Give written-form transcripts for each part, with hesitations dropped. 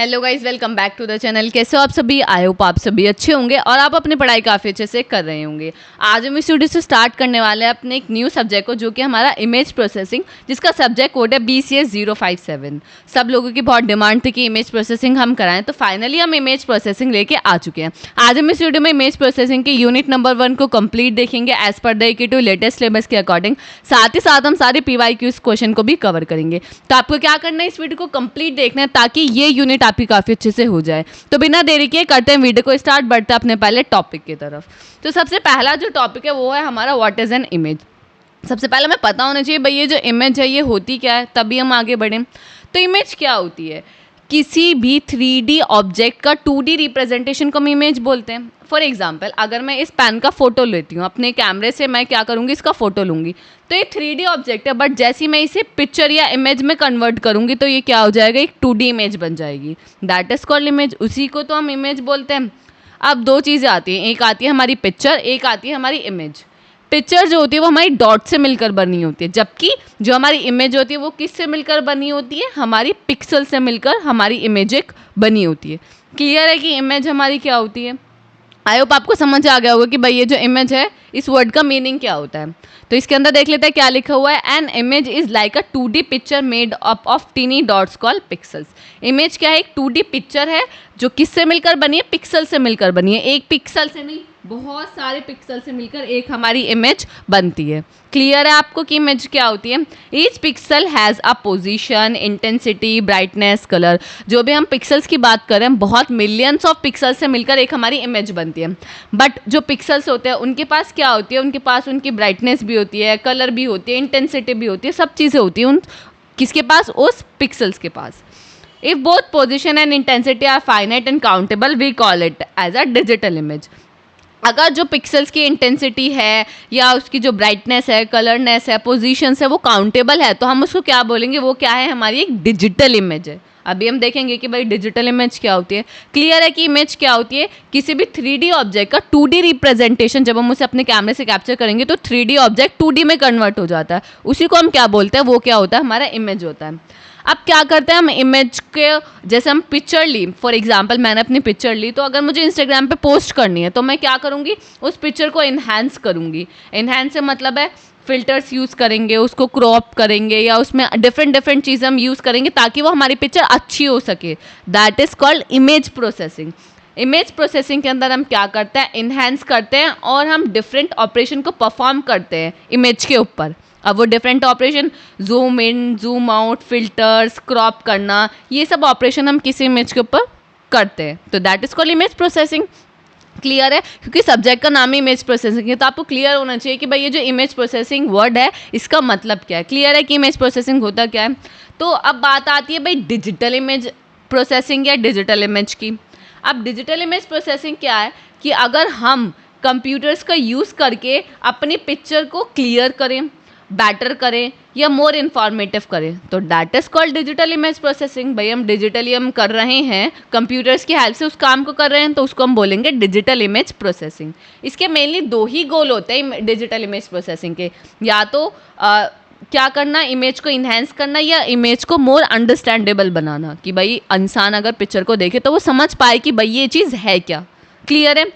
Hello guys, welcome back to the channel. कैसे हो आप सभी? आई होप आप सभी अच्छे होंगे और आप अपनी पढ़ाई काफ़ी अच्छे से कर रहे होंगे। आज हम इस वीडियो से स्टार्ट करने वाले हैं अपने एक न्यू सब्जेक्ट को, जो कि हमारा इमेज प्रोसेसिंग, जिसका सब्जेक्ट कोड है BCS 057। सब लोगों की बहुत डिमांड थी कि इमेज प्रोसेसिंग हम कराएं, तो फाइनली हम इमेज प्रोसेसिंग लेके आ चुके हैं। आज हम इस वीडियो में इमेज प्रोसेसिंग के यूनिट नंबर 1 को कंप्लीट देखेंगे एज पर द के लेटेस्ट सिलेबस के अकॉर्डिंग। साथ ही साथ हम सारे PYQs क्वेश्चन को भी कवर करेंगे। तो आपको क्या करना है, इस वीडियो को कंप्लीट देखना है ताकि ये यूनिट आपकी काफ़ी अच्छे से हो जाए। तो बिना देरी के करते हैं वीडियो को स्टार्ट, बढ़ते हैं अपने पहले टॉपिक की तरफ। तो सबसे पहला जो टॉपिक है वो है हमारा व्हाट इज़ एन इमेज। सबसे पहले हमें पता होना चाहिए भाई ये जो इमेज है ये होती क्या है, तभी हम आगे बढ़ें। तो इमेज क्या होती है? किसी भी 3D ऑब्जेक्ट का 2D रिप्रेजेंटेशन को हम इमेज बोलते हैं। फॉर एग्जाम्पल, अगर मैं इस पेन का फोटो लेती हूँ अपने कैमरे से, मैं क्या करूँगी, इसका फोटो लूँगी, तो ये 3D ऑब्जेक्ट है, बट जैसे ही मैं इसे पिक्चर या इमेज में कन्वर्ट करूँगी तो ये क्या हो जाएगा, एक 2D इमेज बन जाएगी। That is called image. उसी को तो हम इमेज बोलते हैं। अब दो चीज़ें आती हैं, एक आती है हमारी पिक्चर, एक आती है हमारी इमेज। पिक्चर जो होती है वो हमारी डॉट से मिलकर बनी होती है, जबकि जो हमारी इमेज होती है वो किससे मिलकर बनी होती है, हमारी पिक्सल से मिलकर हमारी इमेज एक बनी होती है। क्लियर है कि इमेज हमारी क्या होती है? आई होप आपको समझ आ गया होगा कि भाई ये जो इमेज है इस वर्ड का मीनिंग क्या होता है। तो इसके अंदर देख लेते हैं क्या लिखा हुआ है। An image is like a 2D picture made up of tiny dots called pixels. Image क्या है? एक 2D पिक्चर है जो किससे मिलकर बनी है, पिक्सल से मिलकर बनी है। एक पिक्सल से नहीं, बहुत सारे पिक्सल से मिलकर एक हमारी इमेज बनती है। क्लियर है आपको कि इमेज क्या होती है? Each pixel has a position, intensity, brightness, colour. जो भी हम पिक्सल्स की बात करें, बहुत मिलियंस ऑफ पिक्सल से मिलकर एक हमारी इमेज बनती है। बट जो पिक्सल्स होते हैं उनके पास क्या होती है, उनके पास उनकी ब्राइटनेस भी होती है, कलर भी होती है, इंटेंसिटी भी होती है, सब चीज़ें होती हैं उन किसके पास, उस पिक्सल्स के पास। If both position and intensity are finite and countable, we call it as a digital image. अगर जो पिक्सल्स की इंटेंसिटी है या उसकी जो ब्राइटनेस है, कलरनेस है, पोजीशंस है, वो काउंटेबल है, तो हम उसको क्या बोलेंगे, वो क्या है, हमारी एक डिजिटल इमेज है। अभी हम देखेंगे कि भाई डिजिटल इमेज क्या होती है। क्लियर है कि इमेज क्या होती है? किसी भी 3D ऑब्जेक्ट का 2D रिप्रेजेंटेशन, जब हम उसे अपने कैमरे से कैप्चर करेंगे तो 3D ऑब्जेक्ट 2D में कन्वर्ट हो जाता है। उसी को हम क्या बोलते हैं, वो क्या होता है, हमारा इमेज होता है। अब क्या करते हैं हम इमेज के, जैसे हम पिक्चर ली, फॉर एग्जांपल मैंने अपनी पिक्चर ली, तो अगर मुझे इंस्टाग्राम पे पोस्ट करनी है तो मैं क्या करूँगी, उस पिक्चर को इन्हांस करूँगी। इन्हांस से मतलब है फिल्टर्स यूज़ करेंगे, उसको क्रॉप करेंगे या उसमें डिफरेंट चीज़ें हम यूज़ करेंगे ताकि वो हमारी पिक्चर अच्छी हो सके। That is called image processing. Image processing के अंदर हम क्या करते हैं, इन्हांस करते हैं और हम डिफरेंट ऑपरेशन को परफॉर्म करते हैं इमेज के ऊपर। अब वो different operation, zoom in, zoom out, filters, crop करना, ये सब ऑपरेशन हम किसी इमेज के ऊपर करते हैं। तो that is called image processing. Clear है? क्योंकि सब्जेक्ट का नाम ही इमेज प्रोसेसिंग है, तो आपको क्लियर होना चाहिए कि भाई ये जो इमेज प्रोसेसिंग वर्ड है इसका मतलब क्या है। क्लियर है कि इमेज प्रोसेसिंग होता क्या है? तो अब बात आती है भाई डिजिटल इमेज प्रोसेसिंग या डिजिटल इमेज की। अब डिजिटल इमेज प्रोसेसिंग क्या है कि अगर हम कंप्यूटर्स का यूज़ करके अपनी पिक्चर को क्लियर करें, बेटर करें या मोर इन्फॉर्मेटिव करें, तो that is called digital image processing. भाई हम डिजिटली हम कर रहे हैं, कंप्यूटर्स की हेल्प से उस काम को कर रहे हैं, तो उसको हम बोलेंगे डिजिटल इमेज प्रोसेसिंग। इसके मेनली दो ही गोल होते हैं डिजिटल इमेज प्रोसेसिंग के, या तो क्या करना, इमेज को इन्हेंस करना या इमेज को मोर अंडरस्टैंडेबल बनाना, कि भाई इंसान अगर पिक्चर को देखे तो वो समझ पाए कि भाई ये चीज़ है क्या। क्लियर है?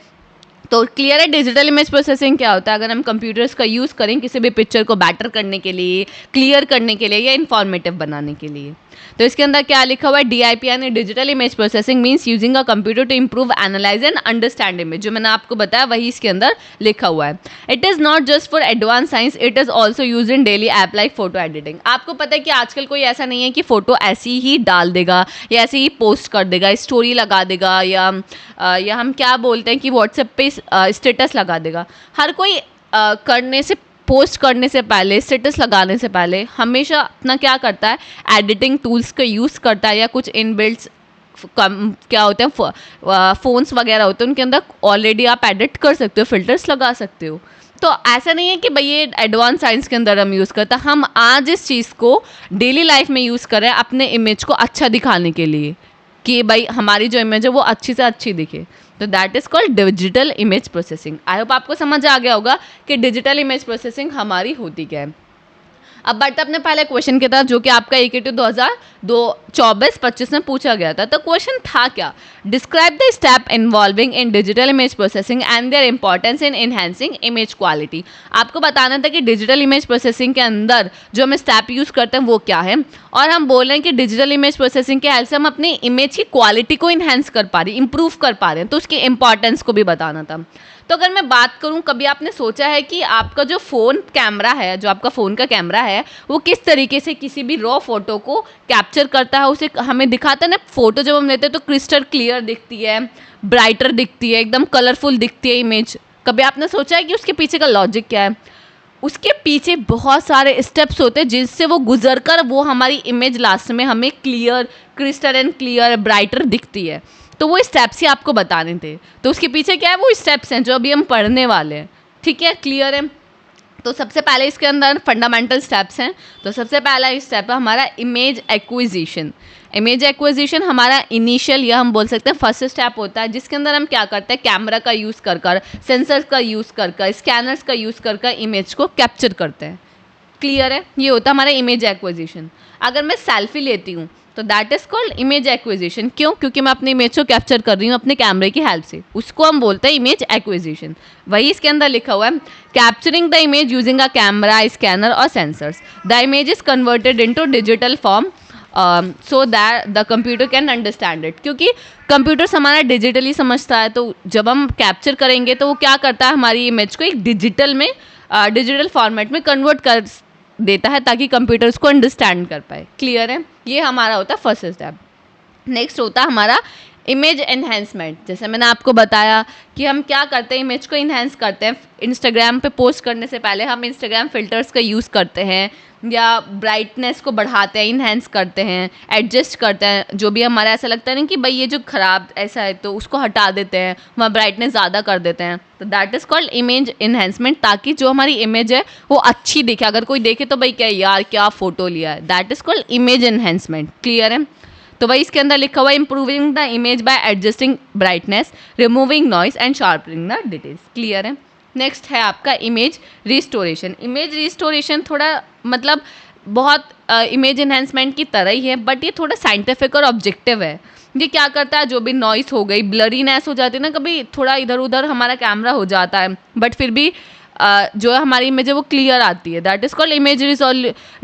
तो क्लियर है डिजिटल इमेज प्रोसेसिंग क्या होता है? अगर हम कंप्यूटर्स का यूज़ करें किसी भी पिक्चर को बेटर करने के लिए, क्लियर करने के लिए या इन्फॉर्मेटिव बनाने के लिए। तो इसके अंदर क्या लिखा हुआ है, DIP यानी digital image processing means using a computer to improve, analyse and understand image. जो मैंने आपको बताया वही इसके अंदर लिखा हुआ है। It is not just for advance science, it is also use in daily app like photo editing. आपको पता है कि आजकल कोई ऐसा नहीं है कि फ़ोटो ऐसी ही डाल देगा या ऐसे ही पोस्ट कर देगा, स्टोरी लगा देगा, या हम क्या बोलते हैं कि व्हाट्सएप पे स्टेटस लगा देगा। हर कोई करने से, पोस्ट करने से पहले, स्टेटस लगाने से पहले हमेशा अपना क्या करता है, एडिटिंग टूल्स का यूज़ करता है, या कुछ इनबिल्ट्स क्या होते हैं, फ़ोन्स वगैरह होते हैं, उनके अंदर ऑलरेडी आप एडिट कर सकते हो, फिल्टर्स लगा सकते हो। तो ऐसा नहीं है कि भाई ये एडवांस साइंस के अंदर हम यूज़ करते हैं। हम आज इस चीज़ को डेली लाइफ में यूज़ करें अपने इमेज को अच्छा दिखाने के लिए, कि भाई हमारी जो इमेज है वो अच्छी से अच्छी दिखे। तो that is called digital image processing. I hope आपको समझ आ गया होगा कि डिजिटल इमेज प्रोसेसिंग हमारी होती क्या है। अब बढ़ते अपने पहले क्वेश्चन की तरफ, जो कि आपका EKT 2024-25 में पूछा गया था। तो क्वेश्चन था क्या, describe the step involving in digital image processing and their importance in enhancing image quality. आपको बताना था कि डिजिटल इमेज प्रोसेसिंग के अंदर जो हम स्टेप यूज़ करते हैं वो क्या है, और हम बोल रहे हैं कि डिजिटल इमेज प्रोसेसिंग के हेल्प से हम अपनी इमेज की क्वालिटी को इन्हेंस कर पा रहे हैं, इंप्रूव कर पा रहे हैं, तो उसकी इंपॉर्टेंस को भी बताना था। तो अगर मैं बात करूं, कभी आपने सोचा है कि आपका जो फ़ोन कैमरा है, जो आपका फ़ोन का कैमरा है, वो किस तरीके से किसी भी रॉ फोटो को कैप्चर करता है, उसे हमें दिखाता है ना। फ़ोटो जब हम लेते हैं तो क्रिस्टल क्लियर दिखती है, ब्राइटर दिखती है, एकदम कलरफुल दिखती है इमेज। कभी आपने सोचा है कि उसके पीछे का लॉजिक क्या है? उसके पीछे बहुत सारे स्टेप्स होते हैं जिससे वो गुजर कर वो हमारी इमेज लास्ट में हमें clear, crystal and clear, brighter दिखती है। तो वो स्टेप्स ही आपको बताने थे। तो उसके पीछे क्या है, वो स्टेप्स हैं जो अभी हम पढ़ने वाले हैं। ठीक है, क्लियर है? तो सबसे पहले इसके अंदर फंडामेंटल स्टेप्स हैं। तो सबसे पहला स्टेप है हमारा इमेज एक्विजिशन। इमेज एक्विजिशन हमारा इनिशियल या हम बोल सकते हैं फर्स्ट स्टेप होता है, जिसके अंदर हम क्या करते हैं, कैमरा का यूज़ कर कर, सेंसर्स का यूज़ कर कर, स्कैनर्स का यूज़ कर कर इमेज को कैप्चर करते हैं। क्लियर है? ये होता है हमारा इमेज एक्विजिशन। अगर मैं सेल्फी लेती हूँ तो that is called image acquisition. क्यों? क्योंकि मैं अपनी इमेज को कैप्चर कर रही हूँ अपने कैमरे की हेल्प से, उसको हम बोलते हैं इमेज एक्विजिशन। वही इसके अंदर लिखा हुआ है, capturing the image using a camera, scanner और sensors. The image is converted into digital form so that the computer can understand it. क्योंकि कंप्यूटर हमारा डिजिटली समझता है, तो जब हम कैप्चर करेंगे तो वो क्या करता है, हमारी इमेज को एक डिजिटल में, डिजिटल फॉर्मेट में कन्वर्ट कर देता है ताकि कंप्यूटर उसको अंडरस्टैंड कर पाए। क्लियर है? ये हमारा होता है फर्स्ट स्टेप। नेक्स्ट होता है हमारा इमेज एनहेंसमेंट। जैसे मैंने आपको बताया कि हम क्या करते हैं, इमेज को इन्हेंस करते हैं। इंस्टाग्राम पे पोस्ट करने से पहले हम इंस्टाग्राम फिल्टर्स का यूज़ करते हैं, या ब्राइटनेस को बढ़ाते हैं, इन्हेंस करते हैं, एडजस्ट करते हैं। जो भी हमारा ऐसा लगता है ना कि भाई ये जो ख़राब ऐसा है तो उसको हटा देते हैं, वहाँ ब्राइटनेस ज़्यादा कर देते हैं। तो that is called image enhancement, ताकि जो हमारी इमेज है वो अच्छी दिखे। अगर कोई देखे तो भाई क्या यार क्या फ़ोटो लिया है, that is called image enhancement. Clear है? तो वही इसके अंदर लिखा हुआ है, improving the image by adjusting brightness, removing noise and sharpening the details. Clear है? नेक्स्ट है आपका इमेज रिस्टोरेशन। इमेज रिस्टोरेशन थोड़ा मतलब बहुत इमेज इन्हेंसमेंट की तरह ही है, बट ये थोड़ा साइंटिफिक और ऑब्जेक्टिव है। ये क्या करता है, जो भी नॉइस हो गई, ब्लरीनेस हो जाती है ना, कभी थोड़ा इधर उधर हमारा कैमरा हो जाता है, बट फिर भी जो है हमारी इमेज है वो क्लियर आती है। That is called image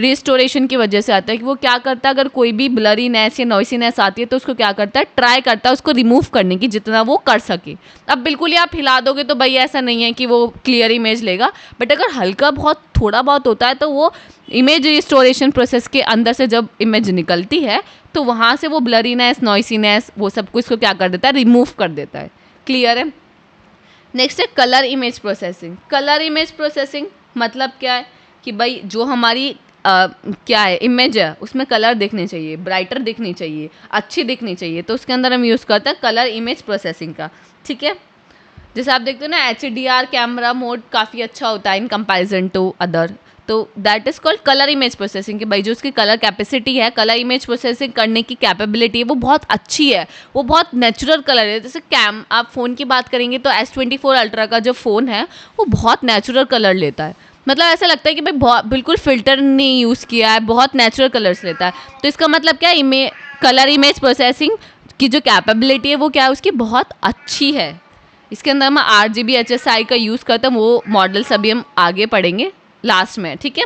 restoration की वजह से आता है कि वो क्या करता है, अगर कोई भी ब्लरीनेस या नॉइसीनेस आती है तो उसको क्या करता है, ट्राई करता है उसको रिमूव करने की जितना वो कर सके। अब बिल्कुल ही आप हिला दोगे तो भाई ऐसा नहीं है कि वो क्लियर इमेज लेगा, बट अगर हल्का बहुत थोड़ा बहुत होता है तो वो इमेज रिस्टोरेशन प्रोसेस के अंदर से जब इमेज निकलती है तो वहाँ से वो ब्लरीनेस, नॉइसीनेस, वो सब कुछ को क्या कर देता है, रिमूव कर देता है। क्लियर है? नेक्स्ट है colour image processing. Colour image processing मतलब क्या है कि भाई जो हमारी क्या है इमेज है उसमें कलर दिखने चाहिए, ब्राइटर दिखनी चाहिए, अच्छी दिखनी चाहिए, तो उसके अंदर हम यूज़ करते हैं कलर इमेज प्रोसेसिंग का। ठीक है? जैसे आप देखते हो ना, HDR कैमरा मोड काफ़ी अच्छा होता है इन कंपैरिजन टू अदर, तो that is called colour image processing कि भाई जो उसकी कलर कैपेसिटी है, कलर इमेज प्रोसेसिंग करने की कैपेबिलिटी है, वो बहुत अच्छी है, वो बहुत नेचुरल कलर है। जैसे आप फ़ोन की बात करेंगे तो S24 अल्ट्रा का जो फ़ोन है वो बहुत नेचुरल कलर लेता है, मतलब ऐसा लगता है कि भाई बहुत बिल्कुल फ़िल्टर नहीं यूज़ किया है, बहुत नेचुरल कलर्स लेता है। तो इसका मतलब क्या है, कलर इमेज प्रोसेसिंग की जो कैपेबिलिटी है वो क्या है, उसकी बहुत अच्छी है। इसके अंदर हम RGB HSI का यूज़ करते हैं, वो मॉडल्स अभी हम आगे पढ़ेंगे लास्ट में। ठीक है?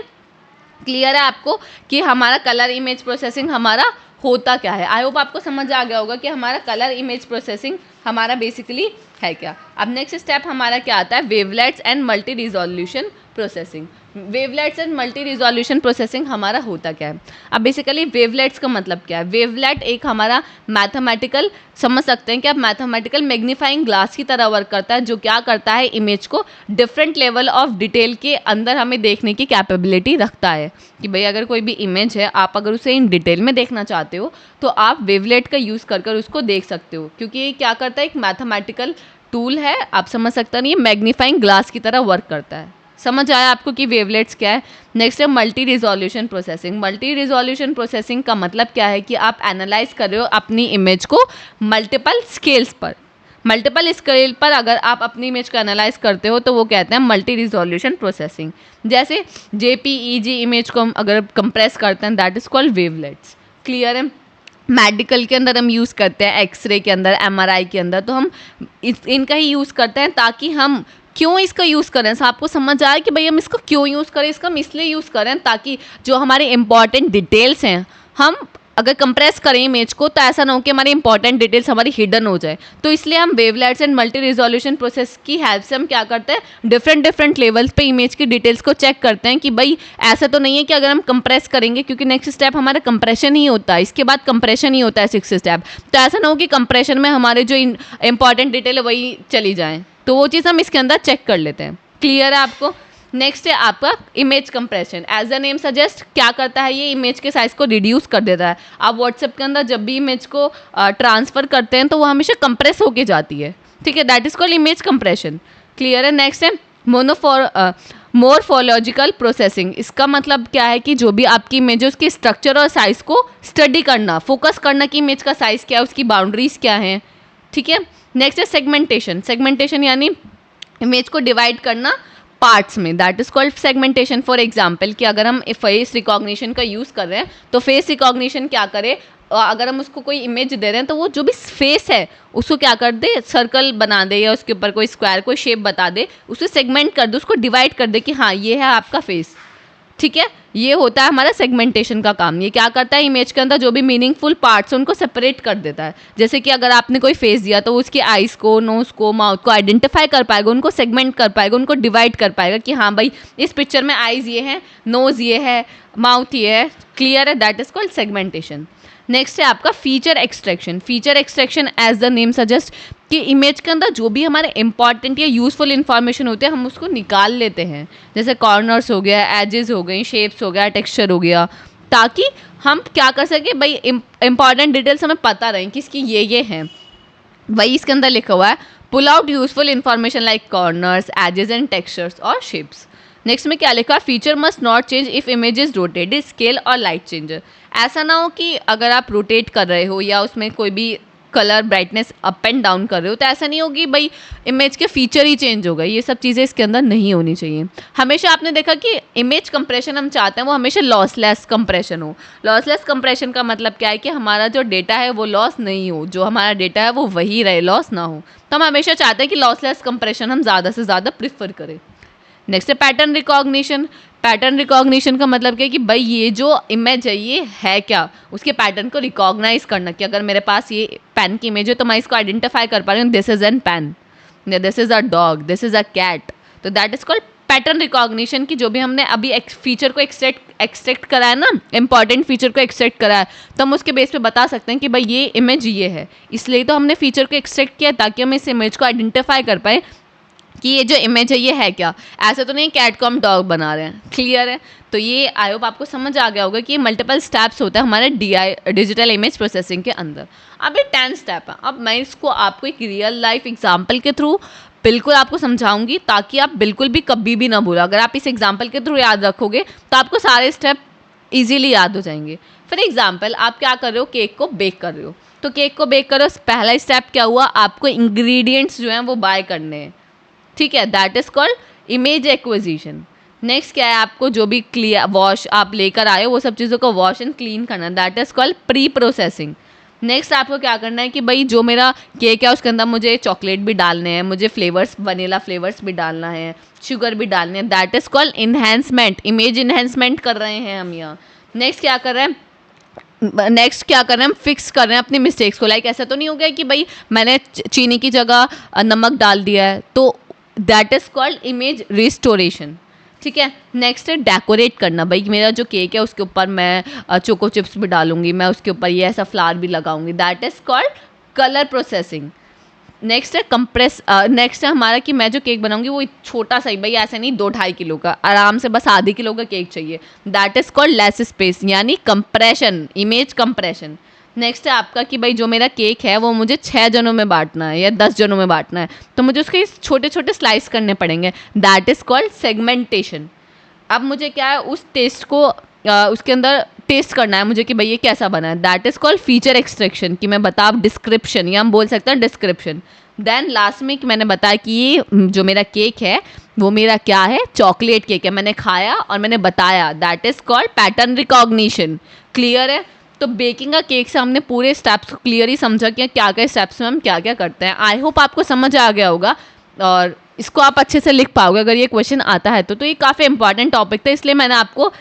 क्लियर है आपको कि हमारा कलर इमेज प्रोसेसिंग हमारा होता क्या है? आई होप आपको समझ आ गया होगा कि हमारा कलर इमेज प्रोसेसिंग हमारा बेसिकली है क्या। अब नेक्स्ट स्टेप हमारा क्या आता है, wavelets and multi resolution processing. Wavelets and multi resolution processing हमारा होता क्या है? अब बेसिकली वेवलेट्स का मतलब क्या है? वेवलेट एक हमारा मैथमेटिकल, समझ सकते हैं कि आप मैथमेटिकल मैग्नीफाइंग ग्लास की तरह वर्क करता है, जो क्या करता है, इमेज को डिफरेंट लेवल ऑफ डिटेल के अंदर हमें देखने की कैपेबिलिटी रखता है कि भाई अगर कोई भी इमेज है, आप अगर उसे इन डिटेल में देखना चाहते हो तो आप वेवलेट का यूज़ कर कर उसको देख सकते हो, क्योंकि ये क्या करता है, एक मैथमेटिकल टूल है, आप समझ सकते हैं, ये मैग्नीफाइंग ग्लास की तरह वर्क करता है। समझ आया आपको कि वेवलेट्स क्या है? नेक्स्ट है multi resolution processing. Multi resolution processing का मतलब क्या है कि आप एनालाइज कर रहे हो अपनी इमेज को मल्टीपल स्केल्स पर, मल्टीपल स्केल पर अगर आप अपनी इमेज को एनालाइज करते हो तो वो कहते हैं मल्टी रिजोल्यूशन प्रोसेसिंग। जैसे जेपीईजी इमेज को हम अगर कंप्रेस करते हैं that is called wavelets. Clear है? मेडिकल के अंदर हम यूज़ करते हैं, एक्सरे के अंदर, एमआरआई के अंदर, तो हम इनका ही यूज़ करते हैं ताकि हम क्यों इसका यूज़ करें, तो आपको समझ आए कि भाई हम इसको क्यों यूज़ करें। इसका हम इसलिए यूज़ करें ताकि जो हमारे इंपॉर्टेंट डिटेल्स हैं हम अगर कंप्रेस करें इमेज को तो ऐसा ना हो कि हमारी इंपॉर्टेंट डिटेल्स हमारी हिडन हो जाए। तो इसलिए हम wavelets and multi resolution process की हेल्प से हम क्या करते हैं, डिफरेंट लेवल्स पे इमेज की डिटेल्स को चेक करते हैं कि भाई ऐसा तो नहीं है कि अगर हम कंप्रेस करेंगे, क्योंकि नेक्स्ट स्टेप हमारा कंप्रेशन ही होता है, इसके बाद कंप्रेशन ही होता है 6th स्टेप, तो ऐसा ना हो कि कंप्रेशन में हमारे जो इंपॉर्टेंट डिटेल है वही चली जाएँ, तो वो चीज़ हम इसके अंदर चेक कर लेते हैं। क्लियर है आपको? नेक्स्ट है आपका image compression. As the name suggest क्या करता है, ये इमेज के साइज को रिड्यूस कर देता है। आप व्हाट्सएप के अंदर जब भी इमेज को ट्रांसफर करते हैं तो वो हमेशा कंप्रेस होके जाती है, ठीक है, that is called image compression. Clear है? नेक्स्ट है मोरफोलॉजिकल प्रोसेसिंग। इसका मतलब क्या है कि जो भी आपकी इमेज है उसकी स्ट्रक्चर और साइज को स्टडी करना, फोकस करना कि इमेज का साइज क्या है, उसकी बाउंड्रीज क्या है, ठीक है। नेक्स्ट है सेगमेंटेशन। सेगमेंटेशन यानी इमेज को डिवाइड करना पार्ट्स में, that is called segmentation. For example कि अगर हम फेस रिकॉग्निशन का यूज़ कर रहे हैं तो फेस रिकॉग्निशन क्या करे, अगर हम उसको कोई इमेज दे रहे हैं तो वो जो भी फेस है उसको क्या कर दे, सर्कल बना दे या उसके ऊपर कोई स्क्वायर कोई शेप बता दे, उसे सेगमेंट कर दे, उसको डिवाइड कर दे कि हाँ ये है आपका फेस, ठीक है। ये होता है हमारा सेगमेंटेशन का काम। ये क्या करता है, इमेज के अंदर जो भी मीनिंगफुल पार्ट्स हैं उनको सेपरेट कर देता है। जैसे कि अगर आपने कोई फेस दिया तो उसकी आइज़ को, नोज़ को, माउथ को आइडेंटिफाई कर पाएगा, उनको सेगमेंट कर पाएगा, उनको डिवाइड कर पाएगा कि हाँ भाई इस पिक्चर में आइज़ ये है, नोज़ ये है, माउथ ये है। क्लियर है? That is called segmentation. Next है आपका feature extraction. Feature extraction as the name suggest कि इमेज के अंदर जो भी हमारे इंपॉर्टेंट या यूजफुल इन्फॉर्मेशन होते हैं हम उसको निकाल लेते हैं, जैसे कॉर्नर्स हो गया, एजेस हो गई, शेप्स हो गया, टेक्सचर हो गया, ताकि हम क्या कर सके भाई इंपॉर्टेंट डिटेल्स हमें पता रहें कि इसकी ये हैं। वही इसके अंदर लिखा हुआ है, pull out useful information like corners, edges and textures और शेप्स। नेक्स्ट में क्या लिखा है, feature must not change if image is rotated, scale और लाइट चेंजर। ऐसा ना हो कि अगर आप रोटेट कर रहे हो या उसमें कोई भी colour brightness up and down कर रहे हो तो ऐसा नहीं होगी भाई इमेज के फीचर ही चेंज हो गए, ये सब चीज़ें इसके अंदर नहीं होनी चाहिए। हमेशा आपने देखा कि इमेज कंप्रेशन हम चाहते हैं वो हमेशा लॉसलेस कंप्रेशन हो। लॉसलेस कंप्रेशन का मतलब क्या है कि हमारा जो डेटा है वो लॉस नहीं हो, जो हमारा डेटा है वो वही रहे, लॉस ना हो। तो हम हमेशा चाहते हैं कि लॉसलेस कंप्रेशन हम ज़्यादा से ज़्यादा प्रिफर करें। नेक्स्ट है पैटर्न रिकॉग्निशन। पैटर्न रिकॉग्निशन का मतलब क्या है कि भाई ये जो इमेज है ये है क्या, उसके पैटर्न को रिकॉग्नाइज करना कि अगर मेरे पास ये पेन की इमेज है तो मैं इसको आइडेंटिफाई कर पा रही हूँ, this is an pen, this is a dog, this is a cat. तो that is called pattern recognition की जो भी हमने अभी फीचर को एक्सट्रैक्ट करा है ना, इंपॉर्टेंट फीचर को एक्सट्रैक्ट करा है, तो हम उसके बेस पे बता सकते हैं कि भाई ये इमेज ये है, इसलिए तो हमने फीचर को एक्सट्रैक्ट किया ताकि हम इस इमेज को आइडेंटिफाई कर पाए कि ये जो इमेज है ये है क्या। ऐसा तो नहीं कैट को हम डॉग बना रहे हैं। क्लियर है? तो ये आई होप आपको समझ आ गया होगा कि ये मल्टीपल स्टेप्स होता है हमारे डिजिटल इमेज प्रोसेसिंग के अंदर। अब ये 10 स्टेप है। अब मैं इसको आपको एक रियल लाइफ एग्जाम्पल के थ्रू बिल्कुल आपको समझाऊंगी ताकि आप बिल्कुल भी कभी भी ना भूलो। अगर आप इस एग्जाम्पल के थ्रू याद रखोगे तो आपको सारे स्टेप ईजिली याद हो जाएंगे। फॉर एग्जाम्पल आप क्या कर रहे हो, केक को बेक कर रहे हो, तो केक को बेक करो, पहला स्टेप क्या हुआ, आपको इंग्रेडिएंट्स जो हैं वो बाय करने हैं, ठीक है, that is called image acquisition. Next क्या है, आपको जो भी क्लियर वॉश आप लेकर आए हो वो सब चीज़ों को वॉश एंड क्लीन करना, that is called pre processing. Next आपको क्या करना है कि भाई जो मेरा केक है उसके अंदर मुझे चॉकलेट भी डालने हैं, मुझे फ्लेवर्स वनीला फ्लेवर्स भी डालना है, शुगर भी डालने हैं, that is called enhancement, image enhancement कर रहे हैं हम यहाँ। नेक्स्ट क्या कर रहे हैं, हम फिक्स कर रहे हैं अपनी मिस्टेक्स को। लाइक ऐसा तो नहीं हो गया कि भाई मैंने चीनी की जगह नमक डाल दिया है, तो that is called image restoration, ठीक है। नेक्स्ट है डेकोरेट करना, भाई मेरा जो केक है उसके ऊपर मैं चोको चिप्स भी डालूंगी, मैं उसके ऊपर ये ऐसा फ्लावर भी लगाऊंगी, that is called colour processing. Next है कंप्रेस, नेक्स्ट है हमारा कि मैं जो केक बनाऊंगी वो छोटा सा ही, भाई ऐसा नहीं 2-2.5 किलो का, आराम से बस आधे किलो का केक चाहिए, that is called less space यानी कंप्रेशन, इमेज कंप्रेशन। नेक्स्ट है आपका कि भाई जो मेरा केक है वो मुझे 6 जनों में बांटना है या 10 जनों में बांटना है, तो मुझे उसके छोटे छोटे स्लाइस करने पड़ेंगे, दैट इज कॉल्ड सेगमेंटेशन। अब मुझे क्या है उस टेस्ट को उसके अंदर टेस्ट करना है मुझे कि भाई ये कैसा बना है, that is called feature extraction, कि मैं बता डिस्क्रिप्शन या हम बोल सकते हैं डिस्क्रिप्शन, देन लास्ट में मैंने बताया कि ये जो मेरा केक है वो मेरा क्या है, चॉकलेट केक है, मैंने खाया और मैंने बताया, that is called pattern recognition. Clear है? तो बेकिंग का केक से हमने पूरे स्टेप्स को क्लियरली समझा कि क्या क्या स्टेप्स में हम क्या क्या करते हैं। आई होप आपको समझ आ गया होगा और इसको आप अच्छे से लिख पाओगे अगर ये क्वेश्चन आता है तो ये काफ़ी इंपॉर्टेंट टॉपिक था, इसलिए मैंने आपको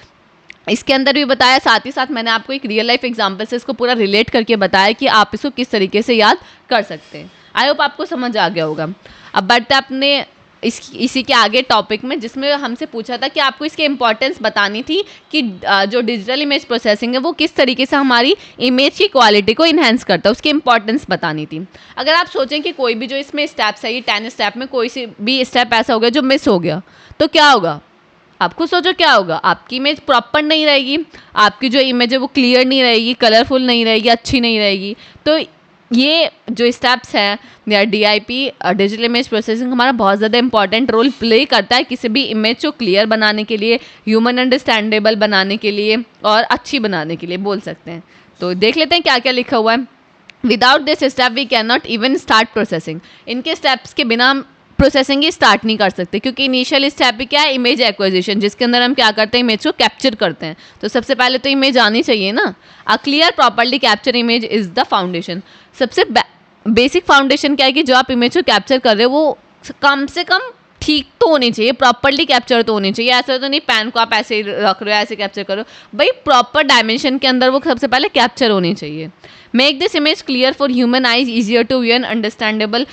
इसके अंदर भी बताया, साथ ही साथ मैंने आपको एक रियल लाइफ एग्जांपल से इसको पूरा रिलेट करके बताया कि आप इसको किस तरीके से याद कर सकते हैं। आई होप आपको समझ आ गया होगा। अब बढ़ते अपने इसी के आगे टॉपिक में, जिसमें हमसे पूछा था कि आपको इसकी इंपॉर्टेंस बतानी थी कि जो डिजिटल इमेज प्रोसेसिंग है वो किस तरीके से हमारी इमेज की क्वालिटी को इन्हेंस करता है, उसकी इंपॉर्टेंस बतानी थी। अगर आप सोचें कि कोई भी जो इसमें स्टेप्स है, ये 10 स्टेप में कोई सी भी स्टेप ऐसा हो गया जो मिस हो गया तो क्या होगा? आप खुद सोचो क्या होगा? आपकी इमेज प्रॉपर नहीं रहेगी, आपकी जो इमेज है वो क्लियर नहीं रहेगी, कलरफुल नहीं रहेगी, अच्छी नहीं रहेगी। तो ये जो स्टेप्स हैं या DIP डिजिटल इमेज प्रोसेसिंग हमारा बहुत ज़्यादा इंपॉर्टेंट रोल प्ले करता है किसी भी इमेज को क्लियर बनाने के लिए, ह्यूमन अंडरस्टैंडेबल बनाने के लिए और अच्छी बनाने के लिए बोल सकते हैं। तो देख लेते हैं क्या क्या लिखा हुआ है। Without this step we can not even start processing. इनके स्टेप्स के बिना हम प्रोसेसिंग ही स्टार्ट नहीं कर सकते, क्योंकि इनिशियल स्टेप भी क्या है, इमेज एक्विजिशन, जिसके अंदर हम क्या करते हैं, इमेज को कैप्चर करते हैं। तो सबसे पहले तो इमेज आनी चाहिए ना। A clear properly capture image is the foundation. सबसे बेसिक फाउंडेशन क्या है कि जो आप इमेज को कैप्चर कर रहे हो वो कम से कम ठीक तो होनी चाहिए, प्रॉपरली कैप्चर तो होनी चाहिए। ऐसा तो नहीं पेन को आप ऐसे रख रहे हो, ऐसे कैप्चर करो, भाई प्रॉपर डायमेंशन के अंदर वो सबसे पहले कैप्चर होनी चाहिए। Make this image clear for human eyes, easier to view and understandable.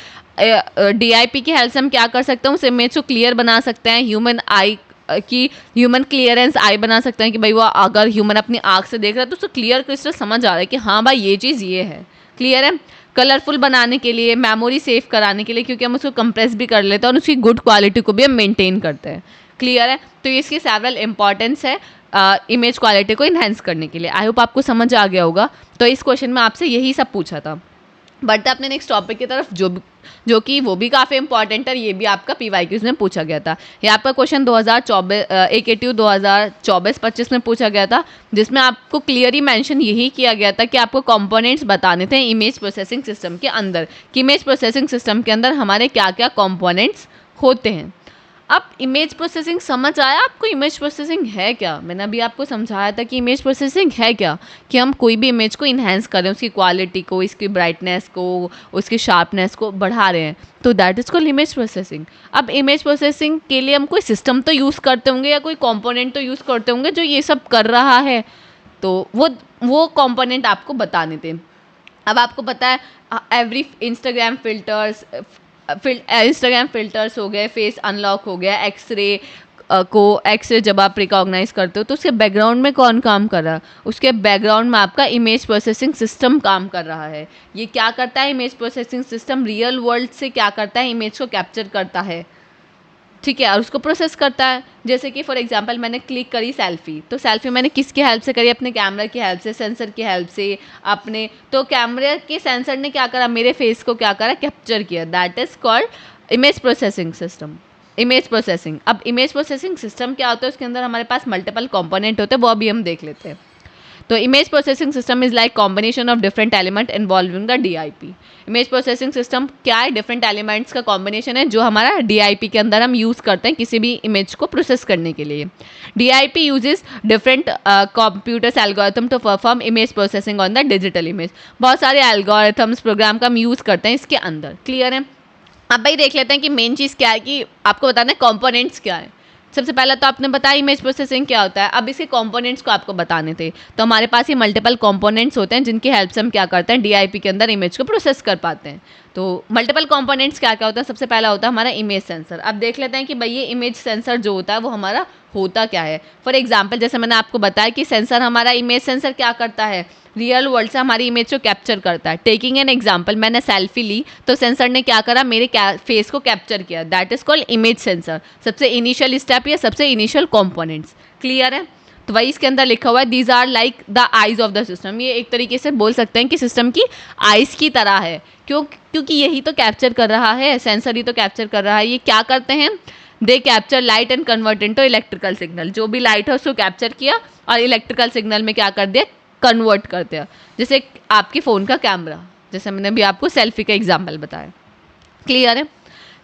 DIP की हेल्प से हम क्या कर सकते हैं, उस इमेज को क्लियर बना सकते हैं, ह्यूमन आई की ह्यूमन क्लियरेंस आई बना सकते हैं कि भाई वो अगर ह्यूमन अपनी आँख से देख रहा है तो उसको क्लियर क्रिस्टल समझ आ रहा है कि हाँ भाई ये चीज़ ये है। क्लियर है? कलरफुल बनाने के लिए, मेमोरी सेव कराने के लिए, क्योंकि हम उसको कंप्रेस भी कर लेते हैं और उसकी गुड क्वालिटी को भी हम मेंटेन करते हैं। क्लियर है? तो इसकी सेवरल इंपॉर्टेंस है इमेज क्वालिटी को इन्हेंस करने के लिए। आई होप आपको समझ आ गया होगा। तो इस क्वेश्चन में आपसे यही सब पूछा था। बढ़ते अपने नेक्स्ट टॉपिक की तरफ, जो कि वो भी काफ़ी इंपॉर्टेंट है, ये भी आपका PYQs में पूछा गया था। ये आपका क्वेश्चन 2024 AKTU 2024-25 में पूछा गया था, जिसमें आपको क्लियरली मेंशन यही किया गया था कि आपको कंपोनेंट्स बताने थे इमेज प्रोसेसिंग सिस्टम के अंदर, कि इमेज प्रोसेसिंग सिस्टम के अंदर हमारे क्या क्या कंपोनेंट्स होते हैं। अब इमेज प्रोसेसिंग समझ आया आपको? इमेज प्रोसेसिंग है क्या? मैंने अभी आपको समझाया था कि इमेज प्रोसेसिंग है क्या, कि हम कोई भी इमेज को इन्हेंस करें, उसकी क्वालिटी को, इसकी ब्राइटनेस को, उसकी शार्पनेस को बढ़ा रहे हैं, तो that is called image processing. अब इमेज प्रोसेसिंग के लिए हम कोई सिस्टम तो यूज़ करते होंगे या कोई कॉम्पोनेंट तो यूज़ करते होंगे जो ये सब कर रहा है, तो वो कॉम्पोनेंट आपको बताने थे। अब आपको पता है एवरी इंस्टाग्राम फिल्टर्स हो गए, फेस अनलॉक हो गया, एक्सरे जब आप रिकॉग्नाइज करते हो तो उसके बैकग्राउंड में कौन काम कर रहा है? उसके बैकग्राउंड में आपका इमेज प्रोसेसिंग सिस्टम काम कर रहा है। ये क्या करता है? Image processing system real world से क्या करता है, इमेज को कैप्चर करता है, ठीक है, और उसको प्रोसेस करता है। जैसे कि फॉर एग्जांपल मैंने क्लिक करी सेल्फी, तो सेल्फी मैंने किसकी हेल्प से करी? अपने कैमरा की हेल्प से, सेंसर की हेल्प से अपने। तो कैमरे के सेंसर ने क्या करा? मेरे फेस को क्या करा? कैप्चर किया। That is called image processing system, image processing. अब इमेज प्रोसेसिंग सिस्टम क्या होता है? उसके अंदर हमारे पास मल्टीपल कंपोनेंट होते हैं, वो अभी हम देख लेते हैं। तो image processing system is like combination of different element involving the DIP। Image processing system क्या है? डिफरेंट एलिमेंट्स का कॉम्बिनेशन है जो हमारा DIP के अंदर हम यूज़ करते हैं किसी भी इमेज को प्रोसेस करने के लिए। DIP uses different computers algorithm to perform image processing on the digital image. बहुत सारे एल्गोरिथम्स प्रोग्राम का हम यूज़ करते हैं इसके अंदर। क्लियर है? अब भाई देख लेते हैं कि मेन चीज़ क्या है, कि आपको बताना है कंपोनेंट्स क्या है। सबसे पहला तो आपने बताया इमेज प्रोसेसिंग क्या होता है। अब इसके कंपोनेंट्स को आपको बताने थे, तो हमारे पास ये मल्टीपल कंपोनेंट्स होते हैं जिनकी हेल्प से हम क्या करते हैं, DIP के अंदर इमेज को प्रोसेस कर पाते हैं। तो मल्टीपल कंपोनेंट्स क्या क्या होता है? सबसे पहला होता है हमारा इमेज सेंसर। अब देख लेते हैं कि भाई ये इमेज सेंसर जो होता है वो हमारा होता क्या है। फॉर एग्जाम्पल जैसे मैंने आपको बताया कि सेंसर, हमारा इमेज सेंसर क्या करता है, रियल वर्ल्ड से हमारी इमेज को कैप्चर करता है। टेकिंग एन एग्जाम्पल, मैंने सेल्फी ली तो सेंसर ने क्या करा, मेरे फेस को कैप्चर किया। That is called image sensor. सबसे इनिशियल स्टेप या सबसे इनिशियल कॉम्पोनेंट्स। क्लियर है? तो वही इसके अंदर लिखा हुआ है, these are like the eyes of the system. ये एक तरीके से बोल सकते हैं कि सिस्टम की आइज की तरह है। क्योंकि यही तो कैप्चर कर रहा है, सेंसर ही तो कैप्चर कर रहा है। ये क्या करते हैं? They capture light and convert into electrical signal. जो भी लाइट है उसको कैप्चर किया और इलेक्ट्रिकल सिग्नल में क्या कर दिया, कन्वर्ट करते हैं। जैसे आपके फ़ोन का कैमरा, जैसे मैंने भी आपको सेल्फी का एग्जाम्पल बताया। क्लियर है।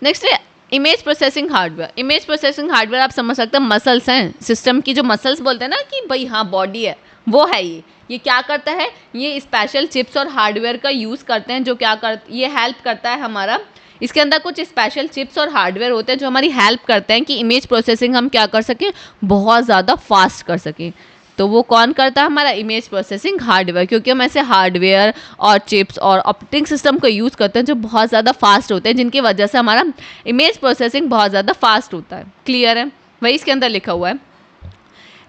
नेक्स्ट है image processing hardware. Image processing hardware आप समझ सकते हैं मसल्स हैं, सिस्टम की जो मसल्स बोलते हैं ना कि भाई हाँ बॉडी है, वो है ये क्या करता है, ये स्पेशल चिप्स और हार्डवेयर का यूज़ करते हैं जो क्या कर ये हेल्प करता है हमारा, इसके अंदर कुछ स्पेशल चिप्स और हार्डवेयर होते हैं जो हमारी हेल्प करते हैं कि इमेज प्रोसेसिंग हम क्या कर सकें, बहुत ज़्यादा फास्ट कर सकें। तो वो कौन करता है, हमारा इमेज प्रोसेसिंग हार्डवेयर, क्योंकि हम ऐसे हार्डवेयर और चिप्स और ऑपरेटिंग सिस्टम का यूज़ करते हैं जो बहुत ज़्यादा फास्ट होते हैं, जिनकी वजह से हमारा इमेज प्रोसेसिंग बहुत ज़्यादा फास्ट होता है। क्लियर है, वही इसके अंदर लिखा हुआ है।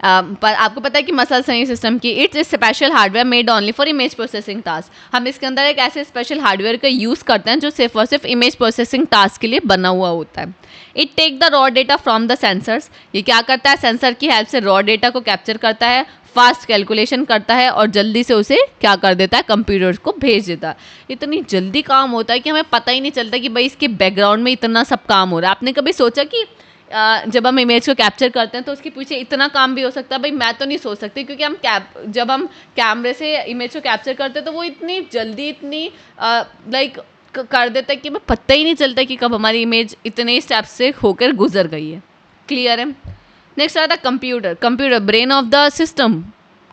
पर आपको पता है कि मसल्स हैं सिस्टम की। It's special hardware made only for image processing task. हम इसके अंदर एक ऐसे स्पेशल हार्डवेयर का यूज़ करते हैं जो सिर्फ और सिर्फ इमेज प्रोसेसिंग टास्क के लिए बना हुआ होता है। It take the raw data from the sensors. ये क्या करता है, सेंसर की हेल्प से रॉ डेटा को कैप्चर करता है, फास्ट कैलकुलेशन करता है और जल्दी से उसे क्या कर देता है, कंप्यूटर्स को भेज देता है। इतनी जल्दी काम होता है कि हमें पता ही नहीं चलता कि भाई इसके बैकग्राउंड में इतना सब काम हो रहा है। आपने कभी सोचा कि जब हम इमेज को कैप्चर करते हैं तो उसके पीछे इतना काम भी हो सकता है? भाई मैं तो नहीं सोच सकती, क्योंकि जब हम कैमरे से इमेज को कैप्चर करते हैं तो वो इतनी जल्दी इतनी लाइक कर देता है कि हमें पता ही नहीं चलता कि कब हमारी इमेज इतने स्टेप्स से होकर गुजर गई है। क्लियर है। नेक्स्ट आता है computer. Computer brain of the system.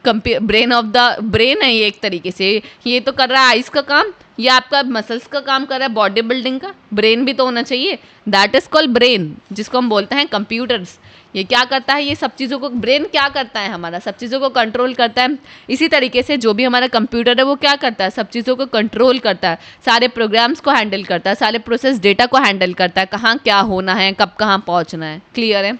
Brain है ये एक तरीके से, ये तो कर रहा है आइज का काम, ये आपका मसल्स का काम कर रहा है, बॉडी बिल्डिंग का। ब्रेन भी तो होना चाहिए, दैट इज कॉल्ड ब्रेन, जिसको हम बोलते हैं कंप्यूटर्स। ये क्या करता है, ये सब चीज़ों को, ब्रेन क्या करता है हमारा, सब चीज़ों को कंट्रोल करता है। इसी तरीके से जो भी हमारा कंप्यूटर है वो क्या करता है, सब चीज़ों को कंट्रोल करता है, सारे प्रोग्राम्स को हैंडल करता है, सारे प्रोसेस डेटा को हैंडल करता है, कहाँ क्या होना है, कब कहाँ पहुँचना है। क्लियर है।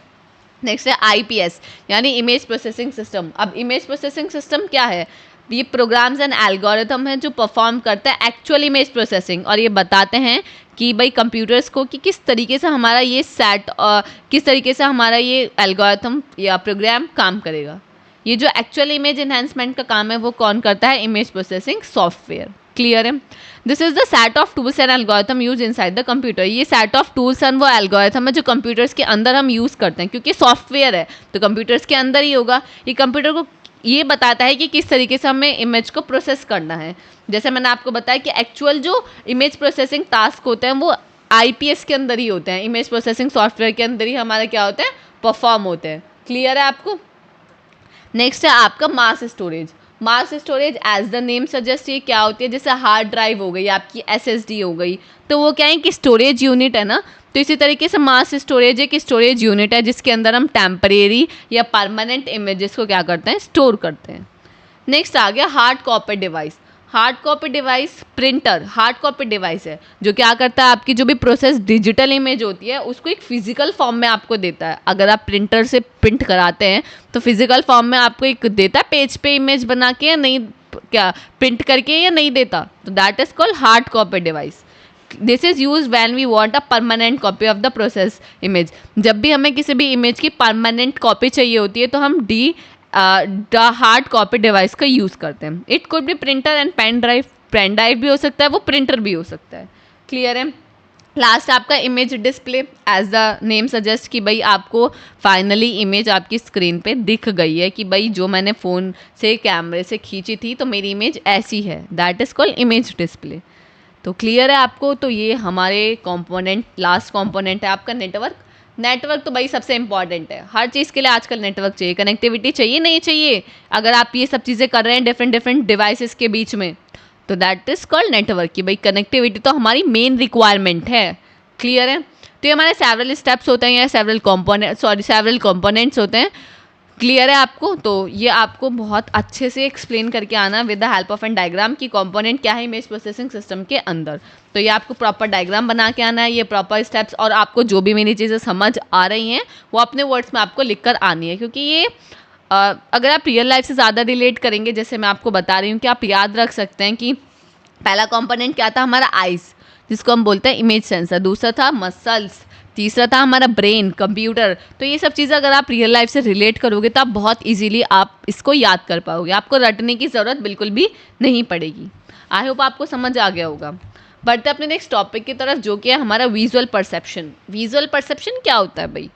नेक्स्ट है आईपीएस यानी इमेज प्रोसेसिंग सिस्टम। अब इमेज प्रोसेसिंग सिस्टम क्या है, ये प्रोग्राम्स एंड एल्गोरिथम है जो परफॉर्म करता है एक्चुअल इमेज प्रोसेसिंग, और ये बताते हैं कि भाई कंप्यूटर्स को कि किस तरीके से हमारा ये किस तरीके से हमारा ये एल्गोरिथम या प्रोग्राम काम करेगा। ये जो एक्चुअल इमेज एनहांसमेंट का काम है वो कौन करता है, इमेज प्रोसेसिंग सॉफ्टवेयर। क्लियर है। This is the set of tools and algorithm use inside the computer. ये सेट ऑफ टूल्स एंड वो एल्गोरिथम है जो कंप्यूटर्स के अंदर हम यूज़ करते हैं, क्योंकि सॉफ्टवेयर है तो कंप्यूटर्स के अंदर ही होगा। ये कंप्यूटर को ये बताता है कि किस तरीके से हमें इमेज को प्रोसेस करना है। जैसे मैंने आपको बताया कि एक्चुअल जो इमेज प्रोसेसिंग टास्क होते हैं वो आईपीएस के अंदर ही होते हैं, इमेज प्रोसेसिंग सॉफ्टवेयर के अंदर ही हमारे क्या होते हैं, परफॉर्म होते हैं। क्लियर है आपको। नेक्स्ट है आपका mass storage. Mass storage as the name suggest ये क्या होती है, जैसे हार्ड ड्राइव हो गई, आपकी एसएसडी हो गई, तो वो क्या है कि स्टोरेज यूनिट है ना। तो इसी तरीके से मास स्टोरेज एक स्टोरेज यूनिट है जिसके अंदर हम टेम्परेरी या परमानेंट इमेजेस को क्या करते हैं, स्टोर करते हैं। नेक्स्ट आ गया hard copy device. Hard copy device printer hard copy device है जो क्या करता है, आपकी जो भी प्रोसेस डिजिटल इमेज होती है उसको एक फिजिकल फॉर्म में आपको देता है। अगर आप प्रिंटर से प्रिंट कराते हैं तो फिजिकल फॉर्म में आपको एक देता है पेज पे इमेज बना के, या नहीं क्या प्रिंट करके, या नहीं देता, तो that is called hard copy device. This is use when we want a permanent copy of the process image. जब भी हमें किसी भी इमेज की परमानेंट कॉपी चाहिए होती है तो हम हार्ड कॉपी डिवाइस का यूज़ करते हैं। It could be printer and pen drive भी हो सकता है, वो प्रिंटर भी हो सकता है। क्लियर है। लास्ट आपका image display. As the name suggest कि भाई आपको फाइनली इमेज आपकी स्क्रीन पे दिख गई है कि भाई जो मैंने फ़ोन से कैमरे से खींची थी तो मेरी इमेज ऐसी है, that is called image display. तो क्लियर है आपको। तो ये हमारे कंपोनेंट, लास्ट कंपोनेंट है आपका नेटवर्क। नेटवर्क तो भाई सबसे इंपॉर्टेंट है, हर चीज़ के लिए आजकल नेटवर्क चाहिए, कनेक्टिविटी चाहिए नहीं चाहिए। अगर आप ये सब चीज़ें कर रहे हैं डिफरेंट डिवाइसेस के बीच में तो दैट इज़ कॉल्ड नेटवर्क की भाई कनेक्टिविटी तो हमारी मेन रिक्वायरमेंट है। क्लियर है। तो ये हमारे सेवरल स्टेप्स होते हैं या सेवरल कंपोनेंट्स होते हैं। क्लियर है आपको। तो ये आपको बहुत अच्छे से एक्सप्लेन करके आना with the help of an diagram की कंपोनेंट क्या है इमेज प्रोसेसिंग सिस्टम के अंदर। तो ये आपको प्रॉपर डायग्राम बना के आना है, ये प्रॉपर स्टेप्स, और आपको जो भी मेरी चीज़ें समझ आ रही हैं वो अपने वर्ड्स में आपको लिख कर आनी है, क्योंकि ये अगर आप रियल लाइफ से ज़्यादा रिलेट करेंगे, जैसे मैं आपको बता रही हूँ कि आप याद रख सकते हैं कि पहला कंपोनेंट क्या था हमारा आइस, जिसको हम बोलते हैं इमेज सेंसर, दूसरा था मसल्स, तीसरा था हमारा ब्रेन कंप्यूटर। तो ये सब चीज़ें अगर आप रियल लाइफ से रिलेट करोगे तो आप बहुत इजीली आप इसको याद कर पाओगे, आपको रटने की ज़रूरत बिल्कुल भी नहीं पड़ेगी। आई होप आपको समझ आ गया होगा। बढ़ते अपने नेक्स्ट टॉपिक की तरफ जो कि है हमारा विजुअल परसेप्शन। विजुअल परसेप्शन क्या होता है भाई?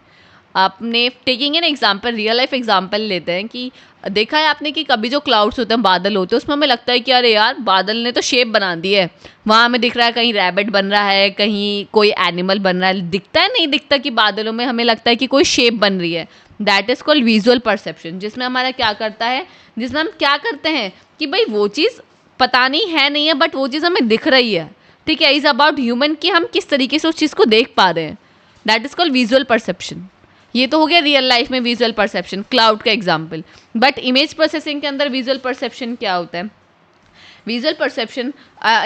आपने taking an example, real life example लेते हैं कि देखा है आपने कि कभी जो क्लाउड्स होते हैं, बादल होते हैं, उसमें हमें लगता है कि अरे यार बादल ने तो शेप बना दी है, वहाँ हमें दिख रहा है कहीं रैबिट बन रहा है, कहीं कोई एनिमल बन रहा है, दिखता है नहीं दिखता कि बादलों में हमें लगता है कि कोई शेप बन रही है। That is called visual perception, जिसमें हमारा क्या करता है, जिसमें हम क्या करते हैं कि भाई वो चीज़ पता नहीं है नहीं है बट वो चीज़ हमें दिख रही है, ठीक है। इज़ अबाउट ह्यूमन कि हम किस तरीके से उस चीज़ को देख पा रहे हैं। That is called visual perception. ये तो हो गया रियल लाइफ में विजुअल परसेप्शन, क्लाउड का एग्जाम्पल। बट इमेज प्रोसेसिंग के अंदर विजुअल परसेप्शन क्या होता है? विजुअल परसेप्शन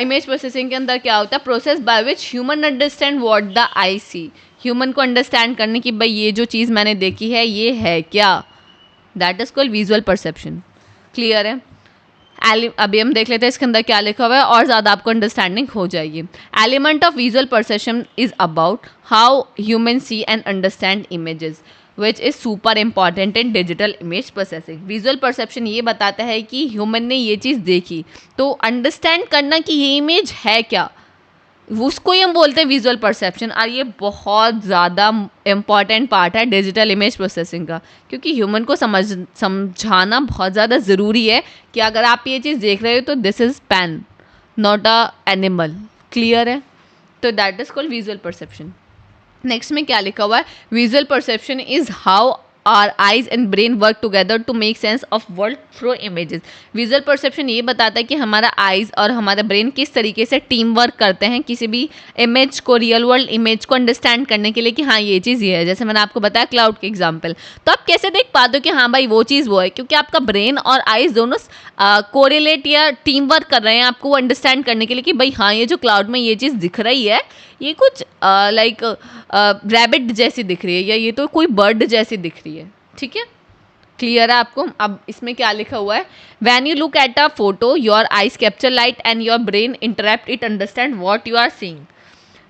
इमेज प्रोसेसिंग के अंदर क्या होता है? Process by which human understand what the eye see. Human को अंडरस्टैंड करने की भाई ये जो चीज़ मैंने देखी है ये है क्या, that is called visual perception. Clear है? अभी हम देख लेते हैं इसके अंदर क्या लिखा हुआ है और ज़्यादा आपको अंडरस्टैंडिंग हो जाएगी। Element of visual perception is about how human see and understand images which is super important in digital image processing. Visual perception ये बताता है कि ह्यूमन ने ये चीज़ देखी तो अंडरस्टैंड करना कि ये इमेज है क्या, उसको ही हम बोलते हैं विजुअल परसेप्शन। और ये बहुत ज़्यादा इम्पॉर्टेंट पार्ट है डिजिटल इमेज प्रोसेसिंग का, क्योंकि ह्यूमन को समझाना बहुत ज़्यादा ज़रूरी है कि अगर आप ये चीज़ देख रहे हो तो this is pen not a animal. Clear है? तो that is called visual perception. Next में क्या लिखा हुआ है? Visual perception is how our eyes and brain work together to make sense of world through images. Visual perception ये बताता है कि हमारा आइज और हमारा ब्रेन किस तरीके से टीम वर्क करते हैं किसी भी इमेज को, रियल वर्ल्ड इमेज को अंडरस्टैंड करने के लिए कि हाँ ये चीज़ ये है। जैसे मैंने आपको बताया क्लाउड के एग्जाम्पल, तो आप कैसे देख पाते हो कि हाँ भाई वो चीज़ वो है? क्योंकि आपका ब्रेन और आइज दोनों कोरिलेट या टीम वर्क कर रहे हैं आपको अंडरस्टैंड करने के लिए कि भाई हाँ ये जो क्लाउड में ये चीज़ दिख रही है ये कुछ लाइक रैबिट जैसी दिख रही है या ये तो कोई बर्ड जैसी दिख रही है। ठीक है? क्लियर है आपको? अब इसमें क्या लिखा हुआ है? When you look at a photo your eyes capture light and your brain interpret it understand what you are seeing.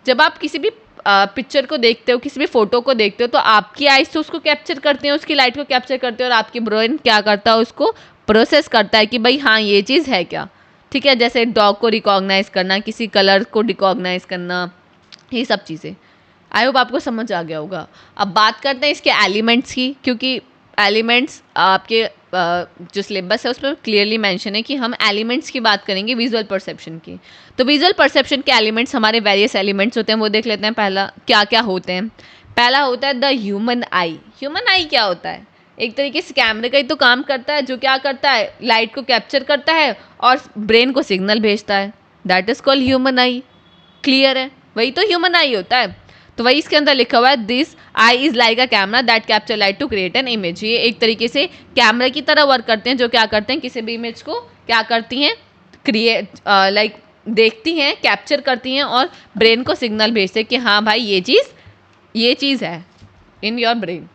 जब आप किसी भी पिक्चर को देखते हो, किसी भी फोटो को देखते हो, तो आपकी आइज तो उसको कैप्चर करते हैं, उसकी लाइट को कैप्चर करते हैं, और आपकी ब्रेन क्या करता है? उसको प्रोसेस करता है कि भाई हाँ ये चीज़ है क्या। ठीक है? जैसे डॉग को रिकॉग्नाइज करना, किसी कलर को रिकॉग्नाइज करना, ये सब चीज़ें। आई होप आपको समझ आ गया होगा। अब बात करते हैं इसके एलिमेंट्स की, क्योंकि एलिमेंट्स आपके जो सिलेबस है उसमें क्लियरली मेंशन है कि हम एलिमेंट्स की बात करेंगे विजुअल परसेप्शन की। तो विजुअल परसेप्शन के एलिमेंट्स हमारे वेरियस एलिमेंट्स होते हैं, वो देख लेते हैं। पहला क्या क्या होते हैं? पहला होता है द ह्यूमन आई। ह्यूमन आई क्या होता है? एक तरीके से कैमरे का ही तो काम करता है, जो क्या करता है? लाइट को कैप्चर करता है और ब्रेन को सिग्नल भेजता है। That is called human I. Clear है? वही तो ह्यूमन आई होता है। तो वही इसके अंदर लिखा हुआ है this eye is like a camera that capture light to create an image. ये एक तरीके से कैमरा की तरह वर्क करते हैं, जो क्या करते हैं? किसी भी इमेज को क्या करती हैं? क्रिएट लाइक देखती हैं, कैप्चर करती हैं और ब्रेन को सिग्नल भेजते हैं कि हाँ भाई ये चीज़ है इन योर ब्रेन।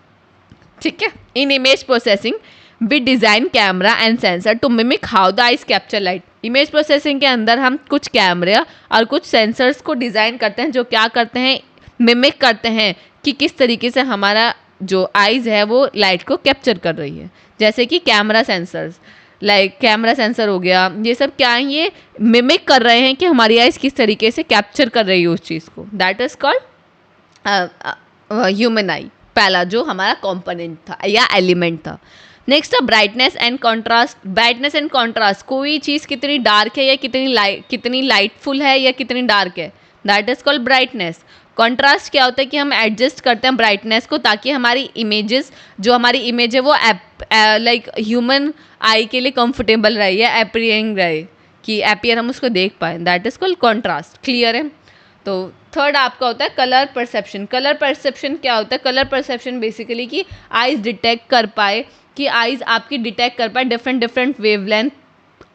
ठीक है? In image processing we design camera and sensor to mimic how the eyes capture light. Image processing के अंदर हम कुछ कैमरा और कुछ सेंसर्स को डिज़ाइन करते हैं, जो क्या करते हैं? मिमिक करते हैं कि किस तरीके से हमारा जो आइज़ है वो लाइट को कैप्चर कर रही है। जैसे कि camera sensors, like camera sensor हो गया, ये सब क्या है? ये मिमिक कर रहे हैं कि हमारी आइज़ किस तरीके से कैप्चर कर रही है उस चीज़ को। दैट इज़ कॉल्ड ह्यूमन आई, पहला जो हमारा कंपोनेंट था या एलिमेंट था। नेक्स्ट है brightness and contrast. Brightness and contrast, कोई चीज़ कितनी डार्क है या कितनी लाइटफुल है या कितनी डार्क है, that is called brightness. Contrast क्या होता है कि हम एडजस्ट करते हैं ब्राइटनेस को ताकि हमारी इमेजेस, जो हमारी इमेज है वो लाइक ह्यूमन आई के लिए कंफर्टेबल रहे या अपीयरिंग रहे, कि अपीयर हम उसको देख पाएँ। That is called contrast. Clear है? तो थर्ड आपका होता है कलर परसेप्शन। कलर परसेप्शन क्या होता है? कलर परसेप्शन बेसिकली कि आइज़ डिटेक्ट कर पाए, कि आइज़ आपकी डिटेक्ट कर पाए डिफरेंट वेवलेंथ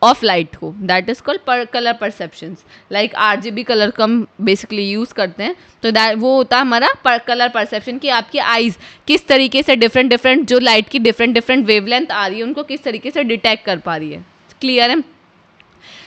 ऑफ लाइट को। That is called colour perceptions. Like RGB colour का हम बेसिकली यूज़ करते हैं, तो दैट वो होता है हमारा कलर परसेप्शन, कि आपकी आइज़ किस तरीके से डिफरेंट जो लाइट की डिफरेंट वेवलेंथ आ रही है उनको किस तरीके से डिटेक्ट कर पा रही है। क्लियर है?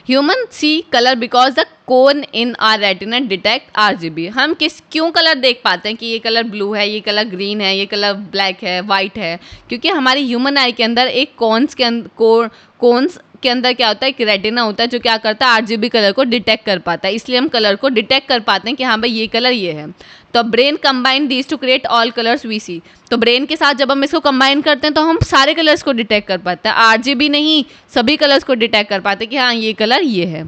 Human see colour because the cone in our retina detect RGB। हम क्यों कलर देख पाते हैं कि ये कलर ब्लू है, ये कलर ग्रीन है, ये कलर ब्लैक है, वाइट है? क्योंकि हमारी ह्यूमन आई के अंदर एक कोन्स के अंदर क्या होता है, एक रेटिना होता है जो क्या करता है, आरजीबी कलर को डिटेक्ट कर पाता है, इसलिए हम कलर को डिटेक्ट कर पाते हैं कि हाँ भाई ये कलर ये है। तो brain combine these to create all colours we see. तो ब्रेन के साथ जब हम इसको कंबाइन करते हैं तो हम सारे कलर्स को डिटेक्ट कर पाते हैं, आरजीबी नहीं, सभी कलर्स को डिटेक्ट कर पाते हैं कि हाँ ये कलर ये है।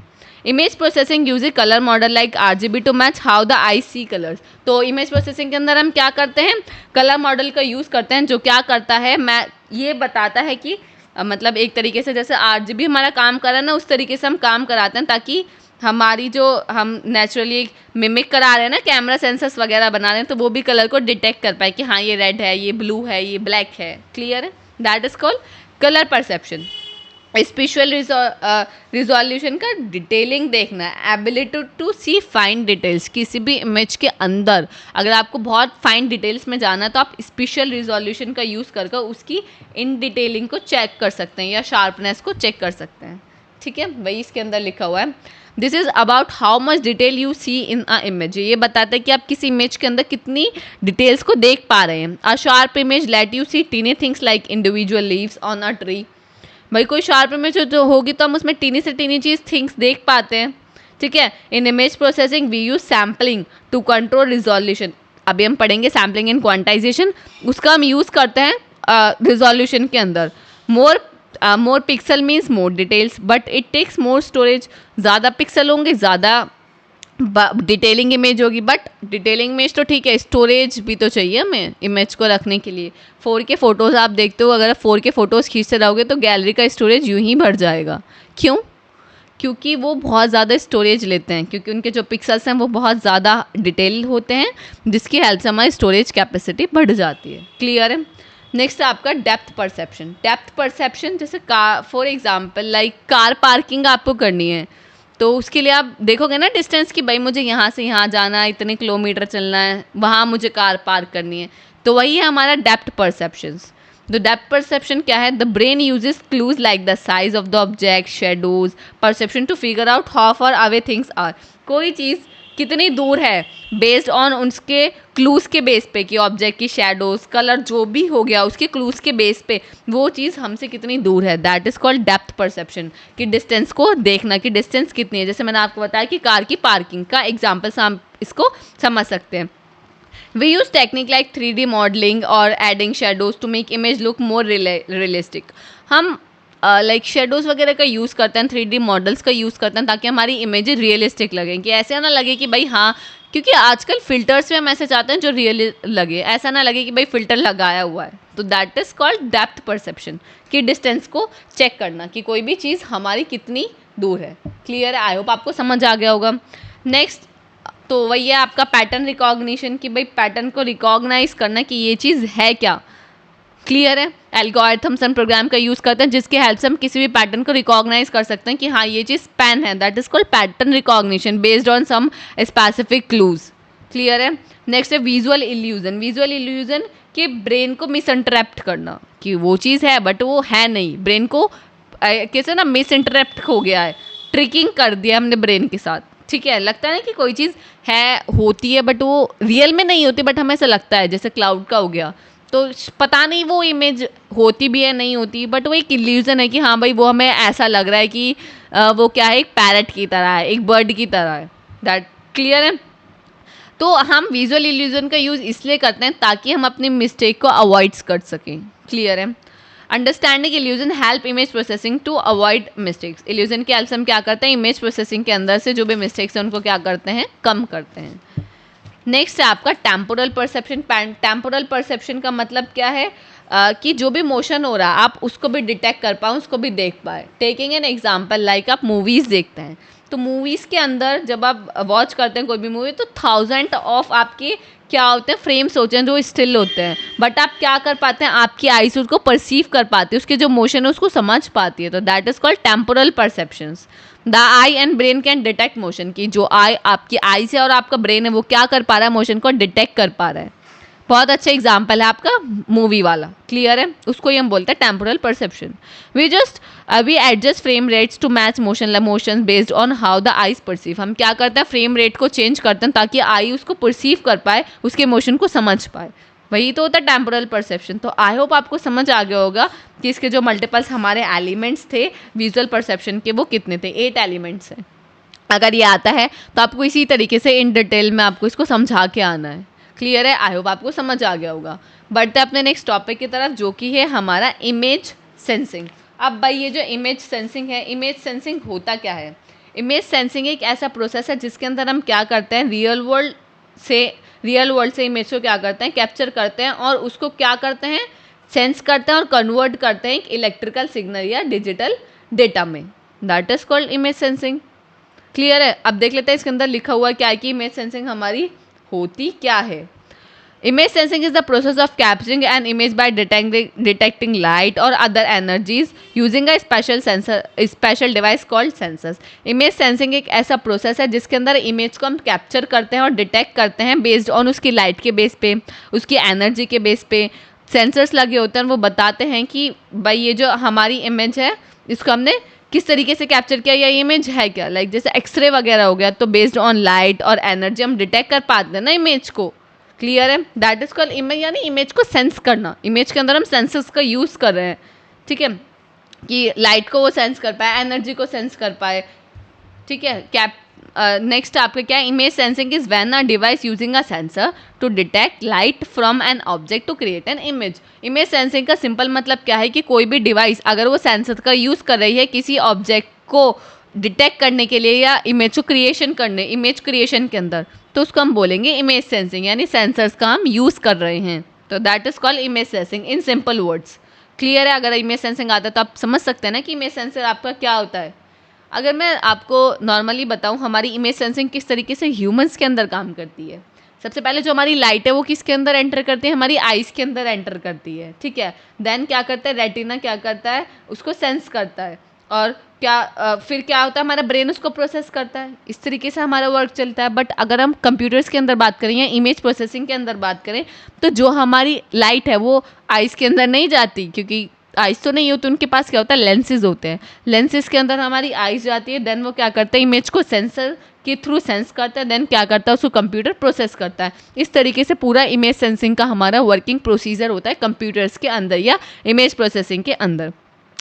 Image processing use colour model like RGB to match how the eye see colours. तो इमेज प्रोसेसिंग के अंदर हम क्या करते हैं, कलर मॉडल का यूज़ करते हैं, जो क्या करता है, मैं ये बताता है कि मतलब एक तरीके से जैसे आरजीबी हमारा काम कर रहा है ना, उस तरीके से हम काम कराते हैं ताकि हमारी जो हम नेचुरली मिमिक करा रहे हैं ना, कैमरा सेंसर्स वगैरह बना रहे हैं, तो वो भी कलर को डिटेक्ट कर पाए कि हाँ ये रेड है, ये ब्लू है, ये ब्लैक है। क्लियर है? That is called colour perception. Spatial resolution का डिटेलिंग देखना है, ability to see fine details. किसी भी इमेज के अंदर अगर आपको बहुत फाइन डिटेल्स में जाना है तो आप स्पेशल रिजोल्यूशन का यूज़ कर उसकी इन डिटेलिंग को चेक कर सकते हैं या शार्पनेस को चेक कर सकते हैं। ठीक है, वही इसके अंदर लिखा हुआ है। This is about how much detail you see in a image. ये बताता है कि आप किसी इमेज के अंदर कितनी डिटेल्स को देख पा रहे हैं। A sharp image let you see tiny things like individual leaves on a tree. भाई कोई शार्प इमेज जो होगी तो हम उसमें टीनी से टीनी चीज़ थिंग्स देख पाते हैं। ठीक है, in image processing we use sampling to control resolution. अभी हम पढ़ेंगे सैम्पलिंग एंड क्वांटाइजेशन, उसका हम यूज़ करते हैं रिजोल्यूशन के अंदर। More pixel means more details but it takes more storage. ज़्यादा पिक्सल होंगे ज़्यादा डिटेलिंग इमेज होगी, बट डिटेलिंग इमेज तो ठीक है, स्टोरेज भी तो चाहिए हमें इमेज को रखने के लिए। 4K फ़ोटोज़ आप देखते हो, अगर आप 4K फ़ोटोज़ खींचते रहोगे तो गैलरी का स्टोरेज यूं ही भर जाएगा। क्यों? क्योंकि वो बहुत ज़्यादा स्टोरेज लेते हैं, क्योंकि उनके जो पिक्सल्स हैं वो बहुत ज़्यादा डिटेल होते हैं, जिसकी हेल्प से हमारी स्टोरेज कैपेसिटी बढ़ जाती है। क्लियर है? नेक्स्ट है आपका डेप्थ परसेप्शन। डेप्थ परसेप्शन जैसे for example like car parking आपको करनी है, तो उसके लिए आप देखोगे ना डिस्टेंस कि भाई मुझे यहाँ से यहाँ जाना है, इतने किलोमीटर चलना है, वहाँ मुझे कार पार्क करनी है। तो वही है हमारा डेप्थ परसेप्शंस। तो डेप्थ परसेप्शन क्या है? The brain uses clues like the size of the object, shadows, perception to figure out how far away things are. कोई चीज़ कितनी दूर है बेस्ड ऑन उसके क्लूज़ के बेस पे कि ऑब्जेक्ट की शेडोज़, कलर जो भी हो गया उसके क्लूज़ के बेस पे वो चीज़ हमसे कितनी दूर है, that is called depth perception. कि डिस्टेंस को देखना कि डिस्टेंस कितनी है। जैसे मैंने आपको बताया कि कार की पार्किंग का एग्जाम्पल से हम इसको समझ सकते हैं। We use technique like 3D modeling or adding shadows to make image look more realistic. हम लाइक शेडोज़ वगैरह का यूज़ करते हैं, 3D मॉडल्स का यूज़ करते हैं ताकि हमारी इमेज रियलिस्टिक लगे, कि ऐसे ना लगे कि भाई हाँ, क्योंकि आजकल फ़िल्टर्स में हम ऐसे चाहते हैं जो रियल लगे, ऐसा ना लगे कि भाई फ़िल्टर लगाया हुआ है। तो that is called depth perception, कि डिस्टेंस को चेक करना कि कोई भी चीज़ हमारी कितनी दूर है। क्लियर है? आई होप आपको समझ आ गया होगा। नेक्स्ट तो वही है आपका पैटर्न रिकॉग्निशन, कि भाई पैटर्न को रिकॉग्नाइज करना कि ये चीज़ है क्या। क्लियर है? एल्गोरिथम्स एंड प्रोग्राम का यूज़ करते हैं जिसके हेल्प से हम किसी भी पैटर्न को रिकॉग्नाइज कर सकते हैं कि हाँ ये चीज़ पेन है, that is called pattern recognition based on some specific clues. Clear है? नेक्स्ट है विजुअल इल्यूजन। विजुअल इल्यूजन कि ब्रेन को मिस इंटरप्ट करना कि वो चीज़ है बट वो है नहीं, ब्रेन को कैसे ना मिस इंटरप्ट हो गया है, ट्रिकिंग कर दिया हमने ब्रेन के साथ। ठीक है, लगता है कि कोई चीज़ है, होती है बट वो रियल में नहीं होती, बट हमें ऐसा लगता है, जैसे क्लाउड का हो गया, तो पता नहीं वो इमेज होती भी है नहीं होती, बट वो एक इल्यूज़न है कि हाँ भाई वो हमें ऐसा लग रहा है कि वो क्या है, एक पैरट की तरह है, एक बर्ड की तरह है। दैट क्लियर है? तो हम विजुअल इल्यूज़न का यूज़ इसलिए करते हैं ताकि हम अपनी मिस्टेक को अवॉइड कर सकें। क्लियर है? Understanding illusion help image processing to avoid mistakes. Illusion के हेल्प से हम क्या करते हैं, इमेज प्रोसेसिंग के अंदर से जो भी मिस्टेक्स हैं उनको क्या करते हैं, कम करते हैं। नेक्स्ट है आपका टेम्पोरल परसेप्शन। टेम्पोरल परसेप्शन का मतलब क्या है, कि जो भी मोशन हो रहा है आप उसको भी डिटेक्ट कर पाओ, उसको भी देख पाए। टेकिंग एन एग्जाम्पल लाइक आप मूवीज़ देखते हैं, तो मूवीज़ के अंदर जब आप वॉच करते हैं कोई भी मूवी, तो 1000 ऑफ आपके क्या होते हैं, फ्रेम्स होते हैं जो स्टिल होते हैं, बट आप क्या कर पाते हैं, आपकी आईज उसको परसीव कर पाती है, उसके जो मोशन है उसको समझ पाती है। तो that is called temporal perceptions. The I and brain can detect motion, की जो आपकी आई से और आपका ब्रेन है वो क्या कर पा रहा है, मोशन को डिटेक्ट कर पा रहा है। बहुत अच्छा एग्जाम्पल है आपका मूवी वाला। क्लियर है? उसको ही हम बोलते हैं temporal perception. We adjust frame rates to match motion based on how the eyes perceive. हम क्या करते हैं, फ्रेम रेट को चेंज करते हैं ताकि आई उसको परसीव कर पाए, उसके मोशन को समझ पाए। वही तो होता है टेम्पोरल परसेप्शन। तो आई होप आपको समझ आ गया होगा कि इसके जो मल्टीपल्स हमारे एलिमेंट्स थे विजुअल परसेप्शन के वो कितने थे, 8 एलिमेंट्स हैं। अगर ये आता है तो आपको इसी तरीके से इन डिटेल में आपको इसको समझा के आना है। क्लियर है? आई होप आपको समझ आ गया होगा। बढ़ते अपने नेक्स्ट टॉपिक की तरफ जो कि है हमारा इमेज सेंसिंग। अब भाई ये जो इमेज सेंसिंग है, इमेज सेंसिंग होता क्या है? इमेज सेंसिंग एक ऐसा प्रोसेस है जिसके अंदर हम क्या करते हैं, रियल वर्ल्ड से इमेज को क्या करते हैं, कैप्चर करते हैं और उसको क्या करते हैं, सेंस करते हैं और कन्वर्ट करते हैं एक इलेक्ट्रिकल सिग्नल या डिजिटल डेटा में। That is called image sensing. Clear है? अब देख लेते हैं इसके अंदर लिखा हुआ क्या है कि इमेज सेंसिंग हमारी होती क्या है। Image sensing is the process of capturing an image by detecting light और other energies using a special device called sensors. Image sensing एक ऐसा प्रोसेस है जिसके अंदर इमेज को हम कैप्चर करते हैं और डिटेक्ट करते हैं बेस्ड ऑन उसकी लाइट के बेस पे, उसकी एनर्जी के बेस पे। सेंसर्स लगे होते हैं, वो बताते हैं कि भाई ये जो हमारी इमेज है इसको हमने किस तरीके से कैप्चर किया, या इमेज है क्या। लाइक जैसे एक्सरे वगैरह हो गया तो बेस्ड ऑन लाइट और एनर्जी हम डिटेक्ट कर पाते हैं ना इमेज को। क्लियर है? दैट इज कॉल्ड इमेज, यानी इमेज को सेंस करना। इमेज के अंदर हम सेंसर्स का यूज़ कर रहे हैं, ठीक है, कि लाइट को वो सेंस कर पाए, एनर्जी को सेंस कर पाए, ठीक है। नेक्स्ट आपका क्या है, image sensing is when a device using a sensor to detect light from an object to create an image. Image sensing का सिंपल मतलब क्या है कि कोई भी डिवाइस अगर वो सेंसर का यूज़ कर रही है किसी ऑब्जेक्ट को डिटेक्ट करने के लिए या इमेज को इमेज क्रिएशन के अंदर, तो उसको हम बोलेंगे इमेज सेंसिंग, यानी सेंसर्स का हम यूज़ कर रहे हैं। तो that is called image sensing in simple words. Clear है? अगर इमेज सेंसिंग आता है तो आप समझ सकते हैं ना कि इमेज सेंसर आपका क्या होता है। अगर मैं आपको नॉर्मली बताऊं हमारी इमेज सेंसिंग किस तरीके से ह्यूमंस के अंदर काम करती है। सबसे पहले जो हमारी लाइट है वो किसके अंदर एंटर करती है, हमारी आइज़ के अंदर एंटर करती है, ठीक है। देन क्या करता है, रेटिना क्या करता है, उसको सेंस करता है, और फिर क्या होता है, हमारा ब्रेन उसको प्रोसेस करता है। इस तरीके से हमारा वर्क चलता है। बट अगर हम कंप्यूटर्स के अंदर बात करें या इमेज प्रोसेसिंग के अंदर बात करें तो जो हमारी लाइट है वो आइज़ के अंदर नहीं जाती, क्योंकि आइज़ तो नहीं होती, उनके पास क्या होता है, लेंसेज होते हैं। लेंसेज के अंदर हमारी आइज़ जाती है, देन वो क्या करता है, इमेज को सेंसर के थ्रू सेंस करता है, देन क्या करता है, उसको कंप्यूटर प्रोसेस करता है। इस तरीके से पूरा इमेज सेंसिंग का हमारा वर्किंग प्रोसीजर होता है कंप्यूटर्स के अंदर या इमेज प्रोसेसिंग के अंदर।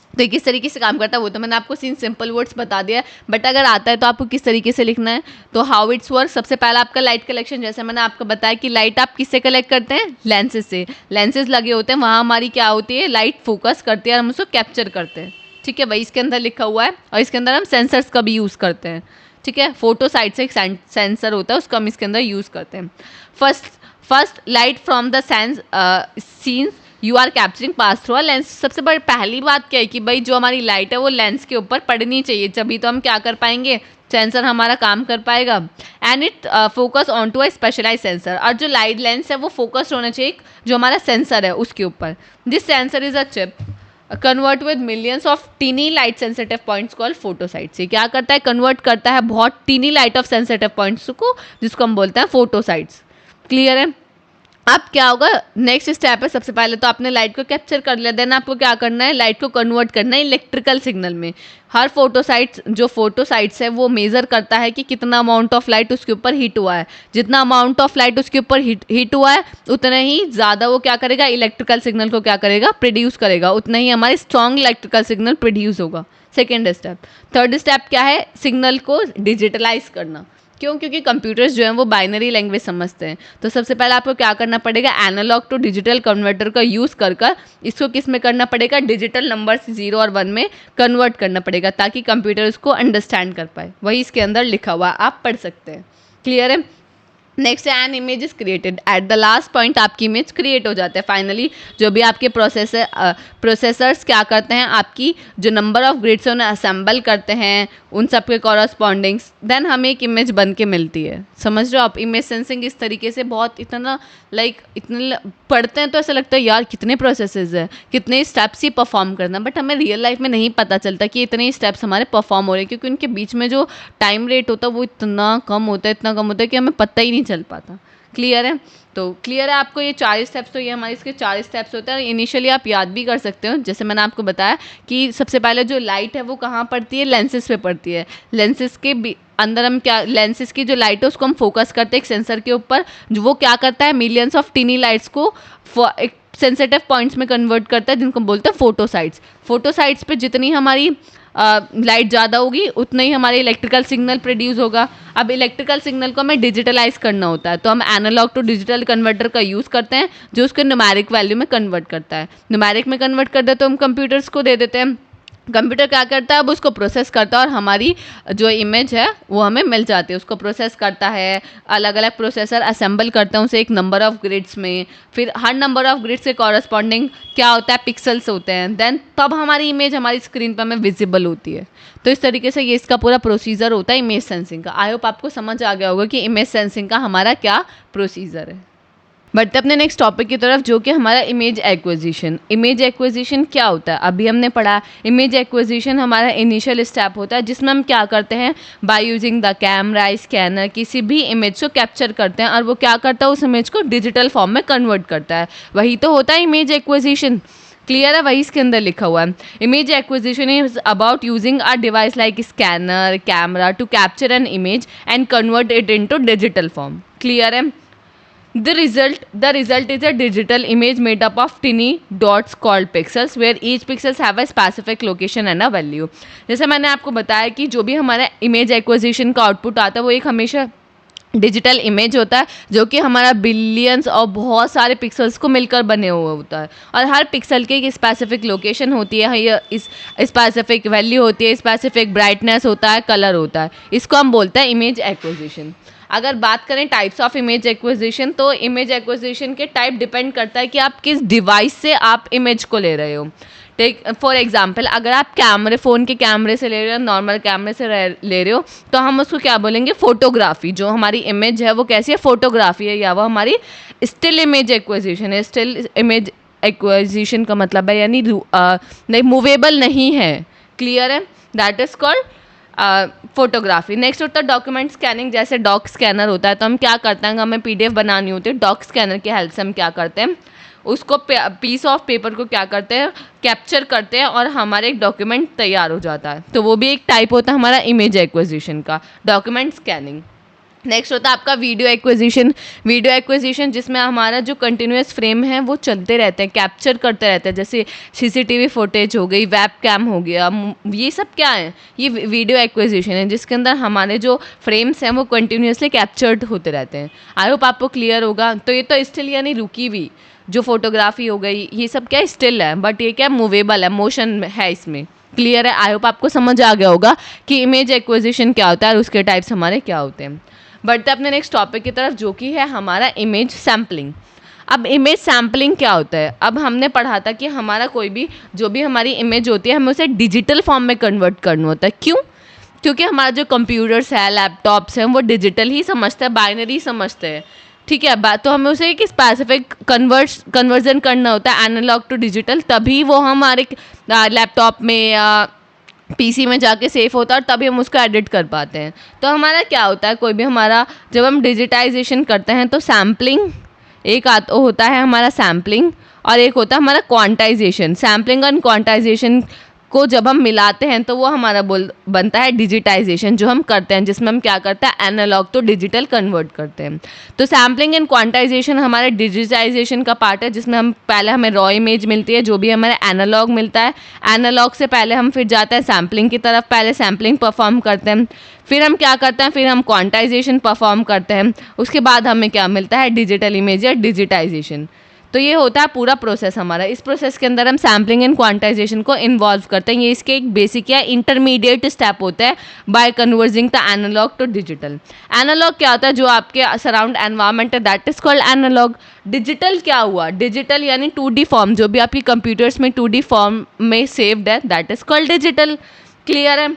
तो ये किस तरीके से काम करता है वो तो मैंने आपको सिंपल वर्ड्स बता दिया है। बट अगर आता है तो आपको किस तरीके से लिखना है, तो हाउ इट्स वर्क। सबसे पहला आपका लाइट कलेक्शन, जैसे मैंने आपको बताया कि लाइट आप किससे कलेक्ट करते हैं, लेंसेज से। लेंसेज लगे होते हैं, वहाँ हमारी क्या होती है, लाइट फोकस करती है और हम उसको कैप्चर करते हैं, ठीक है। वही इसके अंदर लिखा हुआ है। और इसके अंदर हम सेंसर्स का भी यूज़ करते हैं, ठीक है। फोटो साइड से एक सेंसर होता है, उसको हम इसके अंदर यूज़ करते हैं। First light from the scenes you are capturing pass through a lens. सबसे बड़ी पहली बात क्या है कि भाई जो हमारी लाइट है वो लेंस के ऊपर पड़नी चाहिए, तभी तो हम क्या कर पाएंगे, सेंसर हमारा काम कर पाएगा। And it focus on to a specialise sensor. और जो लाइट लेंस है वो फोकस्ड होना चाहिए जो हमारा सेंसर है उसके ऊपर। This sensor is a chip convert with millions of tiny light sensitive points called photosites. ये क्या करता है, कन्वर्ट करता है बहुत tiny light of sensitive points को, जिसको हम बोलते हैं फोटोसाइट्स। क्लियर है? अब क्या होगा, नेक्स्ट स्टेप है, सबसे पहले तो आपने लाइट को कैप्चर कर लिया, देन आपको क्या करना है, लाइट को कन्वर्ट करना है इलेक्ट्रिकल सिग्नल में। हर फोटोसाइट्स है वो मेज़र करता है कि कितना अमाउंट ऑफ लाइट उसके ऊपर हीट हुआ है। जितना अमाउंट ऑफ लाइट उसके ऊपर हीट हुआ है उतना ही ज़्यादा वो क्या करेगा, इलेक्ट्रिकल सिग्नल को क्या करेगा, प्रोड्यूस करेगा, उतना ही हमारे स्ट्रॉन्ग इलेक्ट्रिकल सिग्नल प्रोड्यूस होगा। Second step. थर्ड स्टेप क्या है, सिग्नल को डिजिटलाइज करना। क्यों? क्योंकि कंप्यूटर्स जो हैं वो बाइनरी लैंग्वेज समझते हैं। तो सबसे पहले आपको क्या करना पड़ेगा, एनालॉग टू डिजिटल कन्वर्टर का यूज़ कर इसको किस में करना पड़ेगा, डिजिटल नंबर्स 0 और 1 में कन्वर्ट करना पड़ेगा, ताकि कंप्यूटर उसको अंडरस्टैंड कर पाए। वही इसके अंदर लिखा हुआ आप पढ़ सकते हैं। क्लियर है? Next N image is created. At the last point आपकी इमेज क्रिएट हो जाता है। फाइनली जो भी आपके प्रोसेसर्स क्या करते हैं, आपकी जो नंबर ऑफ ग्रिड्स है उन्हें असेंबल करते हैं उन सब के कॉरस्पॉन्डिंग्स, देन हमें एक इमेज बन के मिलती है। समझ रहे हो आप? इमेज सेंसिंग इस तरीके से बहुत इतना इतने पढ़ते हैं तो ऐसा लगता है यार कितने प्रोसेसेस है, कितने स्टेप्स ही परफॉर्म करना, बट हमें रियल लाइफ में नहीं पता चलता कि इतने स्टेप्स हमारे परफॉर्म हो रहे हैं, क्योंकि उनके बीच में जो टाइम रेट होता है वो इतना कम होता है कि हमें पता ही नहीं चल पाता। क्लियर है? तो क्लियर है आपको ये 4 स्टेप्स? तो ये हमारे इसके 4 स्टेप्स होते हैं। इनिशियली आप याद भी कर सकते हो, जैसे मैंने आपको बताया कि सबसे पहले जो लाइट है वो कहाँ पड़ती है, लेंसेज पे पड़ती है। लेंसेज के अंदर हम क्या, लेंसेज की जो लाइट है उसको हम फोकस करते हैं एक सेंसर के ऊपर, जो वो क्या करता है, मिलियंस ऑफ टीनी लाइट्स को एक सेंसिटिव पॉइंट्स में कन्वर्ट करता है, जिनको बोलते हैं फोटोसाइट्स। फोटोसाइट्स पे जितनी हमारी लाइट ज़्यादा होगी उतना ही हमारे इलेक्ट्रिकल सिग्नल प्रोड्यूस होगा। अब इलेक्ट्रिकल सिग्नल को हमें डिजिटलाइज करना होता है, तो हम एनालॉग टू डिजिटल कन्वर्टर का यूज़ करते हैं, जो उसके न्यूमेरिक वैल्यू में कन्वर्ट करता है। न्यूमेरिक में कन्वर्ट कर दे तो हम कंप्यूटर्स को दे देते हैं। कंप्यूटर क्या करता है, अब उसको प्रोसेस करता है और हमारी जो इमेज है वो हमें मिल जाती है। उसको प्रोसेस करता है, अलग अलग प्रोसेसर असेंबल करते हैं उसे एक नंबर ऑफ ग्रिड्स में, फिर हर नंबर ऑफ ग्रिड्स के कॉरस्पॉन्डिंग क्या होता है, पिक्सल्स होते हैं। देन तब हमारी इमेज हमारी स्क्रीन पर हमें विजिबल होती है। तो इस तरीके से ये इसका पूरा प्रोसीजर होता है इमेज सेंसिंग का। आई होप आपको समझ आ गया होगा कि इमेज सेंसिंग का हमारा क्या प्रोसीजर है। बढ़ते अपने नेक्स्ट टॉपिक की तरफ, जो कि हमारा इमेज एक्विजिशन। इमेज एक्विजिशन क्या होता है, अभी हमने पढ़ा। इमेज एक्विजिशन हमारा इनिशियल स्टेप होता है, जिसमें हम क्या करते हैं, by using the camera scanner किसी भी इमेज को कैप्चर करते हैं और वो क्या करता है, उस इमेज को डिजिटल फॉर्म में कन्वर्ट करता है। वही तो होता है इमेज एक्विजिशन। क्लियर है? वही इसके अंदर लिखा हुआ है। Image acquisition is about using a device like scanner, camera to capture an image and convert it into digital form. Clear है? The result is a digital image made up of tiny dots called pixels, where each pixels have a specific location and a value. जैसे मैंने आपको बताया कि जो भी हमारा image acquisition का आउटपुट आता है वो एक हमेशा डिजिटल इमेज होता है, जो कि हमारा बिलियंस और बहुत सारे पिक्सल्स को मिलकर बने हुए होता है। और हर पिक्सल की एक स्पेसिफिक लोकेशन होती है, ये इस स्पेसिफिक वैल्यू होती है, स्पेसिफिक ब्राइटनेस होता है, कलर होता है। इसको हम बोलते हैं इमेज एक्विजिशन। अगर बात करें टाइप्स ऑफ इमेज एक्विजिशन, तो इमेज एक्विजिशन के टाइप डिपेंड करता है कि आप किस डिवाइस से आप इमेज को ले रहे हो। टेक फॉर एग्जांपल, अगर आप फ़ोन के कैमरे से ले रहे हो, नॉर्मल कैमरे से ले रहे हो, तो हम उसको क्या बोलेंगे, फोटोग्राफी। जो हमारी इमेज है वो कैसी है, फोटोग्राफी है, या वो हमारी स्टिल इमेज एक्विजिशन है। स्टिल इमेज एक्विजिशन का मतलब है यानी नहीं, मूवेबल नहीं है। क्लियर है? That is called photography. Next होता है डॉक्यूमेंट स्कैनिंग। जैसे डॉक स्कैनर होता है, तो हम क्या करते हैं, हमें PDF बनानी होती है, डॉक स्कैनर की हेल्प से हम क्या करते हैं, उसको पीस ऑफ पेपर को क्या करते हैं, कैप्चर करते हैं और हमारे एक डॉक्यूमेंट तैयार हो जाता है। तो वो भी एक टाइप होता है हमारा इमेज एक्विजिशन का, डॉक्यूमेंट स्कैनिंग। नेक्स्ट होता है आपका वीडियो एक्विजिशन। वीडियो एक्विजिशन जिसमें हमारा जो कंटिन्यूस फ्रेम है वो चलते रहते हैं, कैप्चर करते रहते हैं। जैसे CCTV फुटेज हो गई, वेब कैम हो गया, ये सब क्या है, ये वीडियो एक्विजिशन है, जिसके अंदर हमारे जो फ्रेम्स हैं वो कंटिन्यूसली कैप्चर्ड होते रहते हैं। आई होप आपको क्लियर होगा। तो ये तो स्टिल यानी रुकी हुई जो फोटोग्राफी हो गई, ये सब क्या स्टिल है, बट ये क्या मूवेबल है, मोशन है इसमें। क्लियर है? आई होप आपको समझ आ गया होगा कि इमेज एक्विजिशन क्या होता है और उसके टाइप्स हमारे क्या होते हैं। बढ़ते अपने नेक्स्ट टॉपिक की तरफ, जो कि है हमारा इमेज सैम्पलिंग। अब इमेज सैम्पलिंग क्या होता है, अब हमने पढ़ा था कि हमारा कोई भी जो भी हमारी इमेज होती है हमें उसे डिजिटल फॉर्म में कन्वर्ट करना होता है। क्यों? क्योंकि हमारा जो कंप्यूटर्स है, लैपटॉप्स हैं, वो डिजिटल ही समझते हैं, बाइनरी समझते हैं। ठीक है, बात तो हमें उसे एक स्पेसिफिक कन्वर्जन करना होता है एनालॉग टू डिजिटल, तभी वो हमारे लैपटॉप में या PC में जाके सेफ होता है और तभी हम उसको एडिट कर पाते हैं। तो हमारा क्या होता है, कोई भी हमारा जब हम डिजिटाइजेशन करते हैं तो सैम्पलिंग एक होता है हमारा सैम्पलिंग, और एक होता है हमारा क्वांटाइजेशन। सैम्पलिंग और क्वांटाइजेशन को जब हम मिलाते हैं तो वो हमारा बनता है डिजिटाइजेशन, जो हम करते हैं, जिसमें हम क्या करते हैं, एनालॉग तो डिजिटल कन्वर्ट करते हैं। तो सैम्पलिंग एंड क्वांटाइजेशन हमारे डिजिटाइजेशन का पार्ट है, जिसमें हम पहले हमें रॉ इमेज मिलती है, जो भी हमारे एनालॉग मिलता है, एनालॉग से पहले हम फिर जाते हैं सैम्पलिंग की तरफ, पहले सैम्पलिंग परफॉर्म करते हैं, फिर हम क्या करते हैं, फिर हम क्वांटाइजेशन परफॉर्म करते हैं, उसके बाद हमें क्या मिलता है, डिजिटल इमेज या डिजिटाइजेशन। तो ये होता है पूरा प्रोसेस हमारा। इस प्रोसेस के अंदर हम सैम्पलिंग एंड क्वांटाइजेशन को इन्वॉल्व करते हैं। ये इसके एक बेसिक या इंटरमीडिएट स्टेप होता है by converging the analogue to digital. Analogue क्या होता है, जो आपके सराउंड एनवायरनमेंट है, that is called analogue. Digital क्या हुआ, डिजिटल यानी 2D फॉर्म, जो भी आपकी कंप्यूटर्स में 2D फॉर्म में सेव्ड है, that is called digital. Clear है?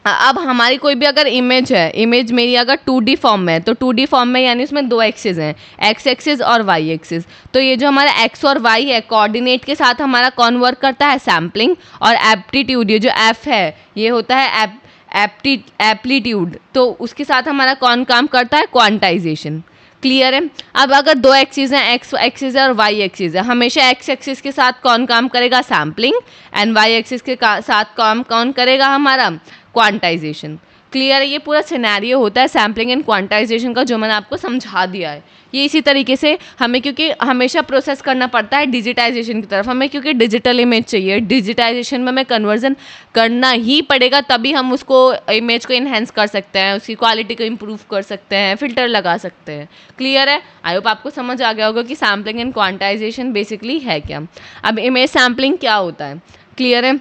अब हमारी कोई भी अगर इमेज है, इमेज मेरी अगर 2D फॉर्म में है, तो 2D फॉर्म में यानी उसमें 2 एक्सिस हैं, X एक्सिस और Y एक्सिस। तो ये जो हमारा X और Y है, कोऑर्डिनेट के साथ हमारा कौन वर्क करता है, सैम्पलिंग। और एप्टीट्यूड, ये जो F है, ये होता है एप्लीट्यूड, तो उसके साथ हमारा कौन काम करता है, क्वांटाइजेशन। क्लियर है। अब अगर दो एक्सिस हैं, एक्स एक्सिस है और वाई एक्सिस है, हमेशा एक्स एक्सिस के साथ कौन काम करेगा, सैम्पलिंग, एंड वाई एक्सिस के साथ काम कौन करेगा, हमारा क्वांटाइजेशन। क्लियर है। ये पूरा सिनेरियो होता है सैम्पलिंग एंड क्वांटाइजेशन का, जो मैंने आपको समझा दिया है। ये इसी तरीके से हमें, क्योंकि हमेशा प्रोसेस करना पड़ता है डिजिटाइजेशन की तरफ, हमें क्योंकि डिजिटल इमेज चाहिए, डिजिटाइजेशन में हमें कन्वर्जन करना ही पड़ेगा, तभी हम उसको इमेज को इन्हेंस कर सकते हैं, उसकी क्वालिटी को इम्प्रूव कर सकते हैं, फिल्टर लगा सकते हैं। क्लियर है। आई होप आपको समझ आ गया होगा कि सैम्पलिंग एंड क्वांटाइजेशन बेसिकली है क्या। अब इमेज सैम्पलिंग क्या होता है, क्लियर है।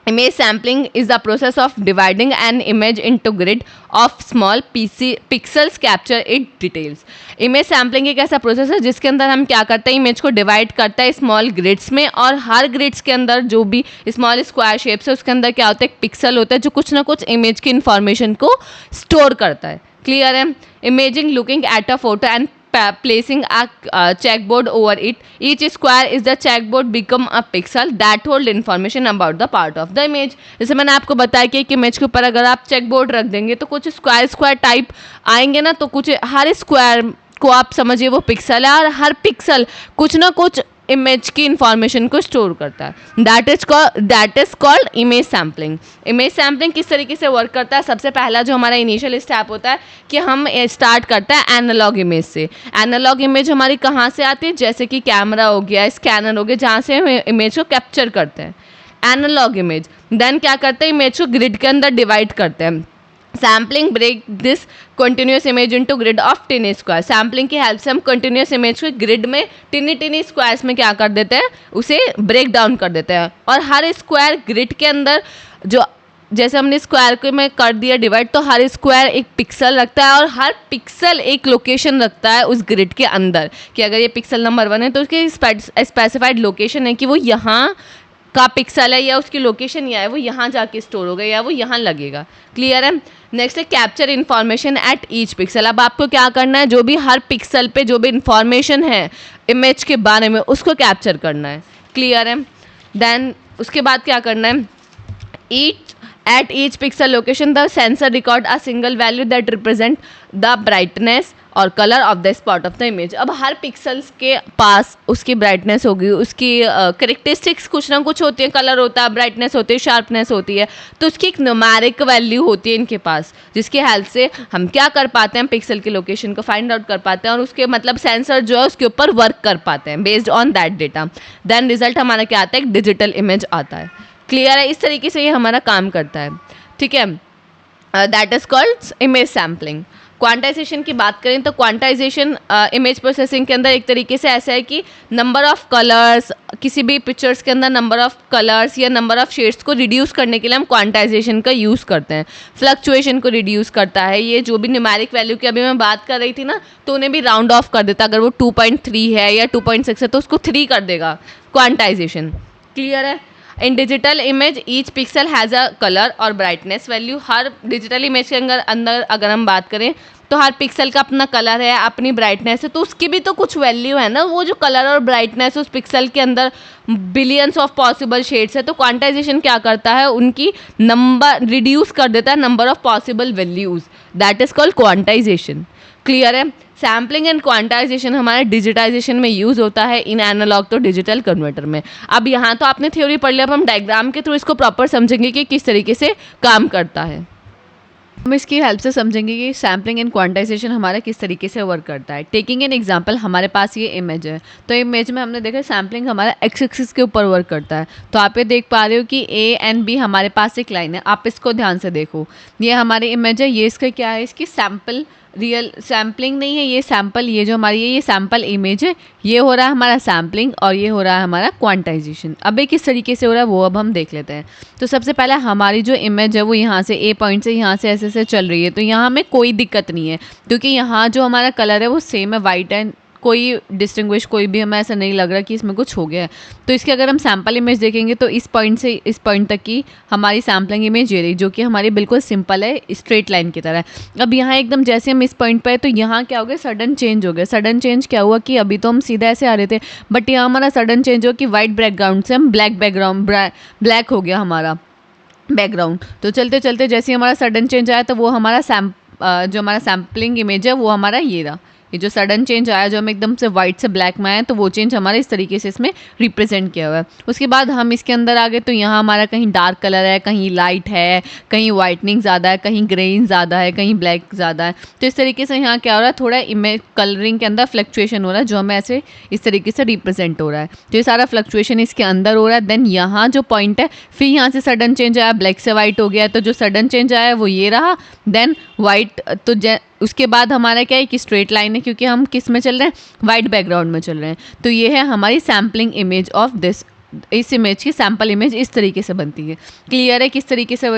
Image sampling is the process of dividing an image into grid of small pixels capture its details. Image sampling एक ऐसा प्रोसेस है जिसके अंदर हम क्या करते हैं, इमेज को डिवाइड करता है स्मॉल ग्रिड्स में, और हर ग्रिड्स के अंदर जो भी स्मॉल स्क्वायर शेप्स है उसके अंदर क्या होता है, एक पिक्सल होता है जो कुछ ना कुछ इमेज की इन्फॉर्मेशन को स्टोर करता है। क्लियर है। Imaging looking at a photo and placing a checkboard over it. Each square is the checkboard become a pixel that hold information about the part of the image. जैसे मैंने आपको बताया कि एक इमेज के ऊपर अगर आप चेकबोर्ड रख देंगे तो कुछ स्क्वायर स्क्वायर टाइप आएंगे ना, तो कुछ हर स्क्वायर को आप समझिए वो पिक्सल है, और हर पिक्सल कुछ ना कुछ इमेज की इंफॉर्मेशन को स्टोर करता है। That is called image sampling. Image sampling किस तरीके से वर्क करता है, सबसे पहला जो हमारा इनिशियल स्टेप होता है कि हम स्टार्ट करते हैं एनालॉग इमेज से। एनालॉग इमेज हमारी कहाँ से आती है, जैसे कि कैमरा हो गया, स्कैनर हो गया, जहाँ से हम इमेज को कैप्चर करते हैं, एनालॉग इमेज। देन क्या करते हैं, इमेज को ग्रिड के अंदर डिवाइड करते हैं। Sampling break this continuous image into grid of tiny square. Sampling की हेल्प से हम कंटिन्यूस इमेज को ग्रिड में टिनी स्क्वायर्स में क्या कर देते हैं, उसे ब्रेक डाउन कर देते हैं। और हर स्क्वायर ग्रिड के अंदर, जो जैसे हमने स्क्वायर को में कर दिया डिवाइड, तो हर स्क्वायर एक पिक्सल रखता है और हर पिक्सल एक लोकेशन रखता है उस ग्रिड के अंदर, कि अगर ये पिक्सल नंबर 1 है तो उसकी स्पेसिफाइड लोकेशन है कि वो यहाँ का पिक्सल है, या उसकी लोकेशन या है वो यहाँ जाके स्टोर होगा, या वो यहाँ लगेगा। क्लियर है। नेक्स्ट है capture information at each pixel. अब आपको क्या करना है, जो भी हर पिक्सल पे जो भी इंफॉर्मेशन है इमेज के बारे में उसको कैप्चर करना है। क्लियर है। देन उसके बाद क्या करना है, at each pixel location the sensor record a single value that represent the brightness और colour of the spot of the image. अब हर पिक्सल्स के पास उसकी ब्राइटनेस होगी, उसकी करेक्टरिस्टिक्स कुछ ना कुछ होती है, कलर होता है, ब्राइटनेस होती है, शार्पनेस होती है, तो उसकी एक न्यूमेरिक वैल्यू होती है इनके पास, जिसकी हेल्प से हम क्या कर पाते हैं, पिक्सल की लोकेशन को फाइंड आउट कर पाते हैं, और उसके मतलब सेंसर जो है उसके ऊपर वर्क कर पाते हैं based on that data. Then result हमारा क्या आता है, एक डिजिटल इमेज आता है। क्लियर है। इस तरीके से ये हमारा काम करता है। ठीक है। That is called image sampling. Quantization की बात करें तो क्वांटाइजेशन इमेज प्रोसेसिंग के अंदर एक तरीके से ऐसा है कि नंबर ऑफ कलर्स, किसी भी पिक्चर्स के अंदर नंबर ऑफ कलर्स या नंबर ऑफ शेड्स को रिड्यूस करने के लिए हम क्वांटाइजेशन का यूज़ करते हैं। फ्लक्चुएशन को रिड्यूस करता है ये, जो भी न्यूमेरिक वैल्यू की अभी मैं बात कर रही थी ना, तो उन्हें भी राउंड ऑफ कर देता। अगर वो 2.3 है या 2.6 है तो उसको 3 कर देगा क्वांटाइजेशन। क्लियर है। इन digital image each pixel has a colour और ब्राइटनेस वैल्यू। हर डिजिटल इमेज के अंदर अगर हम बात करें तो हर पिक्सल का अपना कलर है, अपनी ब्राइटनेस है, तो उसकी भी तो कुछ वैल्यू है ना। वो जो कलर और ब्राइटनेस उस पिक्सल के अंदर बिलियंस ऑफ पॉसिबल शेड्स है, तो क्वांटाइजेशन क्या करता है, उनकी नंबर रिड्यूस कर देता है, number of possible values. That is called quantization. Clear है। सैम्पलिंग एंड क्वांटाइजेशन हमारे डिजिटाइजेशन में यूज़ होता है इन एनालॉग तो डिजिटल कन्वर्टर में। अब यहाँ तो आपने थ्योरी पढ़ लिया, अब हम डायग्राम के थ्रू इसको प्रॉपर समझेंगे कि किस तरीके से काम करता है। हम इसकी हेल्प से समझेंगे कि सैम्पलिंग एंड क्वांटाइजेशन हमारा किस तरीके से वर्क करता है। टेकिंग एन एग्जांपल, हमारे पास ये इमेज है, तो इमेज में हमने देखा सैम्पलिंग हमारा एक्स एक्सिस के ऊपर वर्क करता है। तो आप ये देख पा रहे हो कि ए एंड बी हमारे पास एक लाइन है, आप इसको ध्यान से देखो। ये हमारी इमेज है, ये इसका क्या है, इसकी सैम्पल, रियल सैम्पलिंग नहीं है, ये सैम्पल, ये जो हमारी है ये सैम्पल इमेज है, ये हो रहा है हमारा सैम्पलिंग और ये हो रहा है हमारा क्वांटाइजेशन। अब ये किस तरीके से हो रहा है वो अब हम देख लेते हैं। तो सबसे पहले हमारी जो इमेज है वो यहाँ से ए पॉइंट से यहाँ से ऐसे ऐसे चल रही है, तो यहाँ हमें कोई दिक्कत नहीं है क्योंकि यहाँ जो हमारा कलर है वो सेम है, वाइट एंड कोई डिस्टिंग्विश, कोई भी हमें ऐसा नहीं लग रहा कि इसमें कुछ हो गया है। तो इसके अगर हम सैम्पल इमेज देखेंगे तो इस पॉइंट से इस पॉइंट तक की हमारी सैम्पलिंग इमेज ये रही, जो कि हमारी बिल्कुल सिंपल है, स्ट्रेट लाइन की तरह। अब यहाँ एकदम जैसे हम इस पॉइंट पर है तो यहाँ क्या हो गया, सडन चेंज हो गया। सडन चेंज क्या हुआ कि अभी तो हम सीधा ऐसे आ रहे थे, बट यहाँ हमारा सडन चेंज हो कि वाइट बैकग्राउंड से हम ब्लैक बैकग्राउंड, ब्लैक हो गया हमारा बैकग्राउंड। तो चलते चलते जैसे हमारा सडन चेंज आया तो वो हमारा जो हमारा सैम्पलिंग इमेज है वो हमारा ये रहा, ये जो सडन चेंज आया, जो हम एकदम से वाइट से ब्लैक में आए, तो वो चेंज हमारे इस तरीके से इसमें रिप्रेजेंट किया हुआ है। उसके बाद हम इसके अंदर आ गए तो यहाँ हमारा कहीं डार्क कलर है, कहीं लाइट है, कहीं वाइटनिंग ज़्यादा है, कहीं ग्रेन ज़्यादा है, कहीं ब्लैक ज़्यादा है। तो इस तरीके से यहाँ क्या हो रहा है, थोड़ा इमेज कलरिंग के अंदर फ्लक्चुएशन हो रहा है, जो हमें ऐसे इस तरीके से रिप्रेजेंट हो रहा है। तो ये सारा फ्लक्चुएशन इसके अंदर हो रहा है। देन यहाँ जो पॉइंट है, फिर यहाँ से सडन चेंज आया, ब्लैक से वाइट हो गया, तो जो सडन चेंज आया वो ये रहा। देन वाइट, तो उसके बाद हमारा क्या है कि स्ट्रेट लाइन है, क्योंकि हम किस में चल रहे हैं, वाइट बैकग्राउंड में चल रहे हैं। तो ये है हमारी सैम्पलिंग इमेज ऑफ दिस। इस इमेज की सैम्पल इमेज इस तरीके से बनती है। क्लियर है किस तरीके से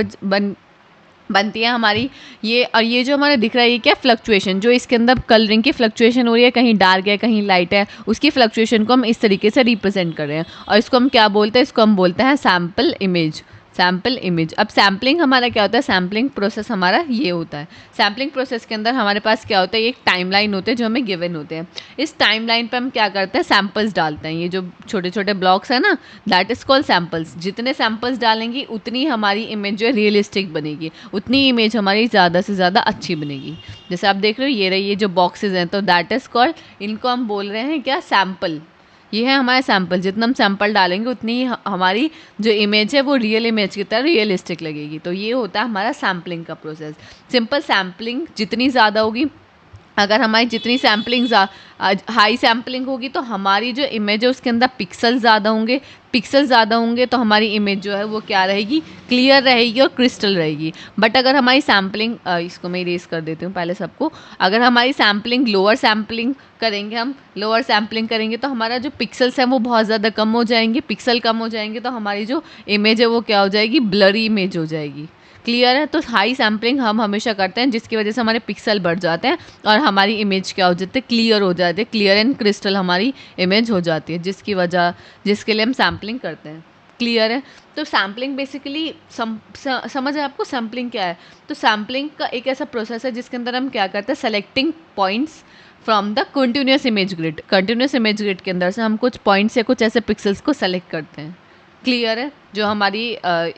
बनती है हमारी ये। और ये जो हमारे दिख रहा है ये क्या, फ्लक्चुएशन, जो इसके अंदर कलरिंग की फ्लक्चुएशन हो रही है, कहीं डार्क है कहीं लाइट है, उसकी फ्लक्चुएशन को हम इस तरीके से रिप्रेजेंट कर रहे हैं। और इसको हम क्या बोलते हैं, इसको हम बोलते हैं सैम्पल इमेज। Sample image. अब सैम्पलिंग हमारा क्या होता है, सैम्पलिंग प्रोसेस हमारा ये होता है। सैम्पलिंग प्रोसेस के अंदर हमारे पास क्या होता है, एक टाइमलाइन होते हैं जो हमें गिवन होते हैं। इस टाइमलाइन पे हम क्या करते हैं, सैम्पल्स डालते हैं। ये जो छोटे छोटे ब्लॉक्स है ना, दैट इज कॉल्ड सैम्पल्स। जितने सैम्पल्स डालेंगी उतनी हमारी इमेज जो है रियलिस्टिक बनेगी, उतनी इमेज हमारी ज़्यादा से ज़्यादा अच्छी बनेगी। जैसे आप देख रहे हो ये रही, ये जो बॉक्सेज हैं, तो दैट इज कॉल्ड, इनको हम बोल रहे हैं क्या, सैम्पल। ये है हमारे सैम्पल। जितना हम सैम्पल डालेंगे उतनी हमारी जो इमेज है वो रियल इमेज की तरह रियलिस्टिक लगेगी। तो ये होता है हमारा सैम्पलिंग का प्रोसेस। सिंपल सैम्पलिंग जितनी ज़्यादा होगी, अगर हमारी जितनी सैम्पलिंग हाई सैम्पलिंग होगी तो हमारी जो इमेज है उसके अंदर पिक्सल ज़्यादा होंगे। पिक्सल ज़्यादा होंगे तो हमारी इमेज जो है वो क्या रहेगी, क्लियर रहेगी और क्रिस्टल रहेगी। बट अगर हमारी सैम्पलिंग, इसको मैं इरेज कर देती हूँ पहले सबको, अगर हमारी सैम्पलिंग लोअर सैम्पलिंग करेंगे, हम लोअर सैम्पलिंग करेंगे तो हमारा जो पिक्सल्स है वो बहुत ज़्यादा कम हो जाएंगे। पिक्सल कम हो जाएंगे तो हमारी जो इमेज है वो क्या हो जाएगी, ब्लरी इमेज हो जाएगी। क्लियर है। तो हाई सैम्पलिंग हम हमेशा करते हैं, जिसकी वजह से हमारे पिक्सल बढ़ जाते हैं और हमारी इमेज क्या हो जाती है, क्लियर हो जाती है। क्लियर एंड क्रिस्टल हमारी इमेज हो जाती है, जिसके लिए हम सैम्पलिंग करते हैं। क्लियर है। तो सैम्पलिंग बेसिकली समझ है आपको सैम्पलिंग क्या है। तो सैम्पलिंग का एक ऐसा प्रोसेस है जिसके अंदर हम क्या करते हैं, selecting points from the continuous image grid. Continuous image grid के अंदर से हम कुछ पॉइंट्स या कुछ ऐसे पिक्सल्स को सेलेक्ट करते हैं। क्लियर है, जो हमारी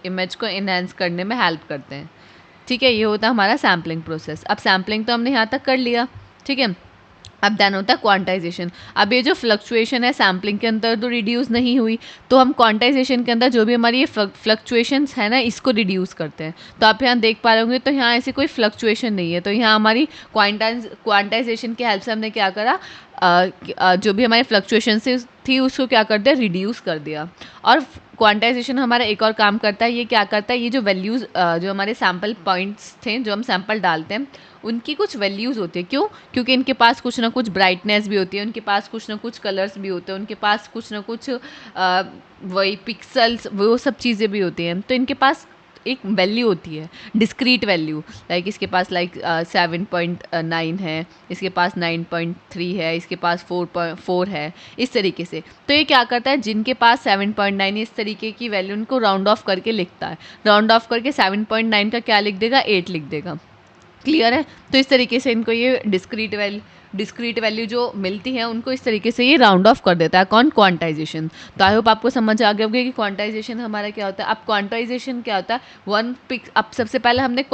इमेज को इन्हेंस करने में हेल्प करते हैं। ठीक है, ये होता है हमारा सैम्पलिंग प्रोसेस। अब सैम्पलिंग तो हमने यहाँ तक कर लिया, ठीक है। अब देन होता है क्वांटाइजेशन। अब ये जो फ्लक्चुएशन है सैम्पलिंग के अंदर तो रिड्यूस नहीं हुई, तो हम क्वांटाइजेशन के अंदर जो भी हमारी ये फ्लक्चुएशंस है ना, इसको रिड्यूस करते हैं। तो आप यहाँ देख पा रहे होंगे, तो यहाँ ऐसी कोई फ्लक्चुएशन नहीं है। तो यहाँ हमारी क्वांटाइजेशन की हेल्प से हमने क्या करा, जो भी हमारी फ्लक्चुएशन थी उसको क्या कर दिया, रिड्यूस कर दिया। और क्वांटाइजेशन हमारा एक और काम करता है, ये क्या करता है, ये जो वैल्यूज़ जो हमारे सैम्पल पॉइंट्स थे, जो हम सैम्पल डालते हैं, उनकी कुछ वैल्यूज़ होती है। क्यों? क्योंकि इनके पास कुछ ना कुछ ब्राइटनेस भी होती है, उनके पास कुछ ना कुछ कलर्स भी होते हैं, उनके पास कुछ ना कुछ वही पिक्सल्स, वो सब चीज़ें भी होती हैं। तो इनके पास एक वैल्यू होती है, डिस्क्रीट वैल्यू। लाइक इसके पास 7.9 है, इसके पास 9.3 है, इसके पास 4.4 है, इस तरीके से। तो ये क्या करता है, जिनके पास 7.9 इस तरीके की वैल्यू, उनको राउंड ऑफ करके लिखता है। राउंड ऑफ करके 7.9 का क्या लिख देगा, 8 लिख देगा। क्लियर है। तो इस तरीके से इनको ये डिस्क्रीट वैल्यू जो मिलती है उनको इस तरीके से ये राउंड ऑफ कर देता है। कौन? क्वांटाइजेशन। तो आई होप आपको समझ आ गया होगा कि क्वांटाइजेशन हमारा क्या होता है। अब क्वांटाइजेशन क्या होता है, अब सबसे पहले हमने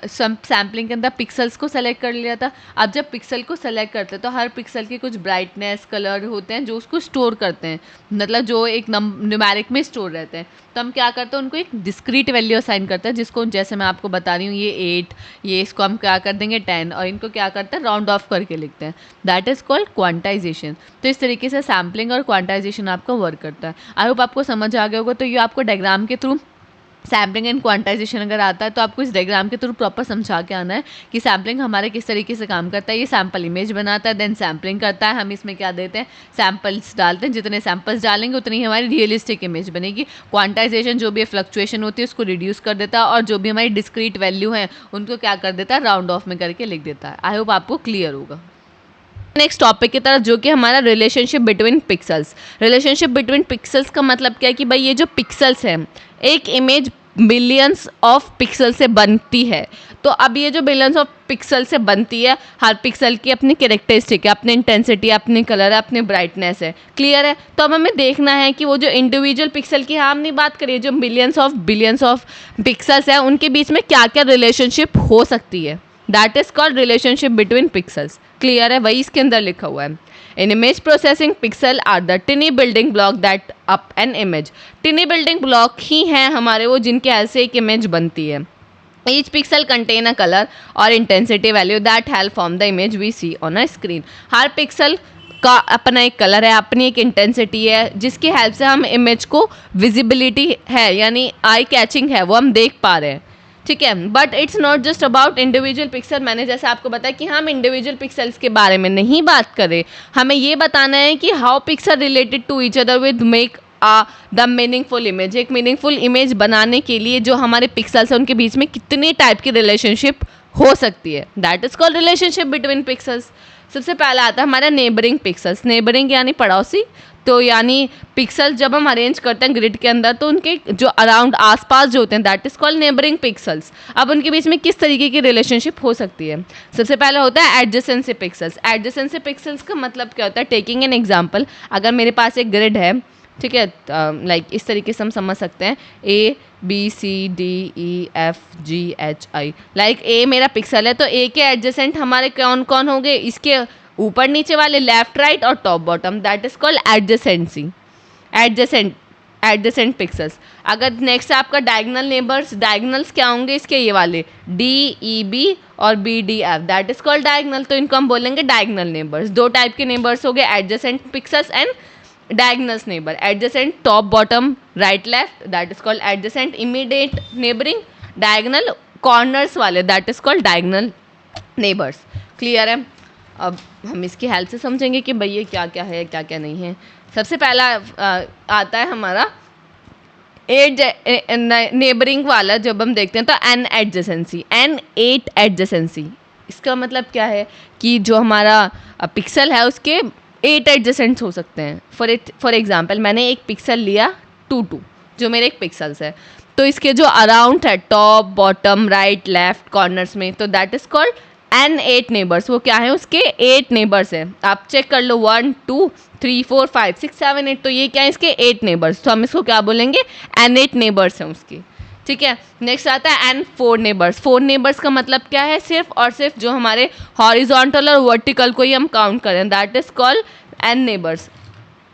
सैम्पलिंग के अंदर पिक्सल्स को सेलेक्ट कर लिया था। अब जब पिक्सल को सेलेक्ट करते हैं तो हर पिक्सल के कुछ ब्राइटनेस, कलर होते हैं जो उसको स्टोर करते हैं, मतलब जो एक न्यूमेरिक में स्टोर रहते हैं। तो हम क्या करते हैं, उनको एक डिस्क्रीट वैल्यू असाइन करते हैं, जिसको जैसे मैं आपको बता रही हूँ, ये 8, ये इसको हम क्या कर देंगे 10, और इनको क्या करते हैं, राउंड ऑफ करके लिखते हैं। That is called quantization. तो इस तरीके से सैम्पलिंग और क्वांटाइजेशन आपका वर्क करता है। आई होप आपको समझ आ गया होगा। तो ये आपको डायग्राम के थ्रू सैम्पलिंग एंड क्वांटाइजेशन अगर आता है तो आपको इस डायग्राम के थ्रू प्रॉपर समझा के आना है कि सैम्पलिंग हमारे किस तरीके से काम करता है। ये सैम्पल इमेज बनाता है, देन सैम्पलिंग करता है, हम इसमें क्या देते हैं, सैम्पल्स डालते हैं। जितने सैम्पल्स डालेंगे उतनी हमारी रियलिस्टिक इमेज बनेगी। क्वांटाइजेशन जो भी फ्लक्चुएशन होती है उसको रिड्यूस कर देता है, और जो भी हमारी डिस्क्रीट वैल्यू है उनको क्या कर देता है, राउंड ऑफ में करके लिख देता है। आई होप आपको क्लियर होगा। नेक्स्ट टॉपिक की तरफ, जो कि हमारा relationship between pixels. Relationship between pixels का मतलब क्या है कि भाई ये जो पिक्सल्स है, एक इमेज बिलियंस ऑफ पिक्सल से बनती है। तो अब ये जो बिलियंस ऑफ पिक्सल से बनती है, हर पिक्सल की अपनी कैरेक्टरिस्टिक है, अपनी इंटेंसिटी, अपनी कलर है, अपनी ब्राइटनेस है। क्लियर है। तो अब हमें देखना है कि वो जो इंडिविजुअल पिक्सल की, हम नहीं बात करिए, जो बिलियंस ऑफ पिक्सल्स है उनके बीच में क्या क्या रिलेशनशिप हो सकती है। That is called relationship between pixels. Clear है, वही इसके अंदर लिखा हुआ है। In image processing pixel are the tiny building block that up an image. Tiny building block ही हैं हमारे वो जिनके ऐसे एक इमेज बनती है। Each pixel contain a colour और intensity value that help form the image we see on a screen. हर पिक्सल का अपना एक कलर है, अपनी एक इंटेंसिटी है, जिसकी हेल्प से हम इमेज को विजिबिलिटी है यानी आई कैचिंग है वो हम देख पा रहे हैं। ठीक है, but it's not just about individual pixel. मैंने जैसे आपको बताया कि हम इंडिविजुअल पिक्सल्स के बारे में नहीं बात करें, हमें ये बताना है कि how pixel related to each other with make the meaningful image. एक मीनिंगफुल इमेज बनाने के लिए जो हमारे पिक्सल्स हैं उनके बीच में कितनी टाइप की रिलेशनशिप हो सकती है, that is called relationship between pixels. सबसे पहला आता है हमारा नेबरिंग पिक्सल्स। नेबरिंग यानी पड़ोसी, तो यानी पिक्सल्स जब हम अरेंज करते हैं ग्रिड के अंदर तो उनके जो अराउंड आसपास जो होते हैं that is called neighbouring pixels. अब उनके बीच में किस तरीके की रिलेशनशिप हो सकती है? सबसे पहला होता है एडजेसेंसी पिक्सल्स। एडजेसेंसी पिक्सल्स का मतलब क्या होता है? टेकिंग एन एग्जांपल, अगर मेरे पास एक ग्रिड है, ठीक है, लाइक इस तरीके से हम समझ सकते हैं A B C D E F G H I. Like A मेरा पिक्सल है तो ए के एडजेसेंट हमारे कौन कौन होंगे? इसके ऊपर नीचे वाले, लेफ्ट राइट और top bottom, that is called adjacency, adjacent pixels. अगर नेक्स्ट आपका डायगनल नेबर्स, डायगनल्स क्या होंगे इसके? ये वाले डी ई बी और B D F, that is called diagonal, तो इनको हम बोलेंगे डायगनल नेबर्स। दो टाइप के नेबर्स हो गए, adjacent pixels and diagonals neighbour. Adjacent top bottom right left, that is called adjacent. Immediate neighbouring, diagonal corners वाले, that is called diagonal neighbours. Clear है? अब हम इसकी हेल्प से समझेंगे कि भाई ये क्या क्या है, क्या क्या नहीं है। सबसे पहला आता है हमारा नेबरिंग वाला। जब हम देखते हैं तो N adjacency, N eight adjacency. इसका मतलब क्या है कि जो हमारा पिक्सल है उसके 8 एडजेसेंट्स हो सकते हैं। फॉर एग्जांपल मैंने एक पिक्सल लिया 2 जो मेरे एक पिक्सल्स है, तो इसके जो अराउंड है top bottom right left corners में, तो that is called an 8 neighbours. वो क्या है? उसके 8 नेबर्स हैं। आप चेक कर लो 1 2 3 4 5 6 7 8, तो ये क्या है? इसके 8 नेबर्स, तो हम इसको क्या बोलेंगे? एन 8 नेबर्स हैं उसके। ठीक है, नेक्स्ट आता है एन 4 नेबर्स। 4 नेबर्स का मतलब क्या है? सिर्फ और सिर्फ जो हमारे हॉरिजॉन्टल और वर्टिकल को ही हम काउंट करें, that is called an neighbours.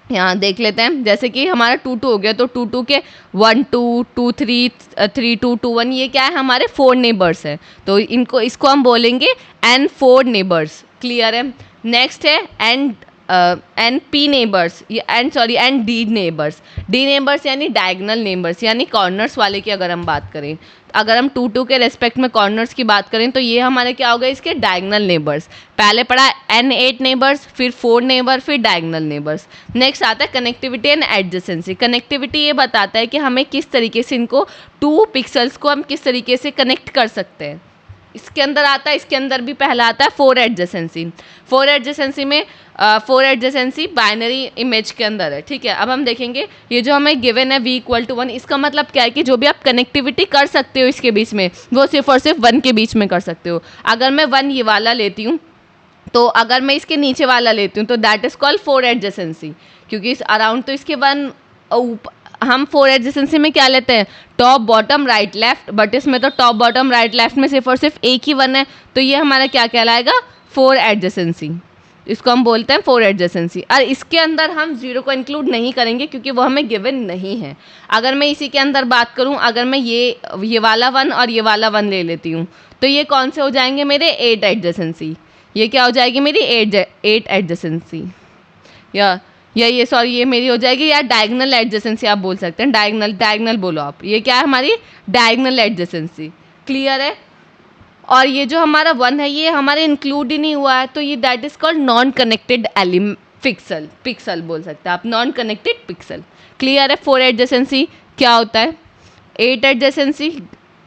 यहाँ देख लेते हैं, जैसे कि हमारा 2 2 हो गया, तो 2 2 के 1 2 2 3 3 2 2 1, ये क्या है? हमारे 4 नेबर्स हैं, तो इसको हम बोलेंगे एन 4 नेबर्स। क्लियर है? नेक्स्ट है N P neighbours, N D neighbours. D neighbours यानी डायगनल नेबर्स, यानी कॉर्नर्स वाले की अगर हम बात करें, अगर हम 2 2 के रेस्पेक्ट में कॉर्नर्स की बात करें तो ये हमारे क्या हो गए? इसके डायगनल नेबर्स। पहले पढ़ा एन 8 नेबर्स, फिर 4 नेबर, फिर डायगनल नेबर्स। नेक्स्ट आता है कनेक्टिविटी एंड एडजेसेंसी। कनेक्टिविटी ये बताता है कि हमें किस तरीके से इनको 2 पिक्सल्स को हम किस तरीके से कनेक्ट कर सकते हैं। इसके अंदर आता है, इसके अंदर भी पहला आता है 4 एडजेसेंसी। 4 एडजेसेंसी में 4 एडजेसेंसी बाइनरी इमेज के अंदर है। ठीक है, अब हम देखेंगे ये जो हमें गिवन है v=1, इसका मतलब क्या है कि जो भी आप कनेक्टिविटी कर सकते हो इसके बीच में, वो सिर्फ और सिर्फ 1 के बीच में कर सकते हो। अगर मैं 1 ये वाला लेती हूँ, तो अगर मैं इसके नीचे वाला लेती हूँ तो दैट इज कॉल्ड 4 एडजेसेंसी, क्योंकि इस अराउंड तो इसके 1 हम 4 एडजेसेंसी में क्या लेते हैं? Top bottom right left, but इसमें तो टॉप बॉटम राइट लेफ्ट में सिर्फ और सिर्फ एक ही 1 है, तो ये हमारा क्या कहलाएगा? 4 एडजेसेंसी। इसको हम बोलते हैं 4 एडजेसेंसी। और इसके अंदर हम 0 को इंक्लूड नहीं करेंगे क्योंकि वो हमें गिवन नहीं है। अगर मैं इसी के अंदर बात करूं, अगर मैं ये वाला 1 और ये वाला 1 ले लेती हूं, तो ये कौन से हो जाएंगे मेरे? 8 एडजेसेंसी। ये क्या हो जाएगी मेरी? 8 एडजेसेंसी। या ये सॉरी, ये मेरी हो जाएगी या डायगनल एडजेसेंसी आप बोल सकते हैं। डायगनल बोलो आप। ये क्या है? हमारी डायगनल एडजेसेंसी। क्लियर है? और ये जो हमारा 1 है ये हमारे इंक्लूड ही नहीं हुआ है, तो ये that is called non connected pixel बोल सकते हैं आप, नॉन कनेक्टेड पिक्सल। क्लियर है? 4 एडजेसेंसी क्या होता है? 8 एडजेसेंसी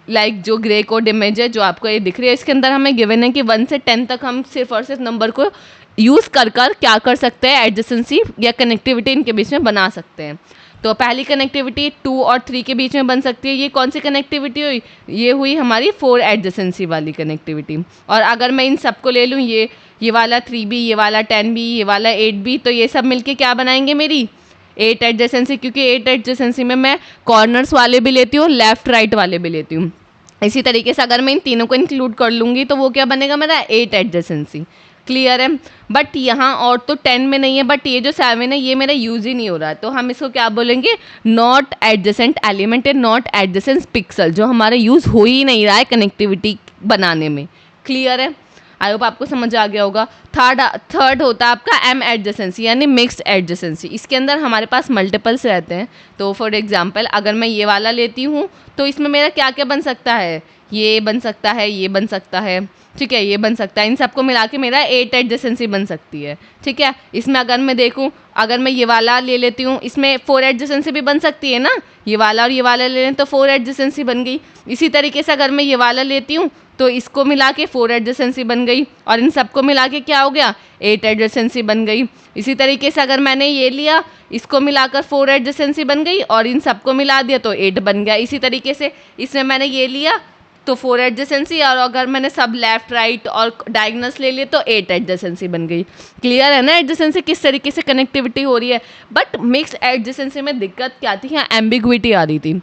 लाइक जो ग्रे कोड इमेज है जो आपको ये दिख रही है, इसके अंदर हमें गिवन है कि 1 से 10 तक हम सिर्फ और सिर्फ नंबर को यूज़ कर क्या कर सकते हैं? एडजेसेंसी या कनेक्टिविटी इनके बीच में बना सकते हैं। तो पहली कनेक्टिविटी 2 और 3 के बीच में बन सकती है। ये कौन सी कनेक्टिविटी हुई? ये हुई हमारी 4 एडजेसेंसी वाली कनेक्टिविटी। और अगर मैं इन सबको ले लूँ, ये वाला 3B, ये वाला 10B, ये वाला 8B, तो ये सब मिलके क्या बनाएंगे? मेरी 8 एडजेसेंसी। क्योंकि 8 एडजेसेंसी में मैं कॉर्नर्स वाले भी लेती हूँ, लेफ्ट राइट वाले भी लेती हूँ। इसी तरीके से अगर मैं इन तीनों को इंक्लूड कर लूँगी तो वो क्या बनेगा मेरा 8 एडजेसेंसी। क्लियर है। बट यहाँ और तो 10 में नहीं है, बट ये जो 7 है ये मेरा यूज़ ही नहीं हो रहा है, तो हम इसको क्या बोलेंगे, not adjacent element and not adjacent pixel, जो हमारा यूज़ हो ही नहीं रहा है कनेक्टिविटी बनाने में। क्लियर है। आई होप आपको समझ आ गया होगा। थर्ड होता है आपका एम एडजेसेंसी यानी मिक्स्ड एडजेसेंसी। इसके अंदर हमारे पास मल्टीपल्स रहते हैं। तो फॉर एग्जांपल अगर मैं ये वाला लेती हूँ तो इसमें मेरा क्या क्या बन सकता है, ये बन सकता है, ये बन सकता है, ठीक है, ये बन सकता है। इन सबको मिला के मेरा 8 एडजेसेंसी बन सकती है। ठीक है। इसमें अगर मैं देखूँ, अगर मैं ये वाला ले लेती हूँ, इसमें 4 एडजेसेंसी भी बन सकती है ना, ये वाला और ये वाला ले लें तो 4 एडजेसेंसी बन गई। इसी तरीके से अगर मैं ये वाला लेती हूँ तो इसको मिला के 4 एडजेसेंसी बन गई, और इन सबको मिला के क्या हो गया, 8 एडजेसेंसी बन गई। इसी तरीके से अगर मैंने ये लिया, इसको मिलाकर 4 एडजेसेंसी बन गई, और इन सबको मिला दिया तो 8 बन गया। इसी तरीके से इसमें मैंने ये लिया तो 4 एडजेसेंसी, और अगर मैंने सब लेफ्ट राइट और डायगोनल्स ले लिए तो 8 एडजेसेंसी बन गई। क्लियर है ना एडजेसेंसी किस तरीके से कनेक्टिविटी हो रही है। बट मिक्स एडजेसेंसी में दिक्कत क्या थी, यहाँ एम्बिग्विटी आ रही थी,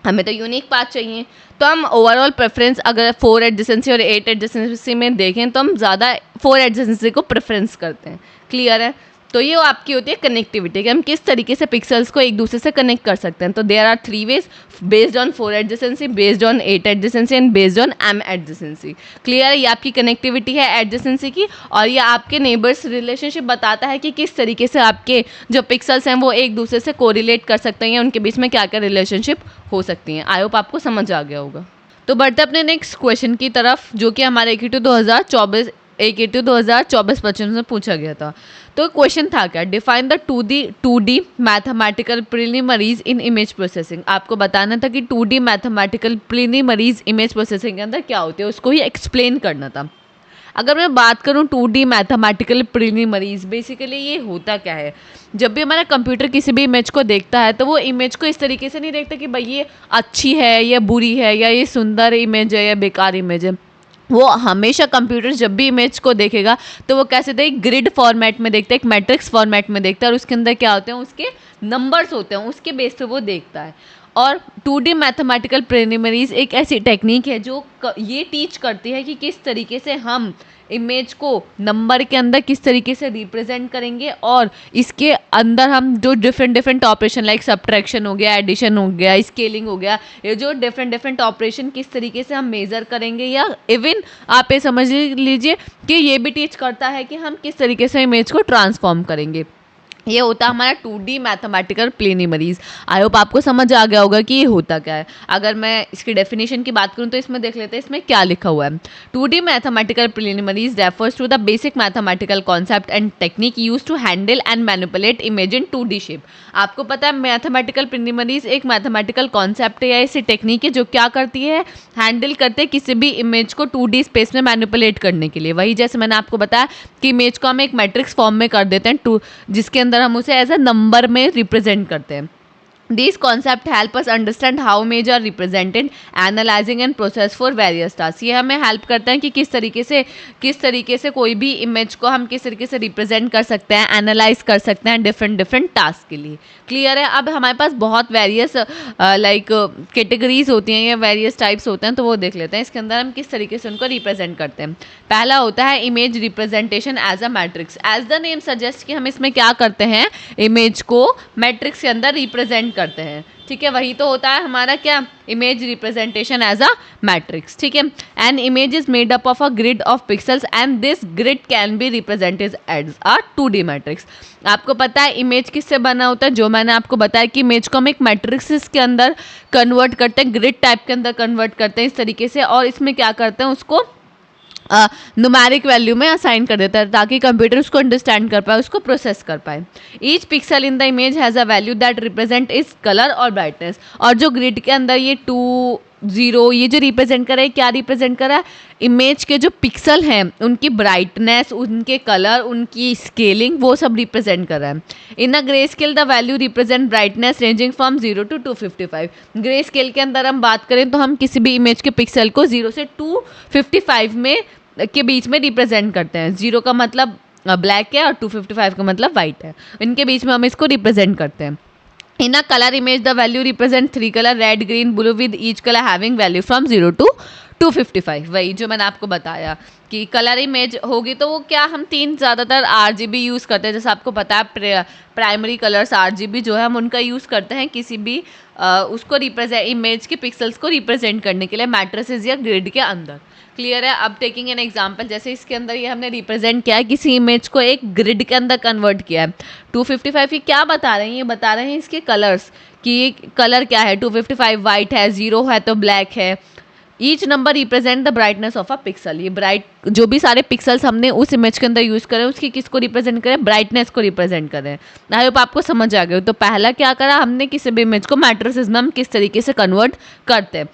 हमें तो यूनिक पाथ चाहिए। तो हम ओवरऑल प्रेफरेंस अगर 4 एडजेसेंसी और 8 एडजेसेंसी में देखें तो हम ज़्यादा 4 एडजेसेंसी को प्रेफरेंस करते हैं। क्लियर है। तो ये आपकी होती है कनेक्टिविटी, कि हम किस तरीके से पिक्सल्स को एक दूसरे से कनेक्ट कर सकते हैं। तो there are 3 ways, based on 4 adjacency, based on 8 adjacency and based on M adjacency. Clear है। ये आपकी कनेक्टिविटी है एडजेसेंसी की, और ये आपके नेबर्स रिलेशनशिप बताता है कि किस तरीके से आपके जो पिक्सल्स हैं वो एक दूसरे से कोरिलेट कर सकते हैं, या उनके बीच में क्या क्या रिलेशनशिप हो सकती हैं। आई होप आपको समझ आ गया होगा। तो बढ़ते अपने नेक्स्ट क्वेश्चन की तरफ, जो कि हमारे AQ 2024-25 में पूछा गया था। तो क्वेश्चन था क्या, define the 2D mathematical preliminaries in image processing. आपको बताना था कि 2D मैथमेटिकल प्रीलिमिनरीज इमेज प्रोसेसिंग के अंदर क्या होते हैं, उसको ही एक्सप्लेन करना था। अगर मैं बात करूं 2D मैथमेटिकल प्रीलिमिनरीज, बेसिकली ये होता क्या है, जब भी हमारा कंप्यूटर किसी भी इमेज को देखता है तो वो इमेज को इस तरीके से नहीं देखता कि भाई ये अच्छी है या बुरी है, या ये सुंदर इमेज है या बेकार इमेज है। वो हमेशा कंप्यूटर जब भी इमेज को देखेगा तो वो कैसे देख, ग्रिड फॉर्मेट में देखता है, एक मैट्रिक्स फॉर्मेट में देखता है, और उसके अंदर क्या होते हैं, उसके नंबर्स होते हैं, उसके बेस पे वो देखता है। और 2D मैथमेटिकल प्रीलिमिनरीज एक ऐसी टेक्निक है जो ये टीच करती है कि किस तरीके से हम इमेज को नंबर के अंदर किस तरीके से रिप्रेजेंट करेंगे, और इसके अंदर हम जो डिफरेंट ऑपरेशन लाइक सब्ट्रैक्शन हो गया, एडिशन हो गया, स्केलिंग हो गया, ये जो डिफरेंट ऑपरेशन किस तरीके से हम मेज़र करेंगे, या इवन आप ये समझ लीजिए कि ये भी टीच करता है कि हम किस तरीके से इमेज को ट्रांसफॉर्म करेंगे। ये होता है हमारा 2D मैथमेटिकल प्रीलिमिनरीज। आई होप आपको समझ आ गया होगा कि ये होता क्या है। अगर मैं इसकी डेफिनेशन की बात करूँ तो इसमें देख लेते हैं इसमें क्या लिखा हुआ है। 2D mathematical preliminaries refers to the basic mathematical concept and technique use to handle and manipulate image in 2D shape. आपको पता है मैथमेटिकल प्रीलिमिनरीज एक मैथमेटिकल कॉन्सेप्ट है या ऐसी टेक्निक है जो क्या करती है, हैंडल करते हैं किसी भी इमेज को 2D स्पेस में मैनिपुलेट करने के लिए। वही जैसे मैंने आपको बताया कि इमेज को हम एक मैट्रिक्स फॉर्म में कर देते हैं, जिसके अंदर हम उसे एज अ नंबर में रिप्रेजेंट करते हैं। These concepts help us understand how images are represented, analyzing and process for various tasks। ये हमें हेल्प करते हैं कि किस तरीके से कोई भी इमेज को हम किस तरीके से रिप्रेजेंट कर सकते हैं, एनालाइज कर सकते हैं डिफरेंट टास्क के लिए। क्लियर है। अब हमारे पास बहुत वेरियस लाइक कैटेगरीज होती हैं या वेरियस टाइप्स होते हैं, तो वो देख लेते हैं। इसके अंदर हम किस तरीके से उनको रिप्रेजेंट करते हैं। पहला होता है image representation as a matrix. As the name suggest कि हम इसमें क्या करते हैं, इमेज को मैट्रिक्स के अंदर रिप्रेजेंट करते हैं। ठीक है, वही तो होता है हमारा क्या, image representation as a matrix. ठीक है। An image is made up of a grid of pixels and this grid can be represented as a 2D matrix. आपको पता है इमेज किससे बना होता है, जो मैंने आपको बताया कि इमेज को हम एक मैट्रिक्स के अंदर कन्वर्ट करते हैं, ग्रिड टाइप के अंदर कन्वर्ट करते हैं इस तरीके से, और इसमें क्या करते हैं, उसको न्यूमेरिक वैल्यू में असाइन कर देता है ताकि कंप्यूटर उसको अंडरस्टैंड कर पाए, उसको प्रोसेस कर पाए। Each pixel in the image has a value that represent is colour और ब्राइटनेस। और जो ग्रिड के अंदर ये 2, 0 ये जो रिप्रेजेंट कर रहा है, क्या रिप्रेजेंट कर रहा है, इमेज के जो पिक्सल हैं उनकी ब्राइटनेस, उनके कलर, उनकी स्केलिंग, वो सब रिप्रेजेंट कर रहा है। In a grey scale the value represent brightness ranging from 0 to 255। Grey scale के अंदर हम बात करें तो हम किसी भी इमेज के पिक्सल को 0 से 255 में के बीच में रिप्रेजेंट करते हैं। 0 का मतलब ब्लैक है और 255 का मतलब वाइट है, इनके बीच में हम इसको रिप्रेजेंट करते हैं। In a color image, the value represent 3 color red, green, blue with each color having value from 0 to 255। वही जो मैंने आपको बताया कि कलर इमेज होगी तो वो क्या हम 3 ज़्यादातर RGB यूज़ करते हैं। जैसे आपको पता है प्राइमरी कलर्स RGB जो है हम उनका यूज़ करते हैं किसी भी उसको रिप्रेजेंट इमेज के पिक्सल्स को रिप्रेजेंट करने के लिए मैट्रिसेस या ग्रिड के अंदर। क्लियर है। अब टेकिंग एन एग्जांपल, जैसे इसके अंदर ये हमने रिप्रेजेंट किया है किसी इमेज को एक ग्रिड के अंदर कन्वर्ट किया है। 255 ये क्या बता रहे हैं, ये बता रहे हैं इसके कलर्स कि कलर क्या है। 255 वाइट है, 0 है तो ब्लैक है। Each number represent the brightness of a pixel. ये ब्राइट जो भी सारे पिक्सल्स हमने उस इमेज के अंदर यूज़ करें उसकी किसको रिप्रेजेंट करें, ब्राइटनेस को रिप्रेजेंट करें। आई होप आपको समझ आ गया। तो पहला क्या करा हमने, किसी भी इमेज को मैट्रिसेस में हम किस तरीके से कन्वर्ट करते हैं।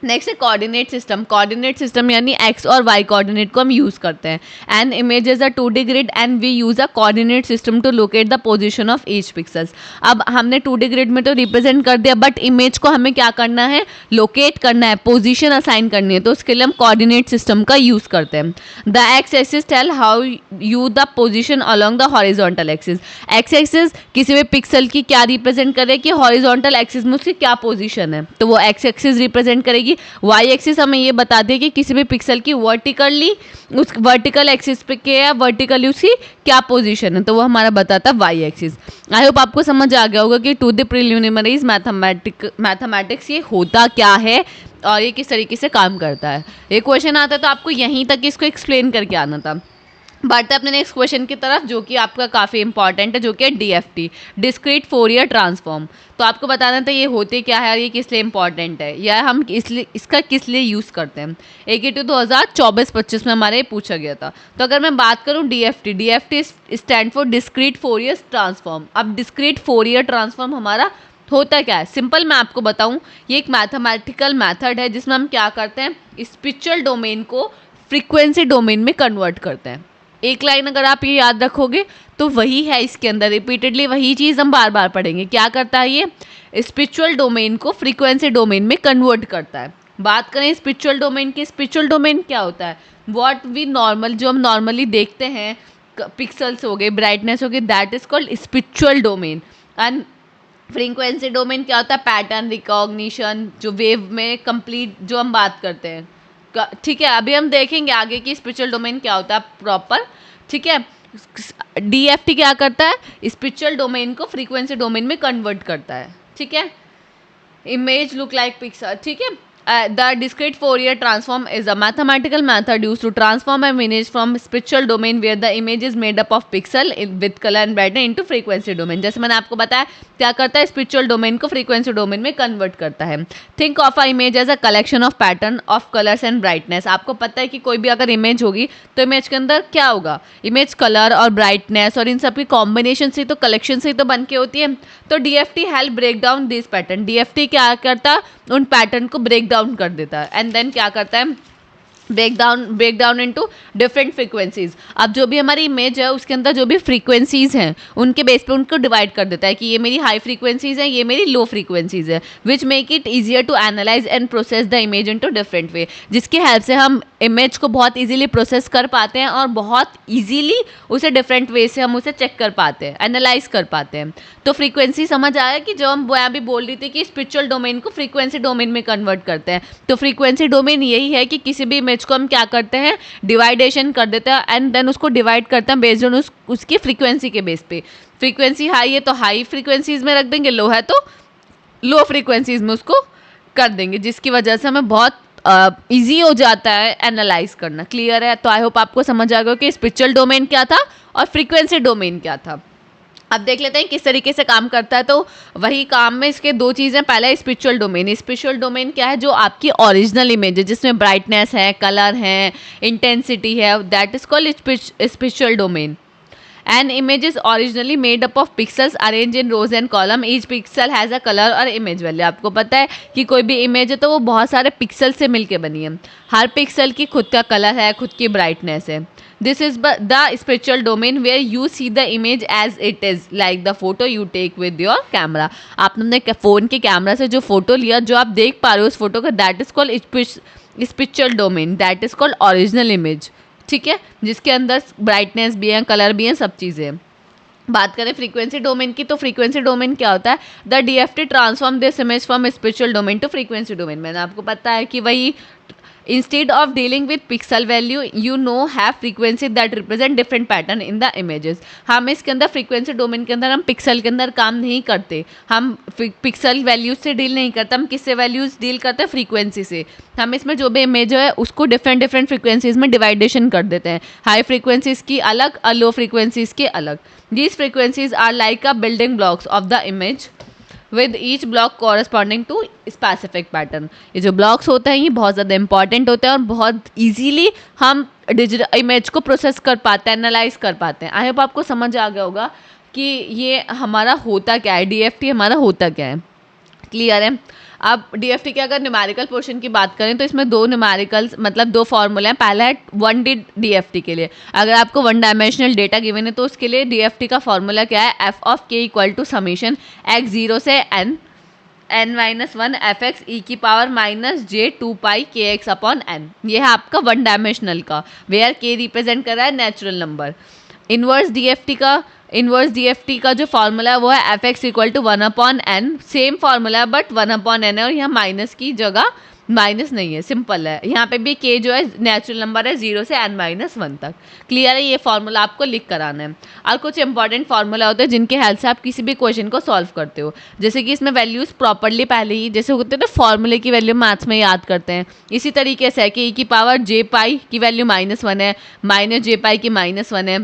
नेक्स्ट है कोऑर्डिनेट सिस्टम। कोऑर्डिनेट सिस्टम यानी एक्स और वाई कोऑर्डिनेट को हम यूज़ करते हैं। An image is a 2D grid and we use a coordinate system to locate the position of each pixels. अब हमने 2D ग्रिड में तो रिप्रेजेंट कर दिया, बट इमेज को हमें क्या करना है, लोकेट करना है, पोजीशन असाइन करनी है, तो उसके लिए हम कोऑर्डिनेट सिस्टम का यूज़ करते हैं। The X axis tell how you the position along the horizontal axis. X axis किसी भी पिक्सल की क्या रिप्रेजेंट करे कि हॉरिजॉन्टल एक्सिस में उसकी क्या पोजीशन है, तो वो एक्स एक्सिस रिप्रेजेंट करेगी। वाई एक्सिस हमें ये बताती है कि किसी भी पिक्सल की वर्टिकली उस वर्टिकल एक्सिस पे के या वर्टिकली उसकी क्या पोजीशन है, तो वो हमारा बताता है वाई एक्सिस। आई होप आपको समझ आ गया होगा कि टू द प्रीलिमिनरीज मैथमेटिक्स ये होता क्या है और ये किस तरीके से काम करता है। ये क्वेश्चन आता है तो आपको यहीं तक इसको एक्सप्लेन करके आना था। बढ़ते अपने नेक्स्ट क्वेश्चन की तरफ जो कि आपका काफ़ी इंपॉर्टेंट है, जो कि है DFT, डिस्क्रीट फोरियर ट्रांसफॉर्म। तो आपको बताना था ये होते क्या है और ये किस लिए इंपॉर्टेंट है या हम इसका किस लिए यूज़ करते हैं। AQT 2024-25 में हमारे पूछा गया था। तो अगर मैं बात करूँ DFT stand for discrete Fourier transform. अब डिस्क्रीट फोरियर ट्रांसफॉर्म हमारा होता क्या है, सिंपल मैं आपको बताऊँ, ये एक मैथमेटिकल मैथड है जिसमें हम क्या करते हैं, स्पिरिचुअल डोमेन को फ्रीक्वेंसी डोमेन में कन्वर्ट करते हैं। एक लाइन अगर आप ये याद रखोगे तो वही है इसके अंदर, रिपीटेडली वही चीज़ हम बार बार पढ़ेंगे। क्या करता है ये, स्पिरिचुअल डोमेन को फ्रीक्वेंसी डोमेन में कन्वर्ट करता है। बात करें स्पिरिचुअल डोमेन की, स्पिरिचुअल डोमेन क्या होता है, व्हाट वी नॉर्मल जो हम नॉर्मली देखते हैं पिक्सल्स हो गए, ब्राइटनेस हो गई, that is called spiritual domain. And frequency domain क्या होता है, पैटर्न रिकॉग्निशन, जो वेव में कंप्लीट जो हम बात करते हैं। ठीक है, अभी हम देखेंगे आगे कि स्पिरिचुअल डोमेन क्या होता है प्रॉपर। ठीक है, DFT क्या करता है, स्पिरिचुअल डोमेन को फ्रीक्वेंसी डोमेन में कन्वर्ट करता है। ठीक है, इमेज लुक लाइक पिक्सल। ठीक है, the discrete Fourier transform is a mathematical method used to transform an image from spatial domain where the image is made up of pixel with color and brightness into frequency domain। जैसे मैंने आपको बताया क्या करता है, spatial domain को frequency domain में convert करता है। Think of a image as a collection of pattern of colors and brightness। आपको पता है कि कोई भी अगर image होगी तो image के अंदर क्या होगा, image color और brightness और इन सब की combination से तो collection से तो बन के होती है। तो DFT help break down this pattern। DFT क्या करता है, उन पैटर्न को ब्रेक डाउन कर देता है। एंड देन क्या करता है, break down into different frequencies. अब जो भी हमारी इमेज है उसके अंदर जो भी फ्रीक्वेंसीज हैं उनके बेस पे उनको डिवाइड कर देता है कि ये मेरी हाई फ्रीक्वेंसीज है, ये मेरी लो फ्रीक्वेंसीज है, which make it easier to analyse and process the image into different way. जिसकी हेल्प से हम इमेज को बहुत इजीली प्रोसेस कर पाते हैं और बहुत इजीली उसे डिफरेंट वे से हम उसे चेक कर पाते हैं, एनालाइज कर पाते हैं। तो फ्रीक्वेंसी समझ आया कि जो हम अभी बोल रही थी कि स्पिरिचुअल डोमेन को फ्रीक्वेंसी डोमेन में कन्वर्ट करते हैं। तो फ्रीक्वेंसी डोमेन यही है कि किसी भी इमेज को हम क्या करते हैं, डिवाइडेशन कर देते हैं एंड देन उसको डिवाइड करते हैं बेस्ड ऑन उसकी फ्रीक्वेंसी के बेस पे। फ्रीक्वेंसी हाई है तो हाई फ्रीक्वेंसीज में रख देंगे, लो है तो लो फ्रीक्वेंसीज में उसको कर देंगे, जिसकी वजह से हमें बहुत ईजी हो जाता है एनालाइज करना। क्लियर है। तो आई होप आपको समझ आ गया कि स्पिरिचुअल डोमेन क्या था और फ्रीक्वेंसी डोमेन क्या था। अब देख लेते हैं किस तरीके से काम करता है। तो वही काम में इसके दो चीज़ें, पहला स्पिरिचुअल डोमेन। स्पिरिचुअल डोमेन क्या है, जो आपकी ओरिजिनल इमेज है जिसमें ब्राइटनेस है, कलर है, इंटेंसिटी है, that is called spiritual domain. An image is originally made up of pixels arranged in rows and column. Each pixel has a color और image value। आपको पता है कि कोई भी इमेज है तो वो बहुत सारे पिक्सल से मिलके बनी है। हर पिक्सल की खुद का कलर है, खुद की ब्राइटनेस है। This is the spatial domain where you see the image as it is, like the photo you take with your camera। आपने अपने फ़ोन के कैमरा से जो फोटो लिया, जो आप देख पा रहे हो उस फोटो का, that is called spiritual domain, that is called original image. ठीक है, जिसके अंदर ब्राइटनेस भी है, कलर भी है, सब चीज़ें। बात करें फ्रीक्वेंसी डोमेन की, तो फ्रीक्वेंसी डोमेन क्या होता है, the DFT transform this image from spatial domain to frequency domain. मैंने आपको पता है कि वही instead of dealing with pixel value you know have frequency that represent different pattern in the images। हम इसके अंदर फ्रीक्वेंसी डोमेन के अंदर हम पिक्सल के अंदर काम नहीं करते, हम पिक्सल वैल्यूज से डील नहीं करते, हम किससे वैल्यूज डील करते हैं, फ्रीक्वेंसी से। हम इसमें जो भी इमेज है उसको डिफरेंट डिफरेंट फ्रीक्वेंसीज में डिवाइडेशन कर देते हैं, हाई फ्रीक्वेंसीज की अलग और लो फ्रीक्वेंसीज के अलग। These frequencies are like a building blocks of the image with each block corresponding to specific pattern. ये जो ब्लॉक्स होते हैं ये बहुत ज़्यादा इंपॉर्टेंट होते हैं और बहुत ईजीली हम डिजिटल इमेज को प्रोसेस कर पाते हैं, एनालाइज कर पाते हैं। आई होप आपको समझ आ गया होगा कि ये हमारा होता क्या है, डीएफटी हमारा होता क्या है, क्लियर है। अब डीएफटी के अगर न्यूमेरिकल पोर्शन की बात करें तो इसमें दो न्यूमेरिकल्स मतलब दो फॉर्मूले हैं। पहला है 1D डीएफटी के लिए, अगर आपको 1 डायमेंशनल डेटा गिवन है तो उसके लिए डीएफटी का फॉर्मूला क्या है, एफ ऑफ के इक्वल टू समीशन एक्स 0 से n-1 एफ एक्स ई की पावर -j 2 पाई के एक्स अपॉन n। ये है आपका 1 डायमेंशनल का, वेयर के रिप्रेजेंट कर रहा है नेचुरल नंबर। इनवर्स डीएफटी का जो फॉर्मूला है वो है F X equal to 1/n। Same formula है बट 1/n है और यहाँ माइनस की जगह माइनस नहीं है, सिंपल है। यहाँ पे भी के जो है नेचुरल नंबर है 0 से n-1 तक, क्लियर है। ये फॉर्मूला आपको लिख कर आना है। और कुछ इंपॉर्टेंट फॉर्मूला होते हैं जिनके हेल्प से आप किसी भी क्वेश्चन को सॉल्व करते हो, जैसे कि इसमें वैल्यूज प्रॉपरली पहले ही जैसे होते हैं ना फॉर्मूले की वैल्यू मैथ्स में याद करते हैं, इसी तरीके से है कि ई की पावर j पाई की वैल्यू -1 है, -j पाई की -1 है,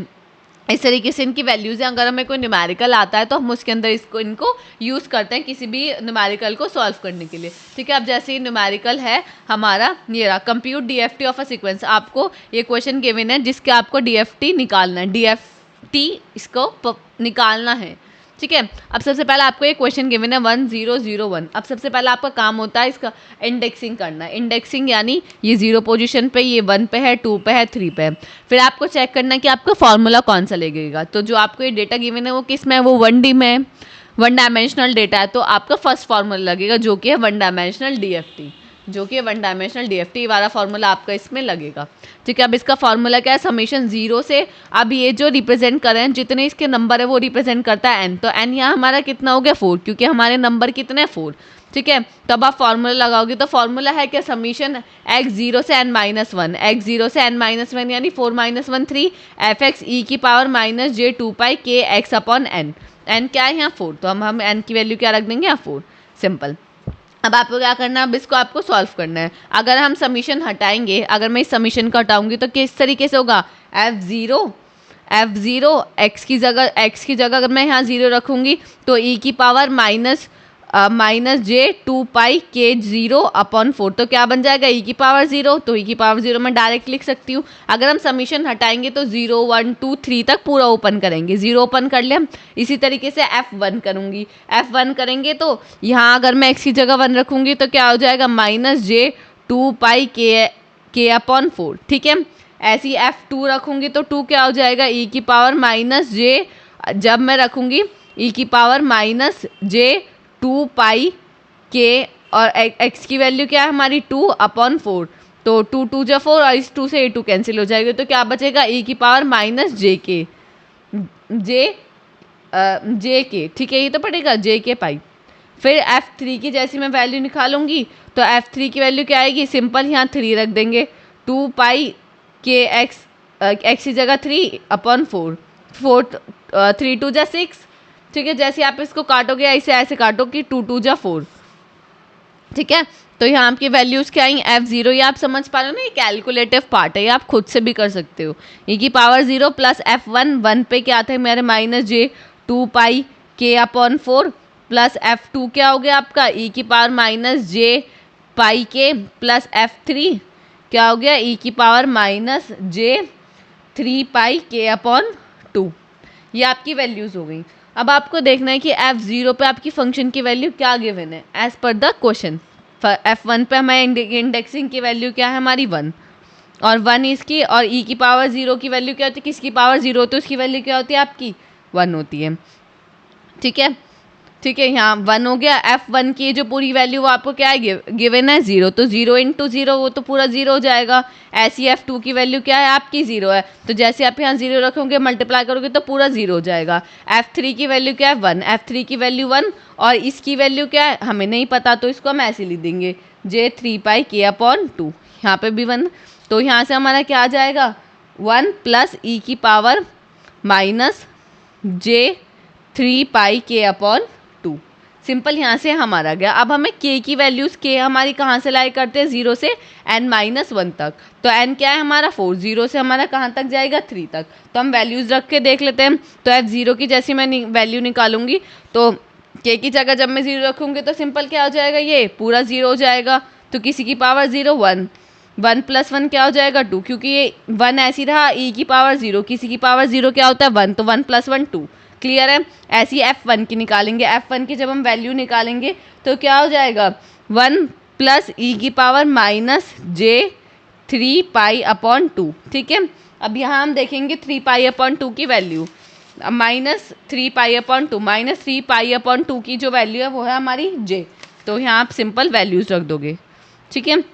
इस तरीके से इनकी वैल्यूज़ हैं। अगर हमें कोई न्यूमेरिकल आता है तो हम उसके अंदर इनको यूज़ करते हैं किसी भी न्यूमेरिकल को सॉल्व करने के लिए, ठीक है। अब जैसे ही न्यूमेरिकल है हमारा ये रहा, compute DFT of a sequence. आपको ये क्वेश्चन गिवन है जिसके आपको डीएफटी निकालना है, डीएफटी इसको निकालना है, ठीक है। अब सबसे पहले आपको एक क्वेश्चन गिवन है 1001। अब सबसे पहले आपका काम होता है इसका इंडेक्सिंग करना है। इंडेक्सिंग यानी ये 0 पोजीशन पे, ये 1 पे है, 2 पे है, 3 पे है। फिर आपको चेक करना है कि आपका फॉर्मूला कौन सा लगेगा। तो जो आपको ये डेटा गिवन है वो किस में है, वो 1D में है, 1 डायमेंशनल डेटा है, तो आपका फर्स्ट फॉर्मूला लगेगा जो कि है 1 डायमेंशनल डीएफटी, जो कि 1 डायमेंशनल डीएफटी वाला फॉर्मूला आपका इसमें लगेगा, ठीक है। अब इसका फॉर्मूला क्या है, समीशन 0 से, अब ये जो रिप्रेजेंट कर रहे हैं जितने इसके नंबर है वो रिप्रेजेंट करता है n, तो n यहाँ हमारा कितना हो गया 4, क्योंकि हमारे नंबर कितने हैं 4, ठीक है। तब आप फॉर्मूला लगाओगे तो फॉर्मूला है क्या, समीशन x 0 से n-1, x 0 से n-1 यानी 4 - 1 3 एफ एक्स ई की पावर -j 2 पाई के एक्स अपॉन n। n क्या है यहाँ 4, तो हम n की वैल्यू क्या रख देंगे यहाँ 4, सिंपल। अब आपको क्या करना है, अब इसको आपको सॉल्व करना है। अगर हम समीशन हटाएंगे, अगर मैं इस समीशन को हटाऊंगी तो किस तरीके से होगा, f0 x की जगह अगर मैं यहाँ 0 रखूँगी तो e की पावर -j 2 पाई के 0 अपॉन 4, तो क्या बन जाएगा e की पावर 0, तो e की पावर 0 मैं डायरेक्ट लिख सकती हूँ। अगर हम समीशन हटाएंगे तो 0 1 2 3 तक पूरा ओपन करेंगे, 0 ओपन कर ले हम। इसी तरीके से f1 करूँगी, f1 करेंगे तो यहाँ अगर मैं x की जगह 1 रखूँगी तो क्या हो जाएगा -j 2 पाई के अपॉन 4, ठीक है। ऐसी f2 रखूँगी तो 2 क्या हो जाएगा, e की पावर -j, जब मैं रखूँगी e की पावर -j 2 पाई के, और x की वैल्यू क्या है हमारी 2 अपॉन 4, तो 2 2 जा 4 और इस 2 से 2 कैंसिल हो जाएगी, तो क्या बचेगा e की पावर -j के, ठीक है। ये तो पड़ेगा j के पाई। फिर f3 की जैसी मैं वैल्यू निकालूंगी तो f3 की वैल्यू क्या आएगी, सिंपल यहाँ 3 रख देंगे, 2 पाई के x की जगह 3 अपॉन 4 3 2 जा 6, ठीक है। जैसे आप इसको काटोगे ऐसे ऐसे काटो कि 2 2 जा 4, ठीक है। तो यहाँ आपकी वैल्यूज़ क्या आई, f0, ये आप समझ पा रहे हो ना, ये कैलकुलेटिव पार्ट है, ये आप खुद से भी कर सकते हो। e की पावर 0 प्लस f1, 1 पे क्या था मेरे -j 2 पाई के अपॉन 4 प्लस f2 क्या हो गया आपका e की पावर -j पाई के प्लस f3 क्या हो गया e की पावर -j 3 पाई के अपॉन 2। ये आपकी वैल्यूज़ हो गई। अब आपको देखना है कि f0 पे आपकी फंक्शन की वैल्यू क्या गिवन है एज पर द क्वेश्चन। f1 पे हमारे इंडेक्सिंग की वैल्यू क्या है हमारी 1, और 1 इसकी, और e की पावर 0 की वैल्यू क्या होती है, किसकी पावर 0 होती है उसकी वैल्यू क्या होती है आपकी 1 होती है, ठीक है। ठीक है, यहाँ 1 हो गया। F1 की जो पूरी वैल्यू वो आपको क्या है, गिवन है 0, तो 0 इंटू 0 वो तो पूरा 0 हो जाएगा। ऐसी F2 की वैल्यू क्या है आपकी 0 है, तो जैसे आप यहाँ 0 रखोगे मल्टीप्लाई करोगे तो पूरा 0 हो जाएगा। F3 की वैल्यू क्या है 1, F3 की वैल्यू 1 और इसकी वैल्यू क्या है हमें नहीं पता, तो इसको हम ऐसे लिख देंगे J3πk/2, यहाँ पे भी 1, तो यहाँ से हमारा क्या आ जाएगा 1 प्लस e की पावर माइनस J3πk/2। सिंपल, यहाँ से हमारा गया। अब हमें k की वैल्यूज़ k हमारी कहाँ से लाई करते हैं 0 से n-1 तक, तो n क्या है हमारा 4, 0 से हमारा कहाँ तक जाएगा 3 तक, तो हम वैल्यूज़ रख के देख लेते हैं। तो F0 की जैसी मैं वैल्यू निकालूंगी तो k की जगह जब मैं 0 रखूँगी तो सिंपल क्या हो जाएगा, ये पूरा 0 हो जाएगा, तो किसी की पावर 0 1, 1 प्लस 1 क्या हो जाएगा 2, क्योंकि ये 1 ऐसी रहा, e की पावर 0, किसी की पावर 0 क्या होता है 1, तो 1 प्लस 1 2। क्लियर है। ऐसी F1 की निकालेंगे, F1 की जब हम वैल्यू निकालेंगे तो क्या हो जाएगा 1 प्लस e की पावर माइनस J3π/2। ठीक है, अब यहाँ हम देखेंगे 3π/2 की वैल्यू, माइनस 3π/2, माइनस 3π/2 की जो वैल्यू है वो है हमारी J, तो यहाँ आप सिंपल वैल्यूज़ रख दोगे। ठीक है,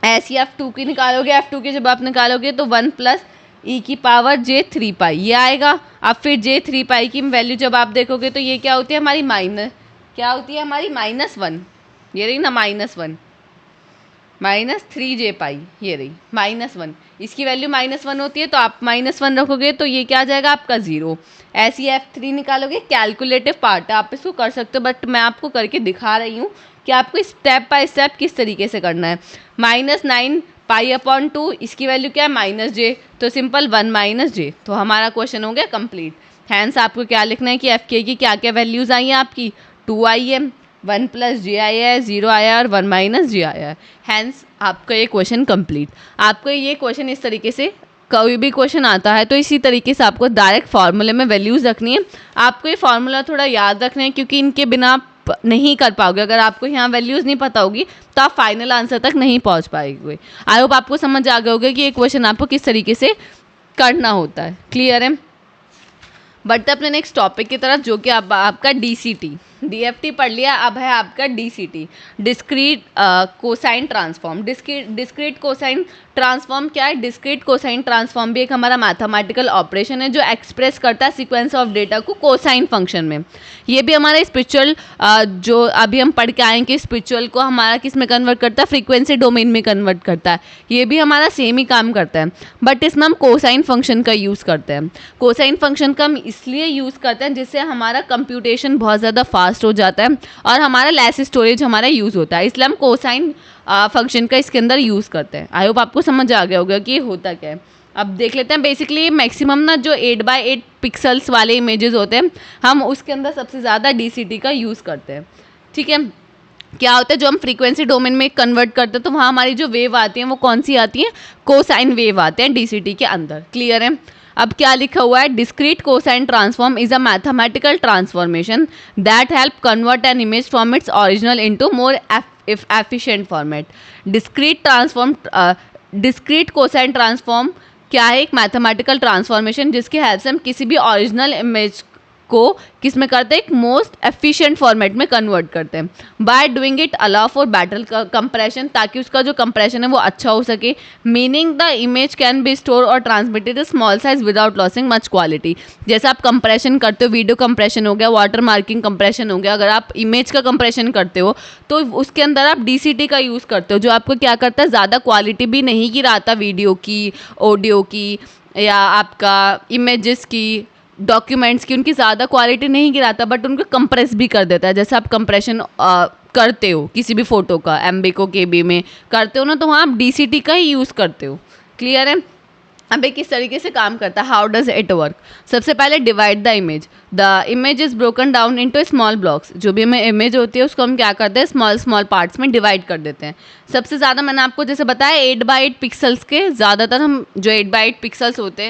ऐसी F2 की निकालोगे, F2 की जब आप निकालोगे तो 1 प्लस e की पावर J3π ये आएगा। अब फिर J3π की वैल्यू जब आप देखोगे तो ये क्या होती है हमारी -1, ये रही ना -1, माइनस 3J π ये रही -1, इसकी वैल्यू -1 होती है, तो आप -1 रखोगे तो ये क्या आ जाएगा आपका 0। ऐसी F3 निकालोगे, कैलकुलेटिव पार्ट है, आप इसको कर सकते हो, बट मैं आपको करके दिखा रही हूँ कि आपको स्टेप बाय स्टेप किस तरीके से करना है। -9π/2 इसकी वैल्यू क्या है -J, तो सिंपल 1 - J, तो हमारा क्वेश्चन हो गया कंप्लीट। हैंस आपको क्या लिखना है कि Fk की क्या क्या वैल्यूज़ आई हैं आपकी, 2 आई है, 1 प्लस J आया है, 0 आया और 1 - J आया है। हैंस आपका ये क्वेश्चन कंप्लीट। आपको ये क्वेश्चन इस तरीके से कोई भी क्वेश्चन आता है तो इसी तरीके से आपको डायरेक्ट फार्मूले में वैल्यूज़ रखनी है। आपको ये फार्मूला थोड़ा याद रखना है, क्योंकि इनके बिना आप नहीं कर पाओगे। अगर आपको यहाँ वैल्यूज़ नहीं पता होगी तो आप फाइनल आंसर तक नहीं पहुँच पाएंगे। आई होप आपको समझ आ गया होगा कि ये क्वेश्चन आपको किस तरीके से करना होता है। क्लियर है। बढ़ते अपने नेक्स्ट टॉपिक की तरफ, जो कि आपका DCT, DFT पढ़ लिया, अब है आपका DCT, discrete cosine transform. Discrete cosine transform क्या है, डिस्क्रीट कोसाइन ट्रांसफॉर्म भी एक हमारा मैथमेटिकल ऑपरेशन है जो एक्सप्रेस करता है सीक्वेंस ऑफ डेटा को कोसाइन फंक्शन में। ये भी हमारा स्पिरिचुअल जो अभी हम पढ़ के आएंगे, स्पिरिचुअल को हमारा किस में कन्वर्ट करता है, फ्रीक्वेंसी डोमेन में कन्वर्ट करता है। ये भी हमारा सेम ही काम करता है, बट इसमें हम कोसाइन फंक्शन का यूज़ करते हैं। कोसाइन फंक्शन का हम इसलिए यूज़ करते हैं जिससे हमारा कंप्यूटेशन बहुत ज़्यादा फास्ट हो जाता है और हमारा लेस स्टोरेज हमारा यूज़ होता है, इसलिए हम कोसाइन फंक्शन का इसके अंदर यूज़ करते हैं। आई होप आपको समझ आ गया होगा कि ये होता क्या है। अब देख लेते हैं। बेसिकली मैक्सिमम ना जो 8x8 पिक्सल्स वाले इमेजेस होते हैं, हम उसके अंदर सबसे ज़्यादा DCT का यूज़ करते हैं। ठीक है, क्या होता है जो हम फ्रीक्वेंसी डोमेन में कन्वर्ट करते हैं तो वहाँ हमारी जो वेव आती हैं वो कौन सी आती हैं, कोसाइन वेव आते हैं DCT के अंदर। क्लियर है। अब क्या लिखा हुआ है, discrete cosine transform is a mathematical transformation that help convert an image from its original into more efficient format. Discrete cosine transform क्या है, एक मैथमेटिकल ट्रांसफॉर्मेशन जिसकी हेल्प से हम किसी भी ओरिजिनल इमेज को किस में करते हैं, एक मोस्ट एफिशिएंट फॉर्मेट में कन्वर्ट करते हैं। By doing it allow for better compression, ताकि उसका जो कंप्रेशन है वो अच्छा हो सके। Meaning the image can be store और transmitted small size without losing much quality. जैसे आप कंप्रेशन करते हो, वीडियो कंप्रेशन हो गया, वाटर मार्किंग कंप्रेशन हो गया, अगर आप इमेज का कंप्रेशन करते हो तो उसके अंदर आप DCT का यूज़ करते हो, जो आपको क्या करता है, ज़्यादा क्वालिटी भी नहीं गिराता वीडियो की, ऑडियो की या आपका इमेजेस की, डॉक्यूमेंट्स की, उनकी ज़्यादा क्वालिटी नहीं गिराता, बट उनको कंप्रेस भी कर देता है। जैसे आप कंप्रेशन करते हो किसी भी फ़ोटो का MB को KB में करते हो ना, तो वहाँ आप DCT का ही यूज़ करते हो। क्लियर है। अब किस तरीके से काम करता है, हाउ डज इट वर्क। सबसे पहले divide the image. The image is broken down into small blocks. जो भी हमें इमेज होती है उसको हम क्या करते हैं, स्मॉल पार्ट्स में डिवाइड कर देते हैं। सबसे ज़्यादा मैंने आपको जैसे बताया 8x8 पिक्सल्स के, ज़्यादातर हम जो 8x8 पिक्सल्स होती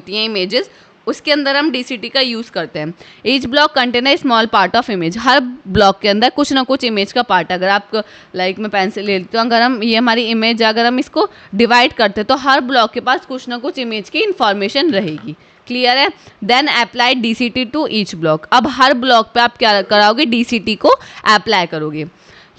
हैं इमेजेस, उसके अंदर हम DCT का यूज़ करते हैं। Each block contain a small part of image. Her block के अंदर कुछ ना कुछ इमेज का पार्ट। अगर आप लाइक मैं पेंसिल ले लेती हूँ, अगर हम ये हमारी इमेज अगर हम इसको डिवाइड करते हैं तो हर ब्लॉक के पास कुछ ना कुछ इमेज की इंफॉर्मेशन रहेगी। क्लियर है। Then apply DCT to each block. अब हर ब्लॉक पे आप क्या कराओगे, DCT को अप्लाई करोगे।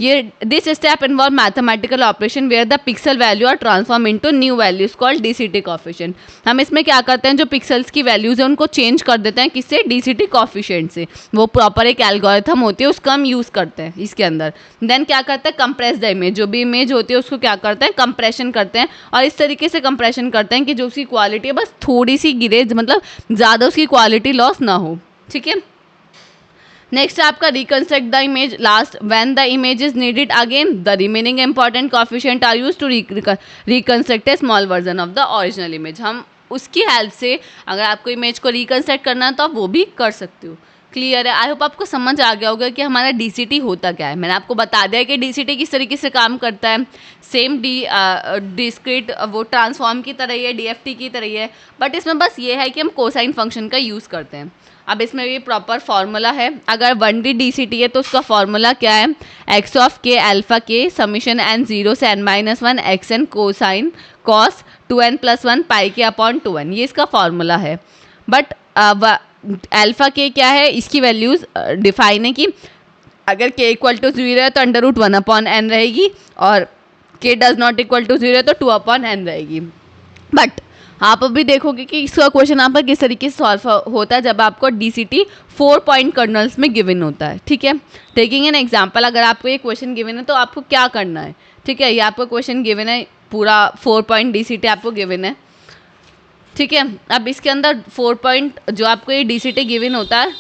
ये this step involve mathematical operation where the pixel value are transform into new values called DCT coefficient. हम इसमें क्या करते हैं, जो पिक्सल्स की वैल्यूज है उनको चेंज कर देते हैं, किससे, DCT कोफिशिएंट से। वो प्रॉपर एक एल्गोरिथम होती है, उसका हम यूज़ करते हैं इसके अंदर। देन क्या करते हैं, कंप्रेस द इमेज। जो भी इमेज होती है उसको क्या करते हैं, कंप्रेशन करते हैं, और इस तरीके से कंप्रेशन करते हैं कि जो उसकी क्वालिटी है बस थोड़ी सी गिरे, मतलब ज़्यादा उसकी क्वालिटी लॉस ना हो। ठीक है। नेक्स्ट आपका reconstruct the image. Last, when the image is needed again the remaining important coefficient are used to reconstruct a small version of the original image. हम उसकी हेल्प से अगर आपको इमेज को रिकंस्ट्रक्ट करना है तो आप वो भी कर सकते हो। क्लियर है। आई होप आपको समझ आ गया होगा कि हमारा DCT होता क्या है। मैंने आपको बता दिया कि DCT किस तरीके से काम करता है। सेम डिस्क्रीट वो ट्रांसफॉर्म की तरह ही है, DFT की तरह ही है, बट इसमें बस ये है कि हम कोसाइन फंक्शन का यूज़ करते हैं। अब इसमें भी प्रॉपर फार्मूला है। अगर 1D DCT है तो उसका फार्मूला क्या है, x of k alpha k summation n 0 से n-1 xn cosine cos 2n + 1 पाई k अपॉन 2n, ये इसका फार्मूला है। बट अल्फा k क्या है, इसकी वैल्यूज़ डिफाइन है कि अगर k = 0 है तो √1/n रहेगी, और k does not equal to 0 है तो 2/n रहेगी। बट आप अभी देखोगे कि इसका क्वेश्चन यहाँ पर किस तरीके से सॉल्व होता है जब आपको DCT 4 पॉइंट कर्नल्स में गिवन होता है। ठीक है। टेकिंग एन एग्जांपल, अगर आपको ये क्वेश्चन गिवन है तो आपको क्या करना है। ठीक है, ये आपको क्वेश्चन गिवन है, पूरा 4 पॉइंट DCT आपको गिवन है। ठीक है। अब इसके अंदर 4 पॉइंट जो आपको ये DCT गिवन होता है,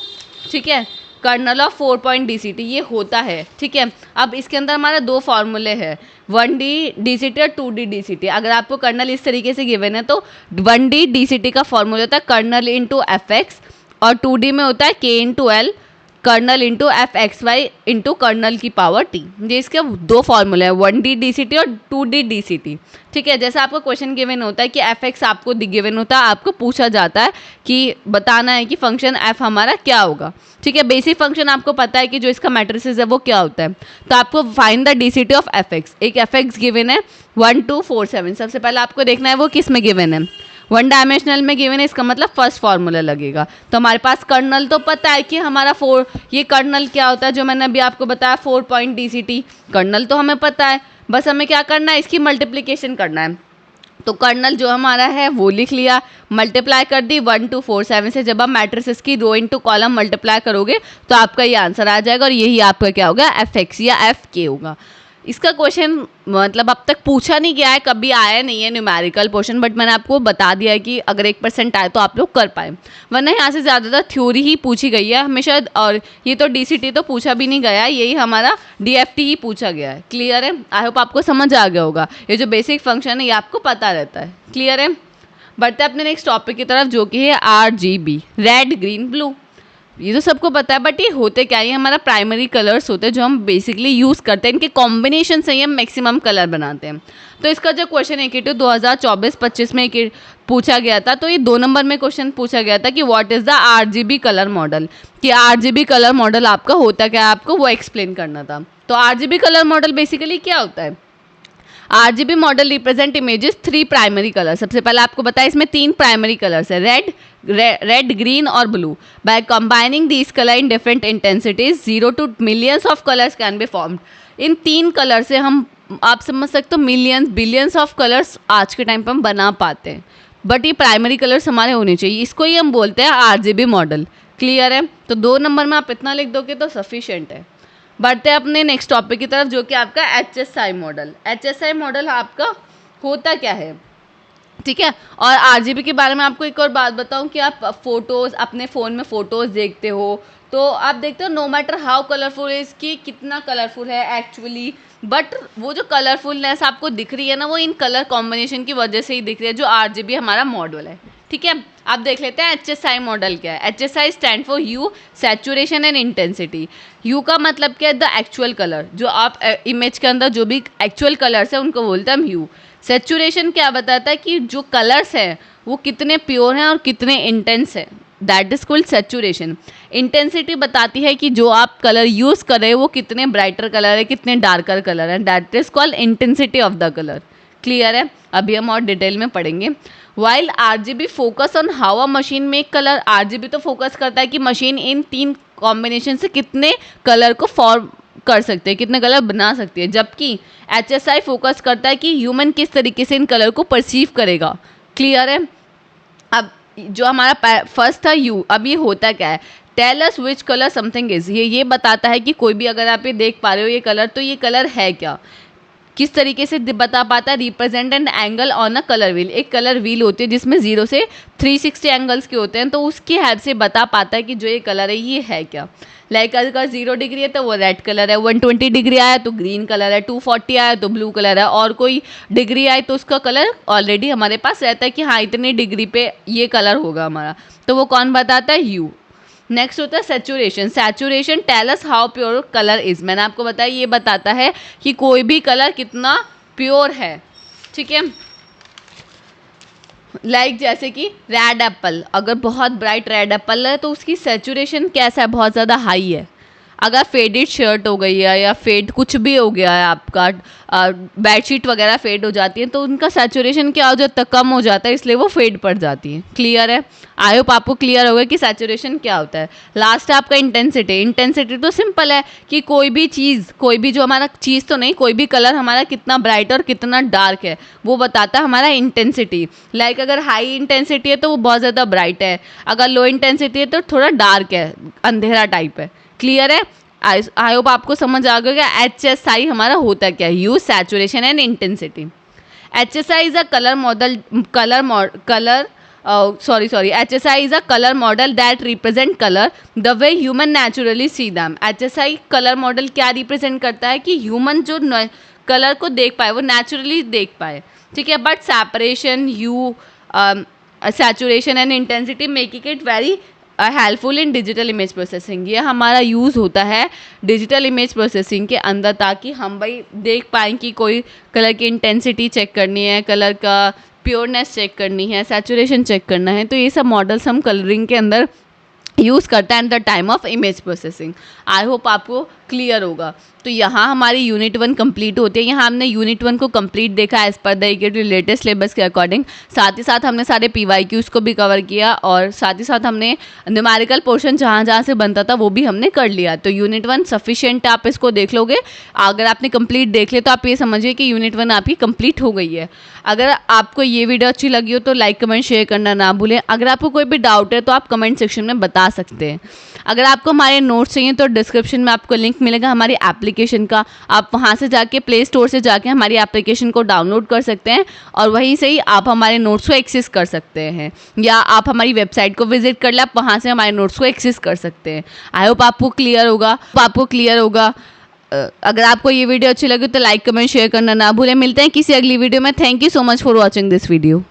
ठीक है, कर्नल ऑफ 4 पॉइंट DCT ये होता है। ठीक है। अब इसके अंदर हमारा 2 फार्मूले हैं, 1D DCT और 2D DCT। अगर आपको कर्नल इस तरीके से गिवन है तो 1D DCT का फॉर्मूला होता है कर्नल इंटू FX, और 2D में होता है K into L kernel into FXY into kernel की पावर T। ये इसके 2 फार्मूले हैं, 1D DCT और 2D DCT। ठीक है। जैसे आपको क्वेश्चन गिवन होता है कि FX आपको गिवन होता है, आपको पूछा जाता है कि बताना है कि फंक्शन f हमारा क्या होगा। ठीक है। बेसिक फंक्शन आपको पता है कि जो इसका मैट्रिसेस है वो क्या होता है, तो आपको find the DCT of FX। एक FX गिवन है 1 2 4 7। सबसे पहले आपको देखना है वो किस में गिवन है, 1 डायमेंशनल में गिवन है, इसका मतलब फर्स्ट फार्मूला लगेगा। तो हमारे पास कर्नल तो पता है कि हमारा 4, ये कर्नल क्या होता है जो मैंने अभी आपको बताया 4 पॉइंट DCT, कर्नल तो हमें पता है, बस हमें क्या करना है, इसकी मल्टीप्लिकेशन करना है। तो कर्नल जो हमारा है वो लिख लिया, मल्टीप्लाई कर दी 1 2 4 7 से। जब आप मैट्रिसेस की रो इंटू कॉलम मल्टीप्लाई करोगे तो आपका ये आंसर आ जाएगा, और यही आपका क्या होगा, FX या FK होगा। इसका क्वेश्चन मतलब अब तक पूछा नहीं गया है, कभी आया नहीं है न्यूमेरिकल पोर्शन, बट मैंने आपको बता दिया है कि अगर 1% आए तो आप लोग कर पाए, वरना यहाँ से ज़्यादातर थ्योरी ही पूछी गई है हमेशा। और ये तो DCT तो पूछा भी नहीं गया है, यही हमारा DFT ही पूछा गया है। क्लियर है। आई होप आपको समझ आ गया होगा, ये जो बेसिक फंक्शन है ये आपको पता रहता है। क्लियर है। बढ़ते हैं अपने नेक्स्ट टॉपिक की तरफ, जो कि है RGB, रेड ग्रीन ब्लू। ये तो सबको पता है, बट ये होते क्या है, ये हमारा प्राइमरी कलर्स होते हैं जो हम बेसिकली यूज़ करते हैं, इनके कॉम्बिनेशन से ही हम मैक्सिमम कलर बनाते हैं। तो इसका जो क्वेश्चन है कि 2024-25 में एक पूछा गया था, तो ये 2 नंबर में क्वेश्चन पूछा गया था कि what is the RGB colour model, कि RGB कलर मॉडल आपका होता क्या है, आपको वो एक्सप्लेन करना था। तो RGB कलर मॉडल बेसिकली क्या होता है, RGB model represent images 3 primary colour. सबसे पहले आपको बताया इसमें 3 प्राइमरी कलर्स है, रेड ग्रीन और blue. By combining these colour in different intensities 0 to millions of colours can be formed. In 3 colour से हम, आप समझ सकते हो, मिलियंस बिलियंस ऑफ कलर्स आज के टाइम पर हम बना पाते हैं, बट ये प्राइमरी कलर्स हमारे होने चाहिए, इसको ही हम बोलते हैं RGB मॉडल। क्लियर है। तो 2 नंबर में आप इतना लिख दोगे तो सफिशिएंट है। बढ़ते हैं अपने नेक्स्ट टॉपिक की तरफ, जो कि आपका HSI मॉडल। HSI मॉडल आपका होता क्या है, ठीक है। और RGB के बारे में आपको एक और बात बताऊं कि आप फोटोज़, अपने फ़ोन में फ़ोटोज़ देखते हो तो आप देखते हो नो मैटर हाउ कलरफुल है, इसकी कितना कलरफुल है एक्चुअली, बट वो जो कलरफुलनेस आपको दिख रही है ना, वो इन कलर कॉम्बिनेशन की वजह से ही दिख रही है, जो RGB हमारा मॉडल है। ठीक है। आप देख लेते हैं HSI मॉडल क्या है। HSI stand for hue, saturation and intensity. Hue का मतलब क्या है, द एक्चुअल कलर, जो आप इमेज के अंदर जो भी एक्चुअल कलर्स है उनको बोलते हैं हम ह्यू। सैचुरेशन क्या बताता है कि जो कलर्स हैं वो कितने प्योर हैं और कितने इंटेंस हैं, that is called saturation. Intensity बताती है कि जो आप कलर यूज़ कर रहे हो वो कितने ब्राइटर कलर है, कितने डार्कर कलर है, that is called intensity of the colour. Clear है। अभी हम और डिटेल में पढ़ेंगे। While RGB focus on how a machine make colour, RGB तो फोकस करता है कि मशीन इन 3 कॉम्बिनेशन से कितने कलर को फॉर्म कर सकते हैं, कितने कलर बना सकती है, जबकि HSI फोकस करता है कि ह्यूमन किस तरीके से इन कलर को परसीव करेगा। क्लियर है। अब जो हमारा फर्स्ट था यू, अब ये होता क्या है, tell us which colour something is, ये बताता है कि कोई भी अगर आप ये देख पा रहे हो ये कलर, तो ये कलर है क्या, किस तरीके से बता पाता है, represent an angle on a colour wheel, एक कलर व्हील होती है जिसमें 0 से 360 एंगल्स के होते हैं, तो उसकी हेल्प से बता पाता है कि जो ये कलर है ये है क्या। लाइक अगर 0 डिग्री है तो वो रेड कलर है, 120 डिग्री आया तो ग्रीन कलर है, 240 आया तो ब्लू कलर है, और कोई डिग्री आए तो उसका कलर ऑलरेडी हमारे पास रहता है कि हाँ इतनी डिग्री पे ये कलर होगा हमारा, तो वो कौन बताता है, यू। नेक्स्ट होता है saturation, saturation tell us how pure colour is, मैंने आपको बताया ये बताता है कि कोई भी कलर कितना प्योर है। ठीक है, लाइक जैसे कि रेड एप्पल, अगर बहुत ब्राइट रेड एप्पल है तो उसकी सैचुरेशन कैसा है, बहुत ज़्यादा हाई है। अगर फेडेड शर्ट हो गई है या फेड कुछ भी हो गया है आपका, बेडशीट वगैरह फेड हो जाती है तो उनका सैचुरेशन क्या हो जाता है, कम हो जाता है, इसलिए वो फेड पड़ जाती है। क्लियर है, आई होप आपको क्लियर होगा कि सैचुरेशन क्या होता है। लास्ट है आपका इंटेंसिटी, इंटेंसिटी तो सिंपल है कि कोई भी चीज़, कोई भी जो हमारा चीज़ तो नहीं, कोई भी कलर हमारा कितना ब्राइट और कितना डार्क है वो बताता है हमारा इंटेंसिटी। लाइक अगर हाई इंटेंसिटी है तो वो बहुत ज़्यादा ब्राइट है, अगर लो इंटेंसिटी है तो थोड़ा डार्क है, अंधेरा टाइप है। क्लियर है, आई होप आपको समझ आ गया। HSI हमारा होता क्या है, hue, saturation and intensity. HSI is a colour model, HSI is a color model that represent color the way human naturally see them। HSI colour model क्या रिप्रेजेंट करता है कि ह्यूमन जो कलर को देख पाए वो नेचुरली देख पाए। ठीक है, but separation, hue, saturation and intensity making it very helpful in digital image processing. ये हमारा यूज़ होता है डिजिटल इमेज प्रोसेसिंग के अंदर, ताकि हम भाई देख पाएँ कि कोई कलर की इंटेंसिटी चेक करनी है, कलर का प्योरनेस चेक करनी है, सैचुरेशन चेक करना है, तो ये सब मॉडल्स हम कलरिंग के अंदर यूज़ करता है at the time of image processing. I hope आपको क्लियर होगा। तो यहाँ हमारी यूनिट 1 कंप्लीट होती है। यहाँ हमने यूनिट 1 को कंप्लीट देखा एज पर द EKT लेटेस्ट सिलेबस के अकॉर्डिंग। साथ ही साथ हमने सारे PYQs को भी कवर किया और साथ ही साथ हमने न्यूमेरिकल पोर्शन जहाँ जहाँ से बनता था वो भी हमने कर लिया। तो यूनिट 1 सफिशिएंट, आप इसको देख लोगे। अगर आपने कंप्लीट देख लिया तो आप ये समझिए कि यूनिट 1 आपकी कंप्लीट हो गई है। अगर आपको ये वीडियो अच्छी लगी हो तो लाइक कमेंट शेयर करना ना भूलें। अगर आपको कोई भी डाउट है तो आप कमेंट सेक्शन में बता सकते हैं। अगर आपको हमारे नोट्स चाहिए तो डिस्क्रिप्शन में आपको लिंक मिलेगा हमारी एप्लीकेशन का, आप वहाँ से जाके प्ले स्टोर से जाके हमारी एप्लीकेशन को डाउनलोड कर सकते हैं और वहीं से ही आप हमारे नोट्स को एक्सेस कर सकते हैं, या आप हमारी वेबसाइट को विजिट कर ले, आप वहाँ से हमारे नोट्स को एक्सेस कर सकते हैं। आई होप आपको क्लियर होगा। अगर आपको ये वीडियो अच्छी लगी तो लाइक कमेंट शेयर करना ना भूलें। मिलते हैं किसी अगली वीडियो में। Thank you so much for watching this video.